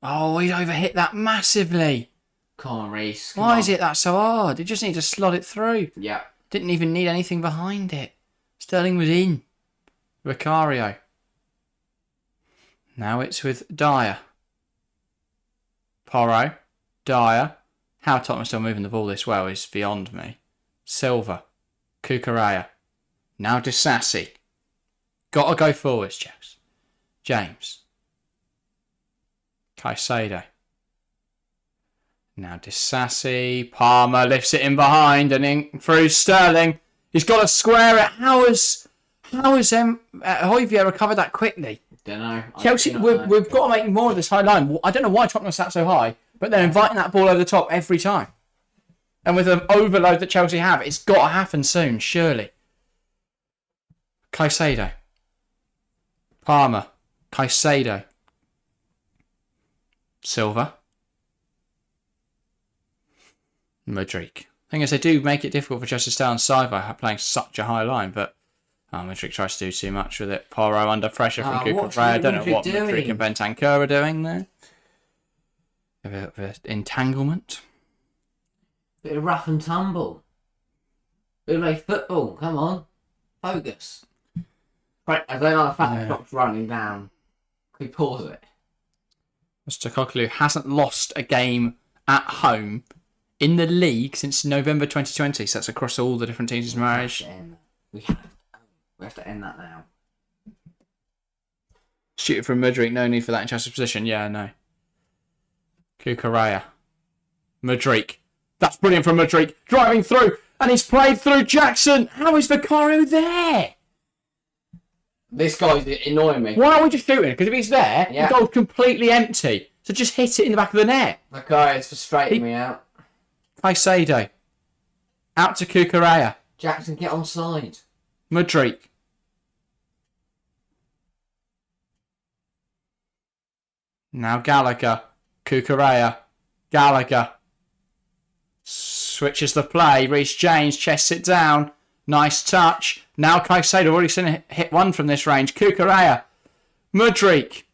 Oh, he overhit that massively. Come on, Reece. Why is it that so hard? You just need to slot it through. Yeah. Didn't even need anything behind it. Sterling was in. Vicario. Now it's with Dyer. Porro. Dyer. How Tottenham still moving the ball this well is beyond me. Silva. Kukureya. Now Disassi. Got to go forwards, chaps. James. Caicedo. Now Disassi. Palmer lifts it in behind and in through Sterling. He's got to square it. How has Hoyvier recovered that quickly? Don't know. Chelsea, we've got to make more of this high line. I don't know why Tottenham sat so high, but they're inviting that ball over the top every time. And with the overload that Chelsea have, it's got to happen soon, surely. Caicedo. Palmer. Caicedo. Silva. Mudryk. Thing is, they do make it difficult for Chelsea to stay on side by playing such a high line, but Mudryk tries to do too much with it. Porro under pressure from Kukureya. I don't know what Mudryk and Bentancur are doing there. A bit of entanglement. Bit of rough and tumble. Bit of like football. Come on. Focus. Right, I don't know the fact the clock's running down. Can we pause it? Postecoglou hasn't lost a game at home in the league since November 2020. So that's across all the different teams he's managed. We have to end that now. Shoot it from Mudryk. No need for that in Chelsea's position. Yeah, no. Kukureya. Mudryk. That's brilliant from Mudryk. Driving through. And he's played through Jackson. How is Vicario there? This guy's annoying me. Why are we just shooting? Because if he's there, the goal's completely empty. So just hit it in the back of the net. Vicario's frustrating me out. Caicedo. Out to Kukureya. Jackson, get on side. Mudryk. Now Gallagher. Kukureya. Gallagher. Switches the play. Reece James chests it down. Nice touch. Now Caicedo already seen a hit one from this range. Cucurella. Mudryk.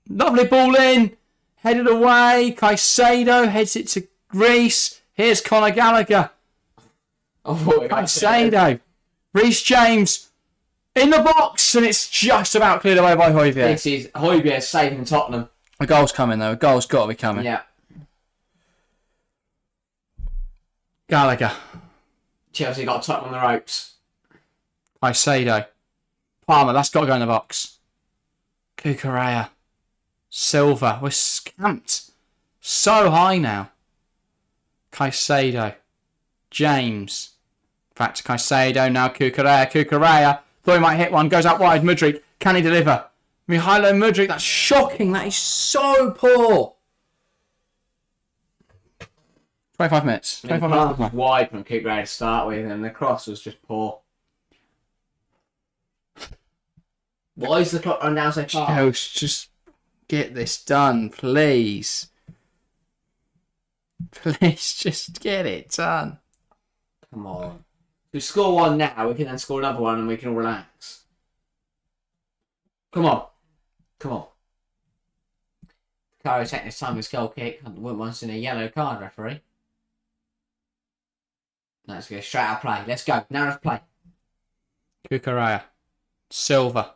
Lovely ball in. Headed away. Caicedo heads it to Reece. Here's Conor Gallagher. Caicedo. Reece James. In the box. And it's just about cleared away by Højbjerg. This is Højbjerg saving Tottenham. A goal's coming though. A goal's got to be coming. Yeah. Gallagher. Chelsea got Tottenham on the ropes. Caicedo. Palmer. That's got to go in the box. Cucurella. Silva. We're scamped. So high now. Caicedo. James. Back to Caicedo. Now Cucurella. Cucurella. Thought he might hit one. Goes out wide. Mudryk. Can he deliver? Mihailo Mudryk. That's shocking. That is so poor. 25 minutes. 25 minutes. Was wide from Cucurella to start with, and the cross was just poor. Why is the clock run down so fast? Chelsea, just get this done, please. Please, just get it done. Come on. If we score one now, we can then score another one and we can all relax. Come on. Come on. Caro taking his time with his goal kick. I wouldn't want to see a yellow card, referee. Let's go straight out of play. Let's go. Now let's play. Cucurella. Silva.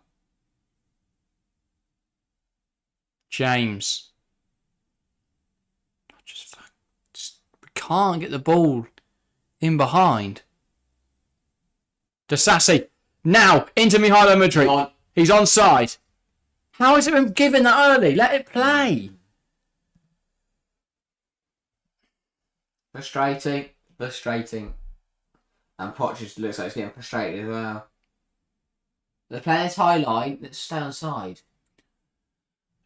James. Just we can't get the ball in behind. Disasi. Now into Mihailo Mudryk. He's onside. How has it been given that early? Let it play. Frustrating. Frustrating. And Poch just looks like he's getting frustrated as well. They're playing this high line. Let's stay on side.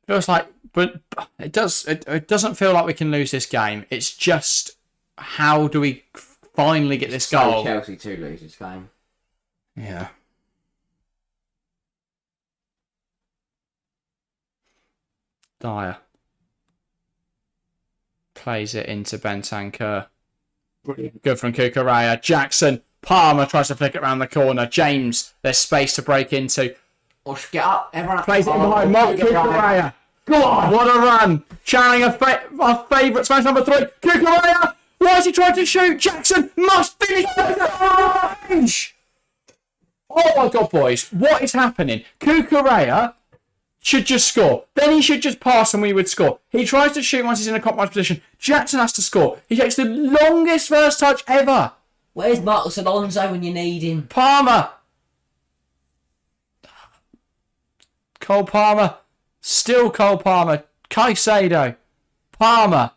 Feels like, but it does. It doesn't feel like we can lose this game. It's just how do we finally get this goal? Chelsea to lose this game. Yeah. Dyer plays it into Bentancur. Brilliant. Good from Cucurella. Jackson. Palmer tries to flick it around the corner. James, there's space to break into. Get up. Everyone Plays it behind Mark Cucurella. Go on. What a run. Channeling our favourite Spanish number 3. Cucurella. Why is he trying to shoot? Jackson must finish the range. Oh my God, boys. What is happening? Cucurella should just score. Then he should just pass and we would score. He tries to shoot once he's in a compromised position. Jackson has to score. He takes the longest first touch ever. Where's Marcos Alonso when you need him? Palmer. Cole Palmer. Still Cole Palmer. Caicedo. Palmer.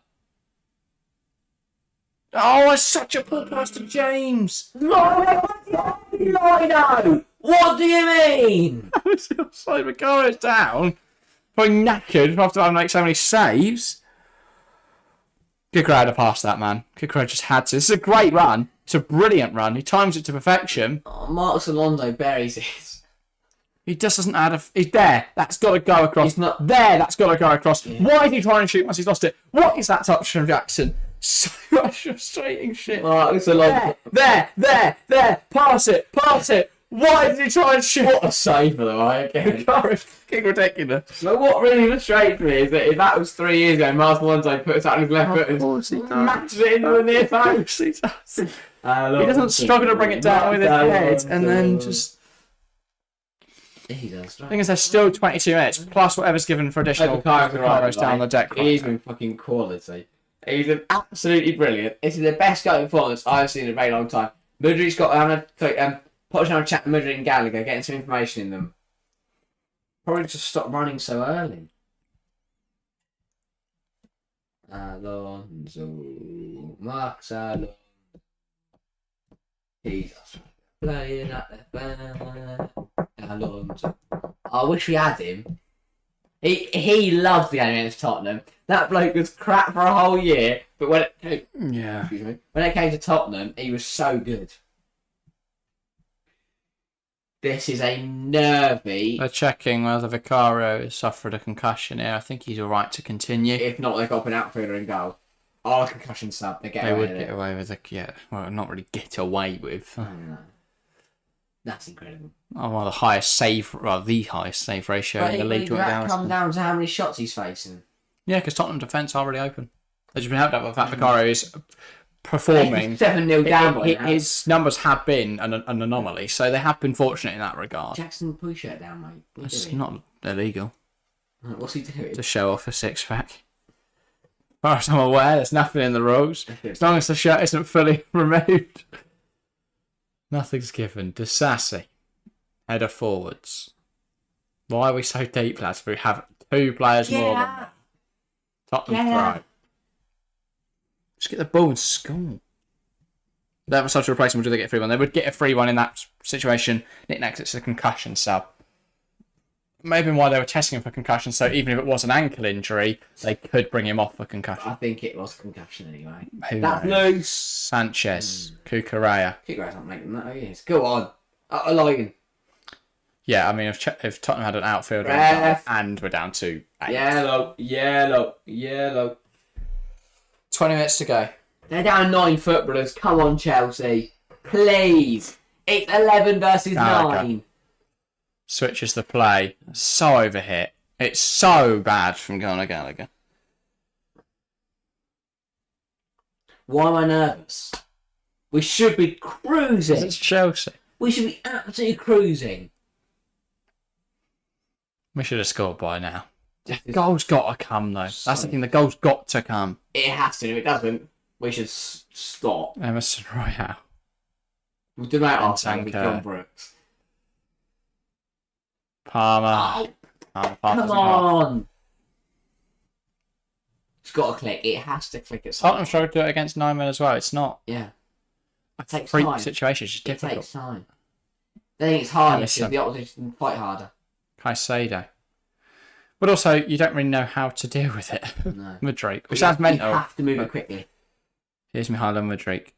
Oh, it's such a poor pass to James. No! What do you mean? Simon Carr's down. Probably knackered after having so many saves. Cucurella had to pass that, man. Cucurella just had to. This is a great run. It's a brilliant run. He times it to perfection. Oh, Marcos Alonso buries it. He just doesn't add a... He's there. That's got to go across. He's not... There. That's got to go across. Yeah. Why is he trying to shoot once he's lost it? What is that touch from Jackson? So much frustrating shit. Marcos Alonso. There. Pass it. Why did he try and shoot? What a save, by the way, again. It's fucking ridiculous. But what really frustrates me is that if that was 3 years ago, Marcos Alonso puts out on his left foot and smashes it into the near post. He does. He doesn't struggle to bring it down with his head and then just... He does. The thing is, there's still 22 minutes, plus whatever's given for additional Caros down the deck. He's been fucking quality. He's been absolutely brilliant. This is the best goal performance I've seen in a very long time. Mudryk's got Pochettino chat with Mudryk and Gallagher, getting some information in them. Probably just stop running so early. Alonso, Marcos Alonso. He's playing at the fan. Alonso. I wish we had him. He loved the game against Tottenham. That bloke was crap for a whole year, but when it came to Tottenham, he was so good. This is a nervy... They're checking whether Vicario has suffered a concussion here. I think he's alright to continue. If not, they've got an outfielder in goal. Oh, concussion sub. They would get away with it. Yeah, well, not really get away with. That's incredible. Oh, well, the highest save ratio in the league. But that comes down to how many shots he's facing. Yeah, because Tottenham defence are really open. They've just been helped out by the fact Vicario is performing. 7-0 down. His numbers have been an anomaly, so they have been fortunate in that regard. Jackson, pull your shirt down, mate. It's not illegal. What's he doing? To show off a six-pack. As far as I'm aware, there's nothing in the rules. As long as the shirt isn't fully removed. Nothing's given. Disassi. Header forwards. Why are we so deep, lads? We have 2 players more than that. Tottenham throw. Just get the ball and score. They have such a replacement. Do they get a free one? They would get a free one in that situation. Knick-knacks, it's a concussion sub. Maybe why they were testing him for concussion, so even if it was an ankle injury, they could bring him off for concussion. I think it was concussion anyway. That's loose. Sanchez. Cucurella. Cucurella's not making that, he is. Go on. A lion. Yeah, I mean, if Tottenham had an outfielder and we're down to 8. Yellow. 20 minutes to go. They're down 9 footballers. Come on, Chelsea. Please. It's 11 versus 9. Switches the play. So overhit. It's so bad from Conor Gallagher. Why am I nervous? We should be cruising. It's Chelsea. We should be absolutely cruising. We should have scored by now. The goal's got to come, though. That's the thing. The goal's got to come. It has to. If it doesn't, we should stop. Emerson Royale. We'll do that after with John Brooks. Palmer. Oh, come on. It's got to click. It has to click at some Tottenham struggled to do it against 9 men as well. It's not. Yeah. It takes time. Situation. It's just difficult. It takes time. They think it's harder because the opposition fight harder. Caicedo. But also, you don't really know how to deal with it. No. Mudryk. Which sounds mental. You have to move it quickly. Here's Mihailo Mudryk.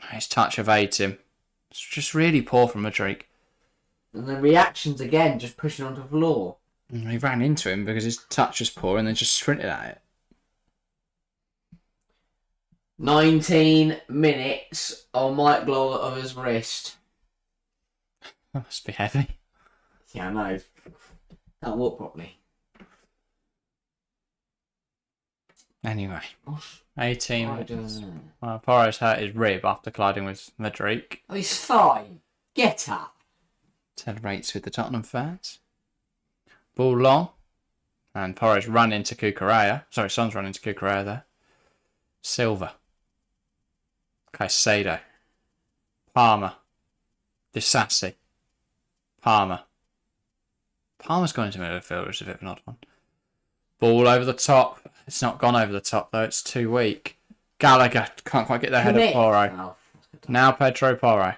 His touch evades him. It's just really poor from Mudryk. And the reactions again, just pushing onto the floor. He ran into him because his touch was poor and then just sprinted at it. 19 minutes on Mike Glover's wrist. That must be heavy. Yeah, I know. Can't walk properly. Anyway, 18 minutes. Well, Porro's hurt his rib after colliding with Mudryk. Oh, he's fine. Get up. Celebrates with the Tottenham fans. Ball long. And Porro's run into Cucurella. Sorry, Son's run into Cucurella there. Silva. Caicedo. Palmer. Disassi. Palmer. Palmer's gone into midfield, which is a bit of an odd one. Ball over the top. It's not gone over the top, though. It's too weak. Gallagher can't quite get their head of Porro. Oh, now Pedro Porro.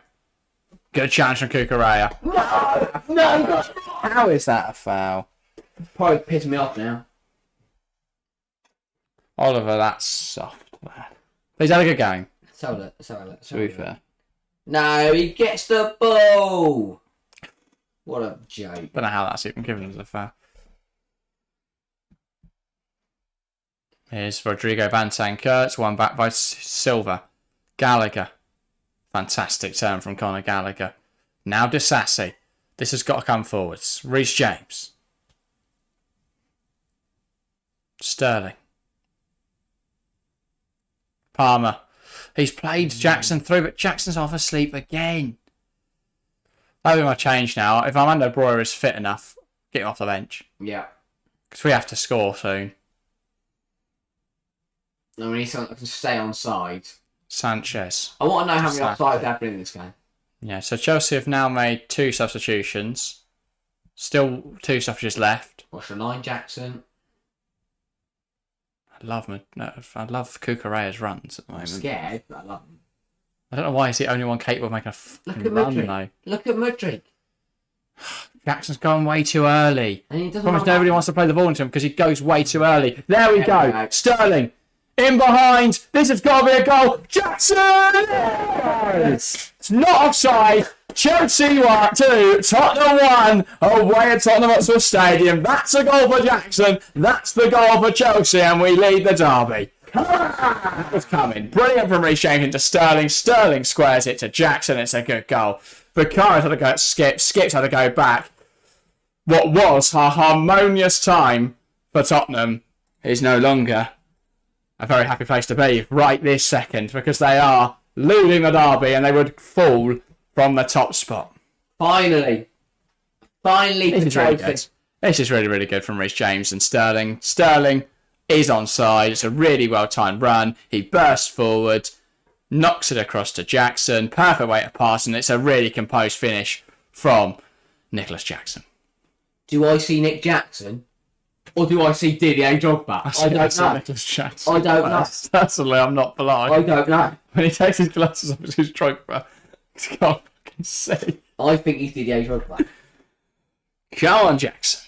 Good challenge from Cucurella. No! How is that a foul? Porro's pissing me off now. Oliver, that's soft, man. He's had a good game. So To be fair. No, he gets the ball. What a joke. Don't know how that's even given as a foul. Here's Rodrigo Bantan-Kurtz, one back by Silva. Gallagher. Fantastic turn from Conor Gallagher. Now Disassi. This has got to come forwards. Reece James. Sterling. Palmer. He's played Jackson through, but Jackson's off asleep again. That'll be my change now. If Armando Broja is fit enough, get him off the bench. Yeah. Because we have to score soon. I mean, he can stay on side. Sanchez. I want to know how many offsides there have been in this game. Yeah, so Chelsea have now made 2 substitutions. Still 2 stoppages left. Watchalong, Jackson. I love Cucurella's runs at the moment. I'm scared, but I love him. I don't know why he's the only one capable of making a fucking run, though. Look at Mudryk. Jackson's gone way too early. And he doesn't Promise nobody wants to play the ball into him because he goes way too early. There we go. Sterling. In behind. This has got to be a goal. Jackson! Yes! It's not offside. Chelsea 2, Tottenham 1, away at Tottenham Hotspur Stadium. That's a goal for Jackson. That's the goal for Chelsea, and we lead the derby. That was coming. Brilliant from Reece James into Sterling. Sterling squares it to Jackson. It's a good goal. Vicario had to go at Skip. Skip's had to go back. What was a harmonious time for Tottenham is no longer a very happy place to be right this second, because they are losing the derby and they would fall from the top spot. Finally for Chelsea. This is really, really good from Reece James and Sterling. Sterling is onside. It's a really well-timed run. He bursts forward, knocks it across to Jackson. Perfect way to pass, and it's a really composed finish from Nicholas Jackson. Do I see Nick Jackson? Or do I see Didier Drogba? I don't know. Nicholas Jackson. I don't know. Personally, I'm not blind. I don't know. When he takes his glasses off, it's his Drogba. He can't fucking see. I think he's Didier Drogba. Come on, Jackson.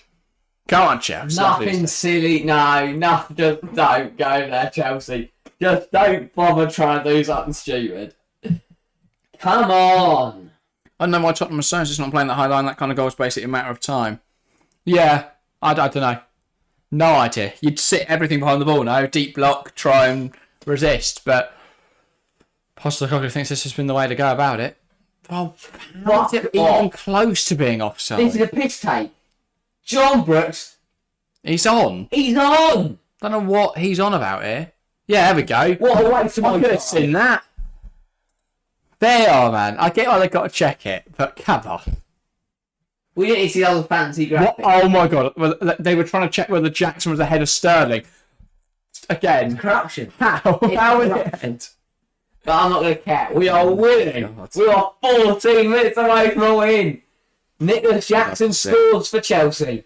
Come on, Chelsea. Nothing silly. No, just don't go there, Chelsea. Just don't bother trying to do something stupid. Come on. I don't know why Tottenham was just not playing that high line. That kind of goal is basically a matter of time. Yeah, I don't know. No idea. You'd sit everything behind the ball now, deep block, try and resist, but Postecoglou thinks this has been the way to go about it. Well, not even close to being offside. This is a piss take. John Brooks. He's on. He's on. Don't know what he's on about here. Yeah, there we go. What a waste of my I could have seen that. They are, man. I get why they've got to check it, but come on. We didn't see all the fancy graphics. Oh my god. Well, they were trying to check whether Jackson was ahead of Sterling. Again. Corruption. How is it? But I'm not going to care. We are winning. We are 14 minutes away from a win. Nicholas Jackson scores for Chelsea.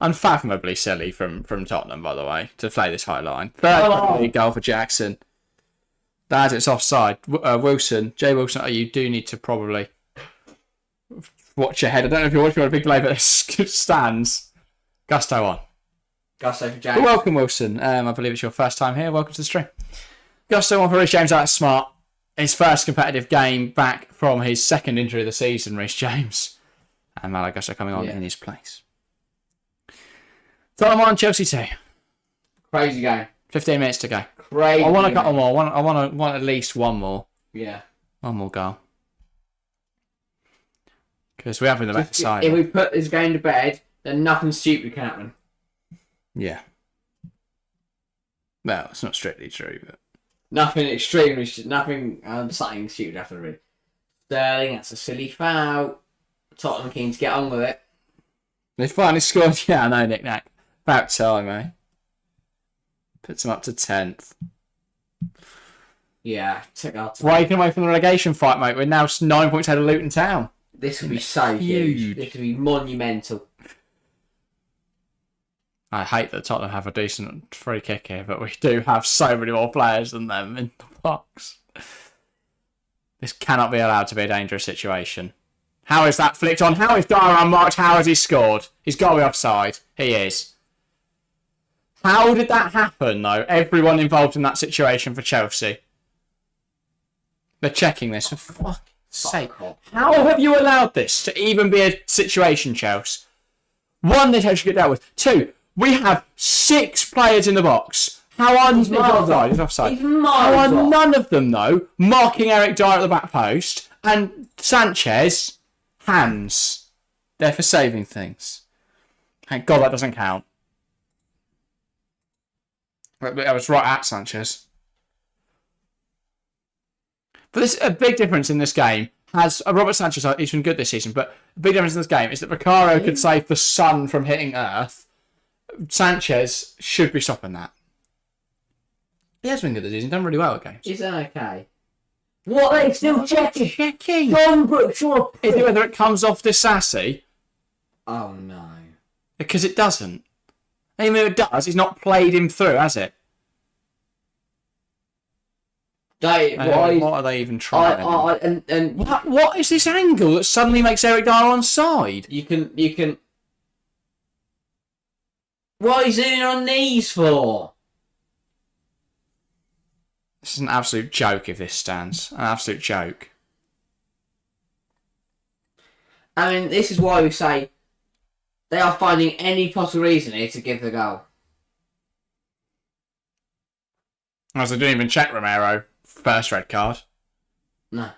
Unfathomably silly from Tottenham, by the way, to play this high line. Third goal for Jackson. That it's offside. Wilson, Jay Wilson, you do need to probably watch your head. I don't know if you're watching on a big play, but it stands. Gusto on. Gusto for James. Welcome, Wilson. I believe it's your first time here. Welcome to the stream. Gusto on for Reece James. That's smart. His first competitive game back from his second injury of the season, Reece James. And Malagusto coming on in his place. Tottenham 1, Chelsea 2. Crazy game. 15 minutes to go. Crazy. I want a couple more. I want at least one more. Yeah. One more goal. Because we have been the better side. If we put this game to bed, then nothing stupid can happen. Yeah. Well, it's not strictly true, but nothing extremely, nothing something stupid after really. Sterling, that's a silly foul. Tottenham keen to get on with it. They finally scored. Yeah, I know, Nick Nack. About time, eh? Puts them up to 10th. Yeah, took our time. Breaking away from the relegation fight, mate. We're now 9 points ahead of Luton Town. This will be so huge. This will be monumental. I hate that Tottenham have a decent free kick here, but we do have so many more players than them in the box. This cannot be allowed to be a dangerous situation. How is that flicked on? How is Dyer unmarked? How has he scored? He's got to be offside. He is. How did that happen, though? Everyone involved in that situation for Chelsea. They're checking this. For fuck's sake. How have you allowed this to even be a situation, Chelsea? One, they should get dealt with. Two, we have 6 players in the box. How are He's offside. How are none of them, though, marking Eric Dyer at the back post and Sanchez hands? They're for saving things. Thank God that doesn't count. I was right at Sanchez. But there's a big difference in this game. Has Robert Sanchez, he's been good this season, but the big difference in this game is that Vicario could save the sun from hitting Earth. Sanchez should be stopping that. He has been good this season, done really well at games. Is that okay? What are they still checking? Checking. John Brooks, Is it whether it comes off this sassy? Oh no. Because it doesn't. Even if it does, he's not played him through, has it? What are they even trying? What is this angle that suddenly makes Eric Dyer onside? You can. What are you doing on knees for? This is an absolute joke if this stands. An absolute joke. I mean, this is why we say they are finding any possible reason here to give the goal. As I didn't even check Romero. First red card. No.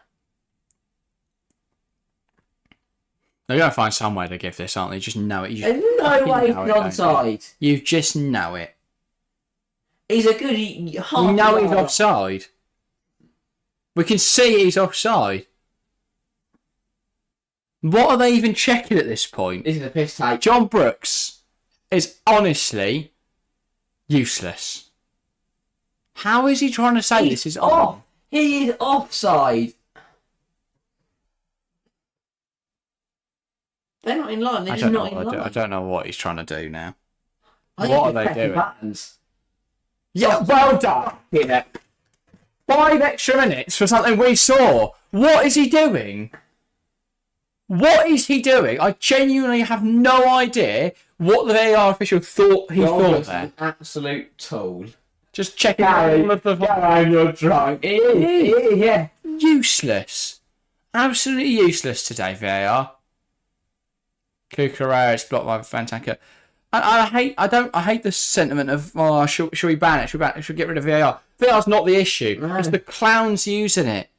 They're going to find some way to give this, aren't they? You just know it. There's no way he's onside. You just know it. He's a good... You know he's offside. We can see he's offside. What are they even checking at this point? This is a piss take. John Brooks is honestly useless. How is he trying to say this is on? He is offside. They're not in line. They're just not in line. I don't know what he's trying to do now. What are they doing? Buttons. Yeah, well done. Yeah. 5 extra minutes for something we saw. What is he doing? What is he doing? I genuinely have no idea what the VAR official thought he thought there. An absolute tool. Just checking all of the... You're drunk. It is, yeah. Useless. Absolutely useless today, VAR. Cucurella is blocked by Fantanka. I hate the sentiment of, oh, should we ban it? Should we get rid of VAR? VAR's not the issue. No. It's the clowns using it.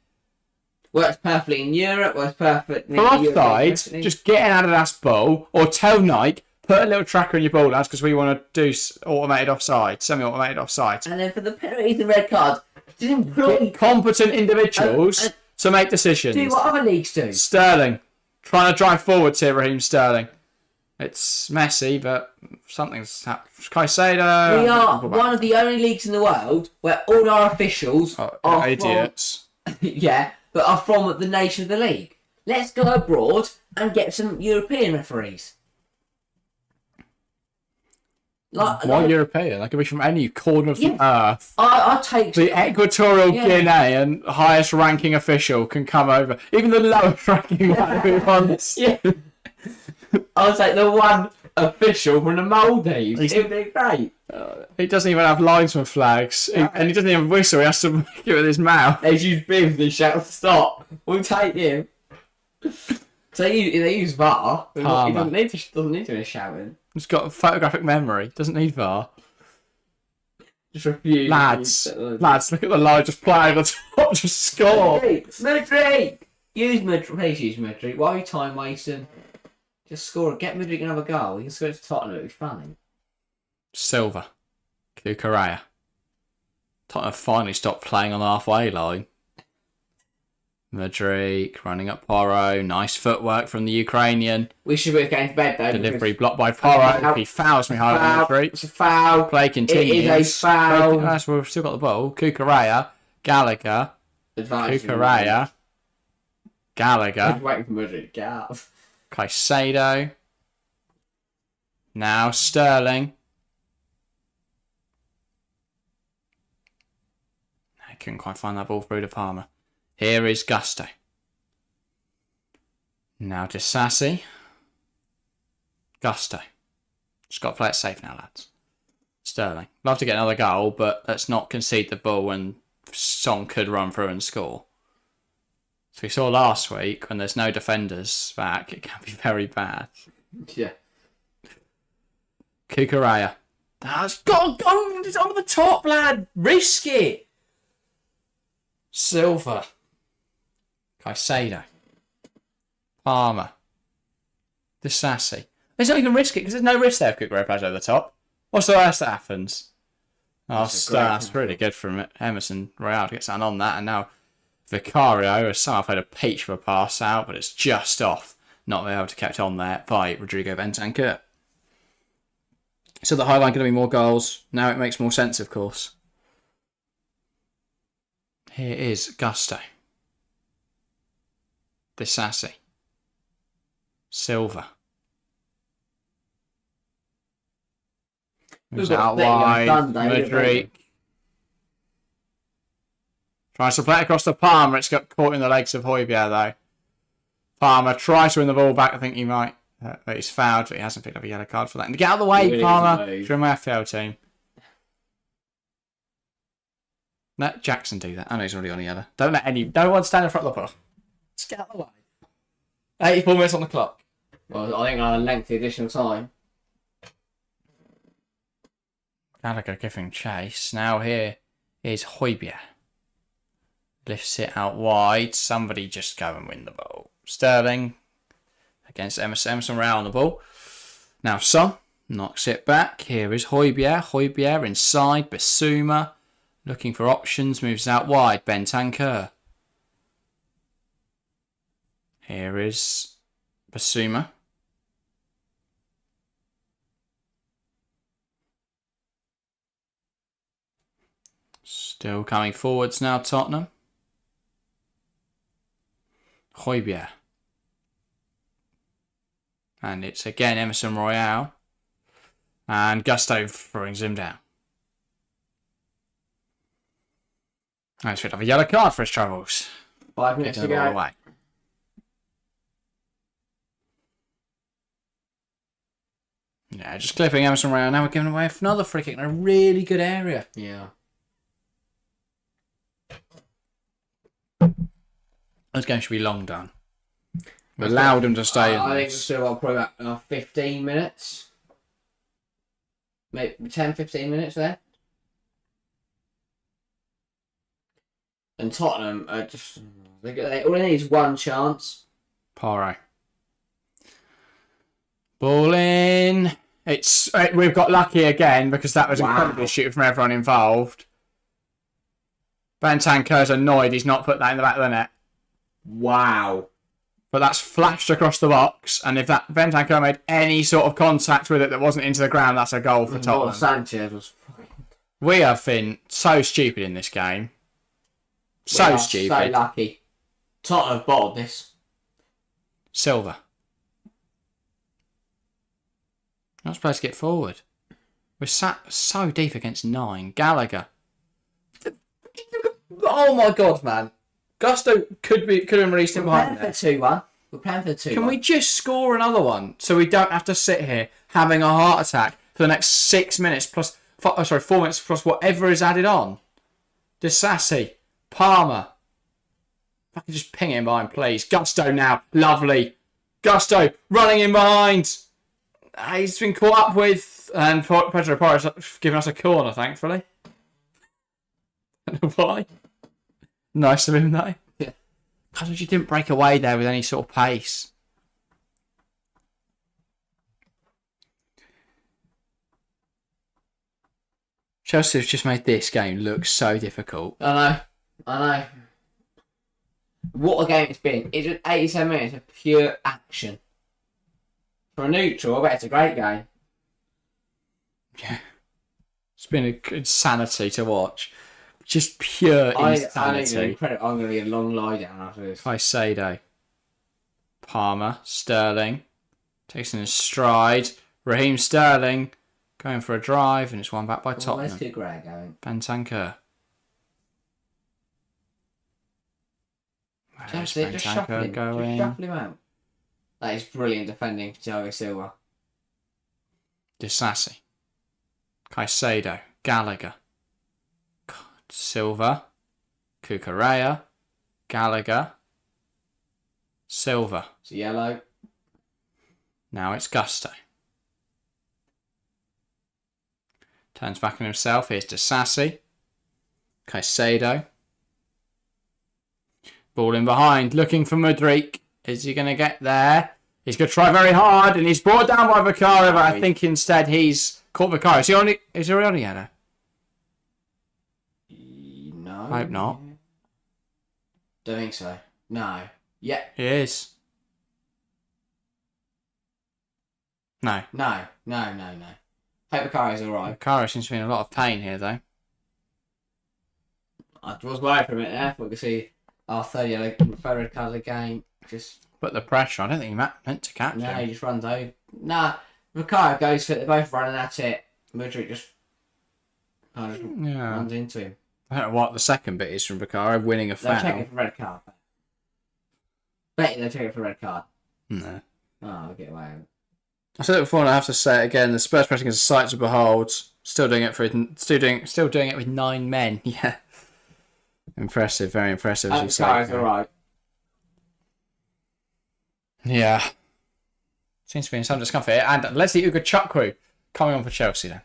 Works perfectly in Europe, works perfectly For offsides, just get an Adidas ball or tell Nike, put a little tracker in your ball, lads, because we want to do automated offside, semi-automated offside. And then for the penalties and red cards, just employ competent individuals to make decisions. Do what other leagues do. Sterling. Trying to drive forwards here, Raheem Sterling. It's messy, but something's happened. Caicedo. We are one of the only leagues in the world where all our officials are idiots. Yeah, but are from the nation of the league. Let's go abroad and get some European referees. Why European? That could be from any corner of the earth. I'll take the Equatorial Guinean highest ranking official can come over. Even the lowest ranking one wants. Yeah. I'll take the one official from the Maldives. It would be great. He doesn't even have linesman flags. And he doesn't even whistle. He has to make it with his mouth. They use beef and shout stop. We'll take him. So they use VAR. He doesn't need to be shouting. He's got a photographic memory. Doesn't need VAR. Just refuse. Lads, look at the line just playing on top. Just score. Madrid! Use Madrid. Please use Madrid. Why are you time wasting? Just score. Get Madrid another goal. You can score to Tottenham. It'll be funny. Silva. Cucurella. Tottenham finally stopped playing on the halfway line. Madrid running up Porro. Nice footwork from the Ukrainian. We should be going to bed though. Delivery blocked by Porro. He fouls Madrid. It's a foul. Play continues. It is a foul. We've still got the ball. Cucurella. Gallagher. Cucurella. Gallagher. Waiting for Madrid to get out. Caicedo. Now Sterling. I couldn't quite find that ball through to Palmer. Here is Gusto. Now to Sassy. Gusto. Just got to play it safe now, lads. Sterling. Love to get another goal, but let's not concede the ball when Son could run through and score. So we saw last week, when there's no defenders back, it can be very bad. Yeah. Cucurella. That's got it's on the top, lad. Risk it. Silva. Caicedo. Palmer. Sassy. There's not even risk it because there's no risk there if Cucurella plays over the top. What's the worst that happens? Oh, that's really good from Emerson Royale to get something on that, and now Vicario has somehow played a peach of a pass out, but it's just off. Not being able to kept on there by Rodrigo Bentancur. So the highline going to be more goals. Now it makes more sense, of course. Here is Gusto. Sassy. Silva. Moves out wide. Madrid. Tries to play it across to Palmer. It's got caught in the legs of Højbjerg, though. Palmer tries to win the ball back. I think he might. But he's fouled, but he hasn't picked up a yellow card for that. And get out of the way, really Palmer. Show my FPL team. Let Jackson do that. I know he's already on a yellow. Don't let no one stand in front of the ball. Just get out of the way. 84 minutes on the clock. Well, I think I had a lengthy additional time. Gallagher giving chase. Now here is Højbjerg. Lifts it out wide. Somebody just go and win the ball. Sterling against Emerson. Emerson round the ball. Now Son knocks it back. Here is Højbjerg. Højbjerg inside. Bissouma looking for options. Moves out wide. Bentancur. Here is Bissouma. Still coming forwards now, Tottenham. Højbjerg. And it's again Emerson Royale. And Gusto brings him down. I should have a yellow card for his troubles. 5 minutes to go. Away. Yeah, just clipping Emerson Royale. Now we're giving away another free kick in a really good area. Yeah. This game should be long done. We allowed him to stay in I think we've this. still got probably about 15 minutes. Maybe 10, 15 minutes there. And Tottenham are just... They all they need is one chance. Paro. Ball in. We've got lucky again because that was incredibly shooting from everyone involved. Bentancur's annoyed he's not put that in the back of the net. Wow. But that's flashed across the box, and if that Bentancur made any sort of contact with it that wasn't into the ground, that's a goal for Tottenham. Sanchez was... We have been so stupid in this game. So stupid. So lucky. Tottenham have bottled this. Silva. Not supposed to get forward. We're sat so deep against 9. Gallagher. Oh my god, man. Gusto could have been released in behind there. 2-1. We're playing for 2-1. Can we just score another one so we don't have to sit here having a heart attack for the next 6 minutes plus... 4 minutes plus whatever is added on? Disassi. Palmer. If I can just ping him behind, please. Gusto now. Lovely. Gusto running in behind. He's been caught up with... And Pedro Porro's giving us a corner, thankfully. I don't know why. Nice of him, though. Yeah. God, you didn't break away there with any sort of pace. Chelsea have just made this game look so difficult. I know. What a game it's been. It's just 87 minutes of pure action. For a neutral, I bet it's a great game. Yeah. It's been insanity to watch. Just pure insanity. I'm going to get a long lie down after this. Caicedo. Palmer. Sterling. Takes in his stride. Raheem Sterling. Going for a drive, and it's won back by Tottenham. Where's Tigray going? Bentancur. Just shuffle him out. That is brilliant defending for Thiago Silva. Disassi. Caicedo. Gallagher. Silva. Cucurella. Gallagher. Silva. It's yellow. Now it's Gusto. Turns back on himself. Here's Disassi. Caicedo. Ball in behind. Looking for Mudryk. Is he going to get there? He's going to try very hard. And he's brought down by Vicario. But I think instead he's caught Vicario. Is he already on yellow? No. I hope not. Don't think so. No. Yeah. He is. No. No. Hope Vicario's alright. Vicario seems to be in a lot of pain here, though. I was worried for a minute there. We could see our third red card of the game. Just Put the pressure. I don't think he meant to catch no, him. he just runs over. Nah, Vicario goes for it. They're both running at it. Mudryk just runs into him. I don't know what the second bit is from Vicario winning a They're foul. checking for red card. Bet you they're checking for red card. No. Oh, I'll get away with it. I said it before, and I have to say it again. The Spurs pressing is a sight to behold. Still doing it with 9 men. Yeah, impressive, very impressive. As you say. Vicario's alright. Yeah, seems to be in some discomfort here. And Leslie Ugachukwu coming on for Chelsea then.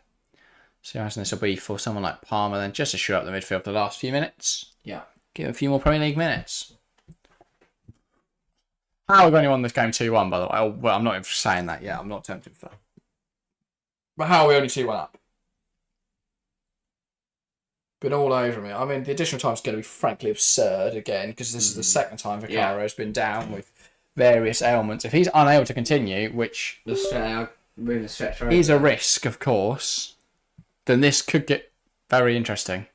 So I imagine this will be for someone like Palmer then, just to shoot up the midfield for the last few minutes. Yeah. Give a few more Premier League minutes. How we've only won this game 2-1, by the way. Oh, well, I'm not even saying that yet. I'm not tempted for that. But how are we only 2-1 up? Been all over me. I mean, the additional time is going to be frankly absurd again, because this is the second time Vicaro's been down with various ailments. If he's unable to continue, which is a risk, of course, then this could get very interesting.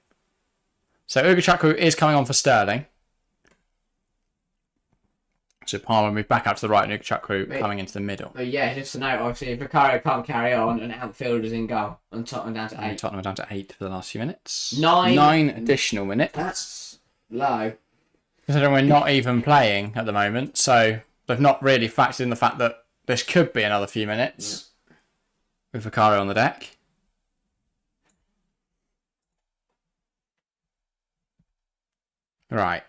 So Ugachukwu is coming on for Sterling. So Palmer moved back out to the right, and Ugachukwu coming into the middle. But yeah, just to note, obviously, if Vicario can't carry on, and outfielders in goal, and Tottenham down to 8. And Tottenham are down to 8 for the last few minutes. 9 additional minutes. That's low. Considering we're not even playing at the moment, so they've not really factored in the fact that this could be another few minutes with Vicario on the deck. Right.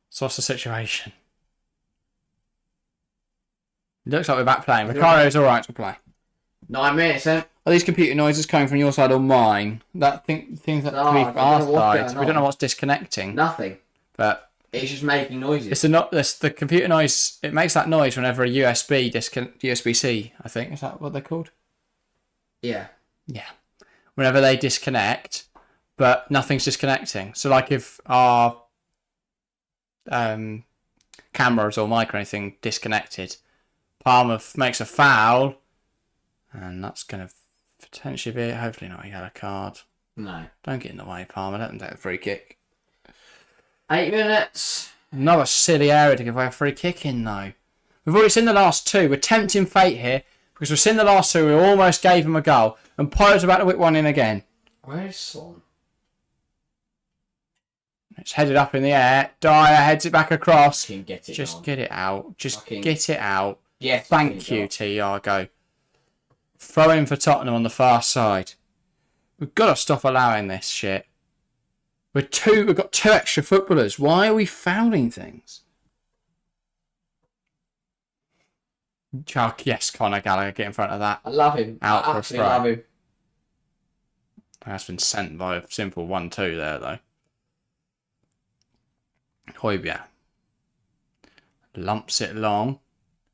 So what's the situation? It looks like we're back playing. Vicario's alright to play. 9 minutes, then. Are these computer noises coming from your side or mine? Things that could be from our side. We don't know what's disconnecting. Nothing. But it's just making noises. It's the computer noise. It makes that noise whenever a USB-C, I think. Is that what they're called? Yeah. Yeah. Whenever they disconnect, but nothing's disconnecting. So like if our cameras or mic or anything disconnected, Palmer makes a foul, and that's going to potentially be, hopefully not a yellow card. No. Don't get in the way, Palmer. Let them take the free kick. 8 minutes. Another silly area to give away a free kick in, though. We've already seen the last two. We're tempting fate here, because we've seen the last two. We almost gave him a goal, and Poyer's about to whip one in again. Where's Son? It's headed up in the air. Dyer heads it back across. Get it Just on. get it out. Just get it out. Yes. Thank you, Tiago. Throw in for Tottenham on the far side. We've got to stop allowing this shit. We've got 2 extra footballers. Why are we fouling things? Yes, Conor Gallagher, get in front of that. I love him. Out I for a absolutely throw. love him. That's been sent by a simple 1-2 there, though. Højbjerg lumps it long.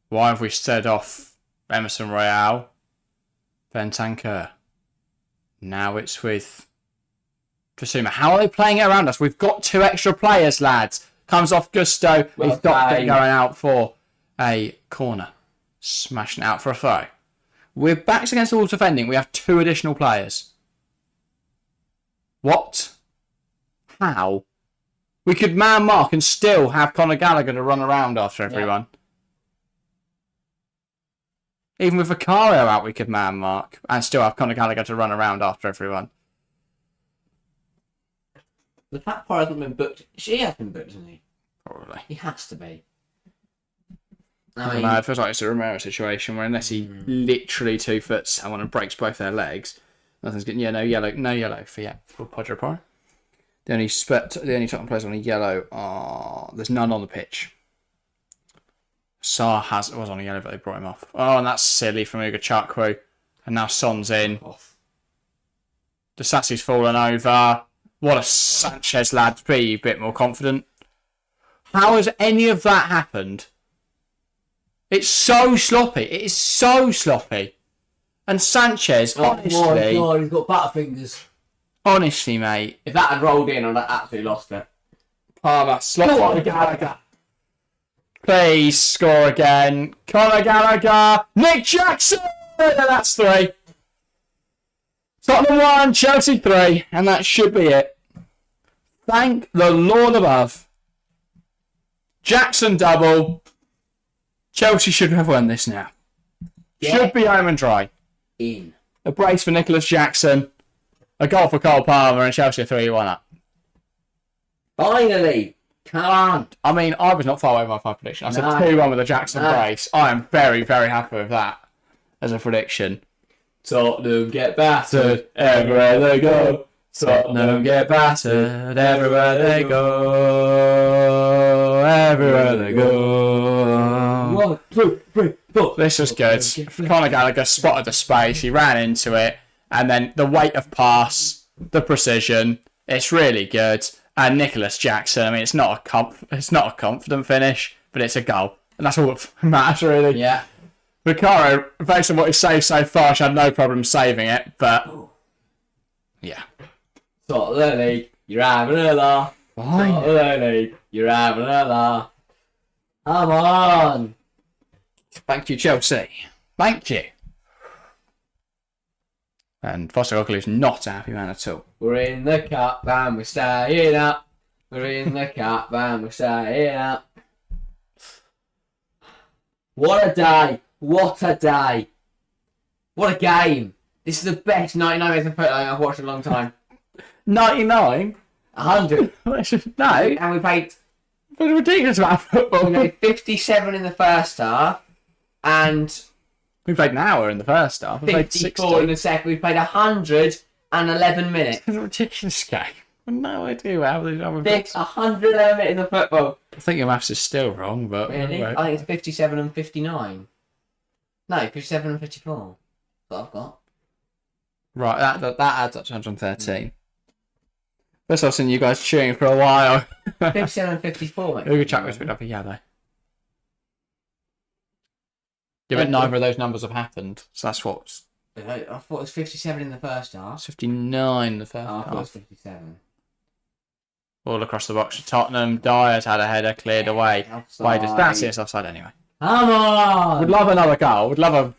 Why have we set off Emerson Royale? Bentancur. Now it's with Basuma. How are they playing it around us? We've got 2 extra players, lads. Comes off Gusto. He's got it going out for a corner. Smashing out for a throw. We're backs against the wall defending. We have 2 additional players. What? How? We could man mark and still have Conor Gallagher to run around after everyone. Yeah. Even with Vicario out, we could man mark and still have Conor Gallagher to run around after everyone. The fact Poyer hasn't been booked. She has been booked, hasn't he? Probably. He has to be. I don't know, it feels like it's a Romero situation where unless he literally 2 foot someone and breaks both their legs, nothing's getting. Yeah, no yellow for Pochettino. The only Tottenham players on a yellow are... There's none on the pitch. Sarr was on a yellow, but they brought him off. Oh, and that's silly from Ugachukwu. And now Son's in. Desassi's fallen over. What a Sanchez lad. Be a bit more confident. How has any of that happened? It's so sloppy. It is so sloppy. And Sanchez, honestly... Oh my God, he's got butterfingers. Honestly, mate. If that had rolled in, I'd have absolutely lost it. Palmer, slot Gallagher. Please score again. Conor Gallagher. Nick Jackson! And that's 3. Tottenham 1, Chelsea 3. And that should be it. Thank the Lord above. Jackson double. Chelsea should have won this now. Should be home and dry. In. A brace for Nicholas Jackson. A goal for Cole Palmer, and Chelsea 3-1 up. Finally! Come on! I mean, I was not far away with my 5 prediction. I said 2-1 with a Jackson brace. I am very, very happy with that as a prediction. Tottenham get battered everywhere they go. Tottenham get battered everywhere they go. Everywhere they go. 1, 2, 3, 4. This was good. Conor Gallagher spotted the space. He ran into it. And then the weight of pass, the precision, it's really good. And Nicholas Jackson, I mean, it's not a confident finish, but it's a goal. And that's all that matters, really. Yeah. Ricardo, based on what he's saved so far, she had no problem saving it, but yeah. Tottenham League, you're having a laugh. Tottenham League, you're having a laugh. Come on. Thank you, Chelsea. Thank you. And Postecoglou is not a happy man at all. We're in the cup and we're staying up. We're in the cup and we're staying up. What a day. What a day. What a game. This is the best 99 minutes of football I've watched in a long time. 99? 100. No. And we played... It's a ridiculous amount of football. We played 57 in the first half. And... We played an hour in the first half. We played 54 in the second. We played 111 minutes. It's a ridiculous game. I've no idea how these other 111 minutes of football. I think your maths is still wrong, but... Really? Right. I think it's 57 and 59. No, 57 and 54. That's what I've got. Right, that adds up to 113. First I've seen you guys cheering for a while. 57 and 54, mate. Who Chuck was picked up a yellow. Yeah, but neither of those numbers have happened. So that's what's... I thought it was 57 in the first half. 59 in the first I thought it was half. 57. All across the box for Tottenham. Dyer's had a header cleared away. Why does that's it? It's offside anyway. Come on! Would love another goal. Would love a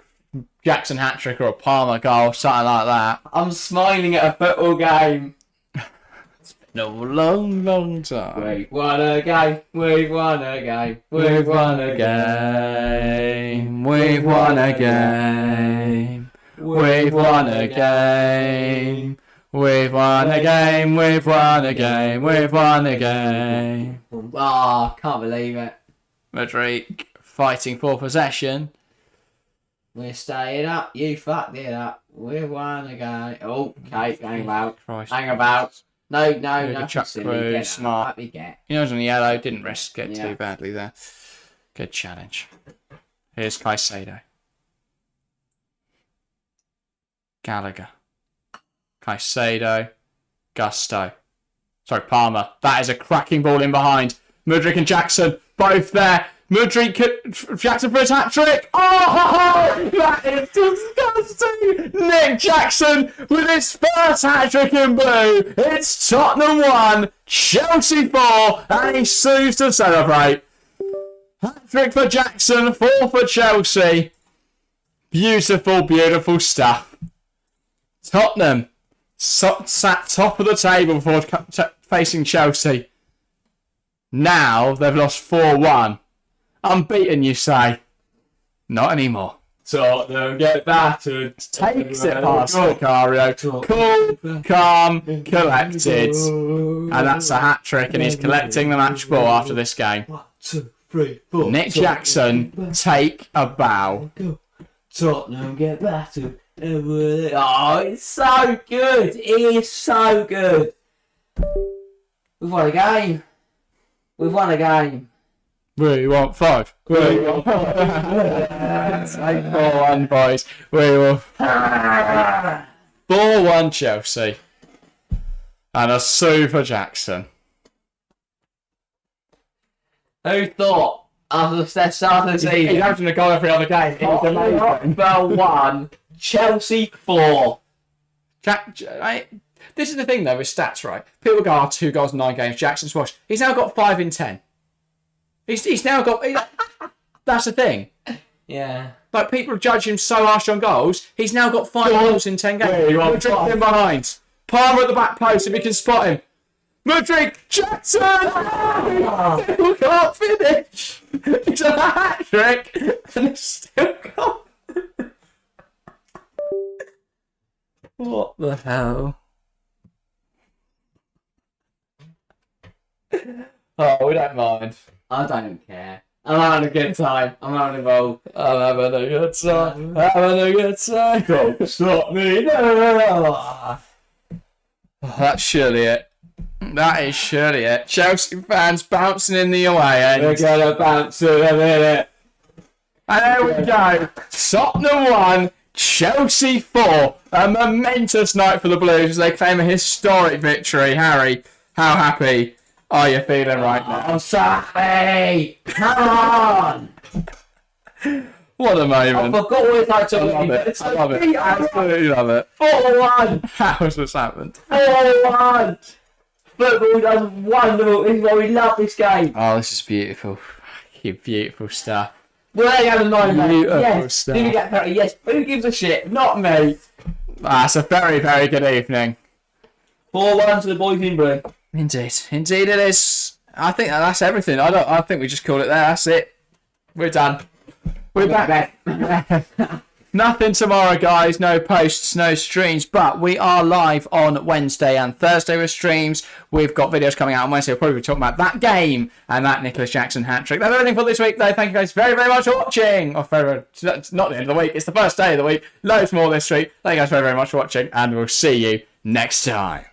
Jackson hat-trick or a Palmer goal, something like that. I'm smiling at a football game. No, long, long time. We've won a game. We've won a game. We've won a game. We've won a game. We've won a game. We've won a game. We've won a game. We've won a game. Oh, can't believe it. Madrid fighting for possession. We're staying up. You fucked it up. We've won a game. Oh, okay, hang about. Christ. Hang about. No, Chuck nothing silly. through, Get smart. Let me get. He was on the yellow, didn't risk it Yeah. too badly there. Good challenge. Here's Caicedo. Gallagher. Caicedo. Gusto. Sorry, Palmer. That is a cracking ball in behind. Mudryk and Jackson, both there. Mudryk, Jackson for his hat-trick. Oh, that is disgusting. Nick Jackson with his first hat-trick in blue. It's Tottenham 1, Chelsea 4, and he sues to celebrate. Hat-trick for Jackson, 4 for Chelsea. Beautiful, beautiful stuff. Tottenham sat top of the table before facing Chelsea. Now they've lost 4-1. Unbeaten, you say? Not anymore. Tottenham get battered. Takes it past Vicario. Cool, calm, collected. And that's a hat-trick, and he's collecting the match ball after this game. 1, 2, 3, 4. Nick Jackson, take a bow. Tottenham get battered. Oh, it's so good. It is so good. We've won a game. We've won a game. We want 5. We want 5. Say 4-1, boys. We will 4-1 Chelsea. And a sue for Jackson. Who thought after the start of the season? He's averaging a goal every other game. It was amazing. Hotspur 1, Chelsea 4. This is the thing, though, with stats, right? People go, 2 goals in 9 games. Jackson's washed. He's now got 5 in 10. He's now got... That's the thing. Yeah. Like, people judge him so harsh on goals. He's now got 5 goals in 10 games. Mudryk in behind. Palmer at the back post if he can spot him. Mudryk! Jackson! Still can't finish. It's a hat-trick. And it's still can't. What the hell? Oh, we don't mind. I don't care. I'm having a good time. I'm having a ball. I'm having a good time. Having a good time. Don't stop me. No. That's surely it. That is surely it. Chelsea fans bouncing in the away end. We're gonna bounce in a minute. And there we go. Tottenham 1, Chelsea 4. A momentous night for the Blues as they claim a historic victory. Harry, how happy are you feeling right now? I'm sorry. Come on. What a moment. I forgot what it's like to win. I love it. Absolutely love it. 4-1. How has this happened? 4-1. Football does wonderful. This is why we love this game. Oh, this is beautiful. Beautiful stuff. Well, there you have a 9, mate. Beautiful Yes. stuff. Did we get penalty? Yes. Who gives a shit? Not me. It's a very, very good evening. 4-1 to the boys in blue. Indeed it is. I think that's everything. I think we just called it there. That's it. We're done. We're back. Nothing tomorrow, guys. No posts, no streams, but we are live on Wednesday and Thursday with streams. We've got videos coming out on Wednesday. We'll probably be talking about that game and that Nicholas Jackson hat-trick. That's everything for this week, though. Thank you guys very, very much for watching. It's not the end of the week. It's the first day of the week. Loads more this week. Thank you guys very, very much for watching, and we'll see you next time.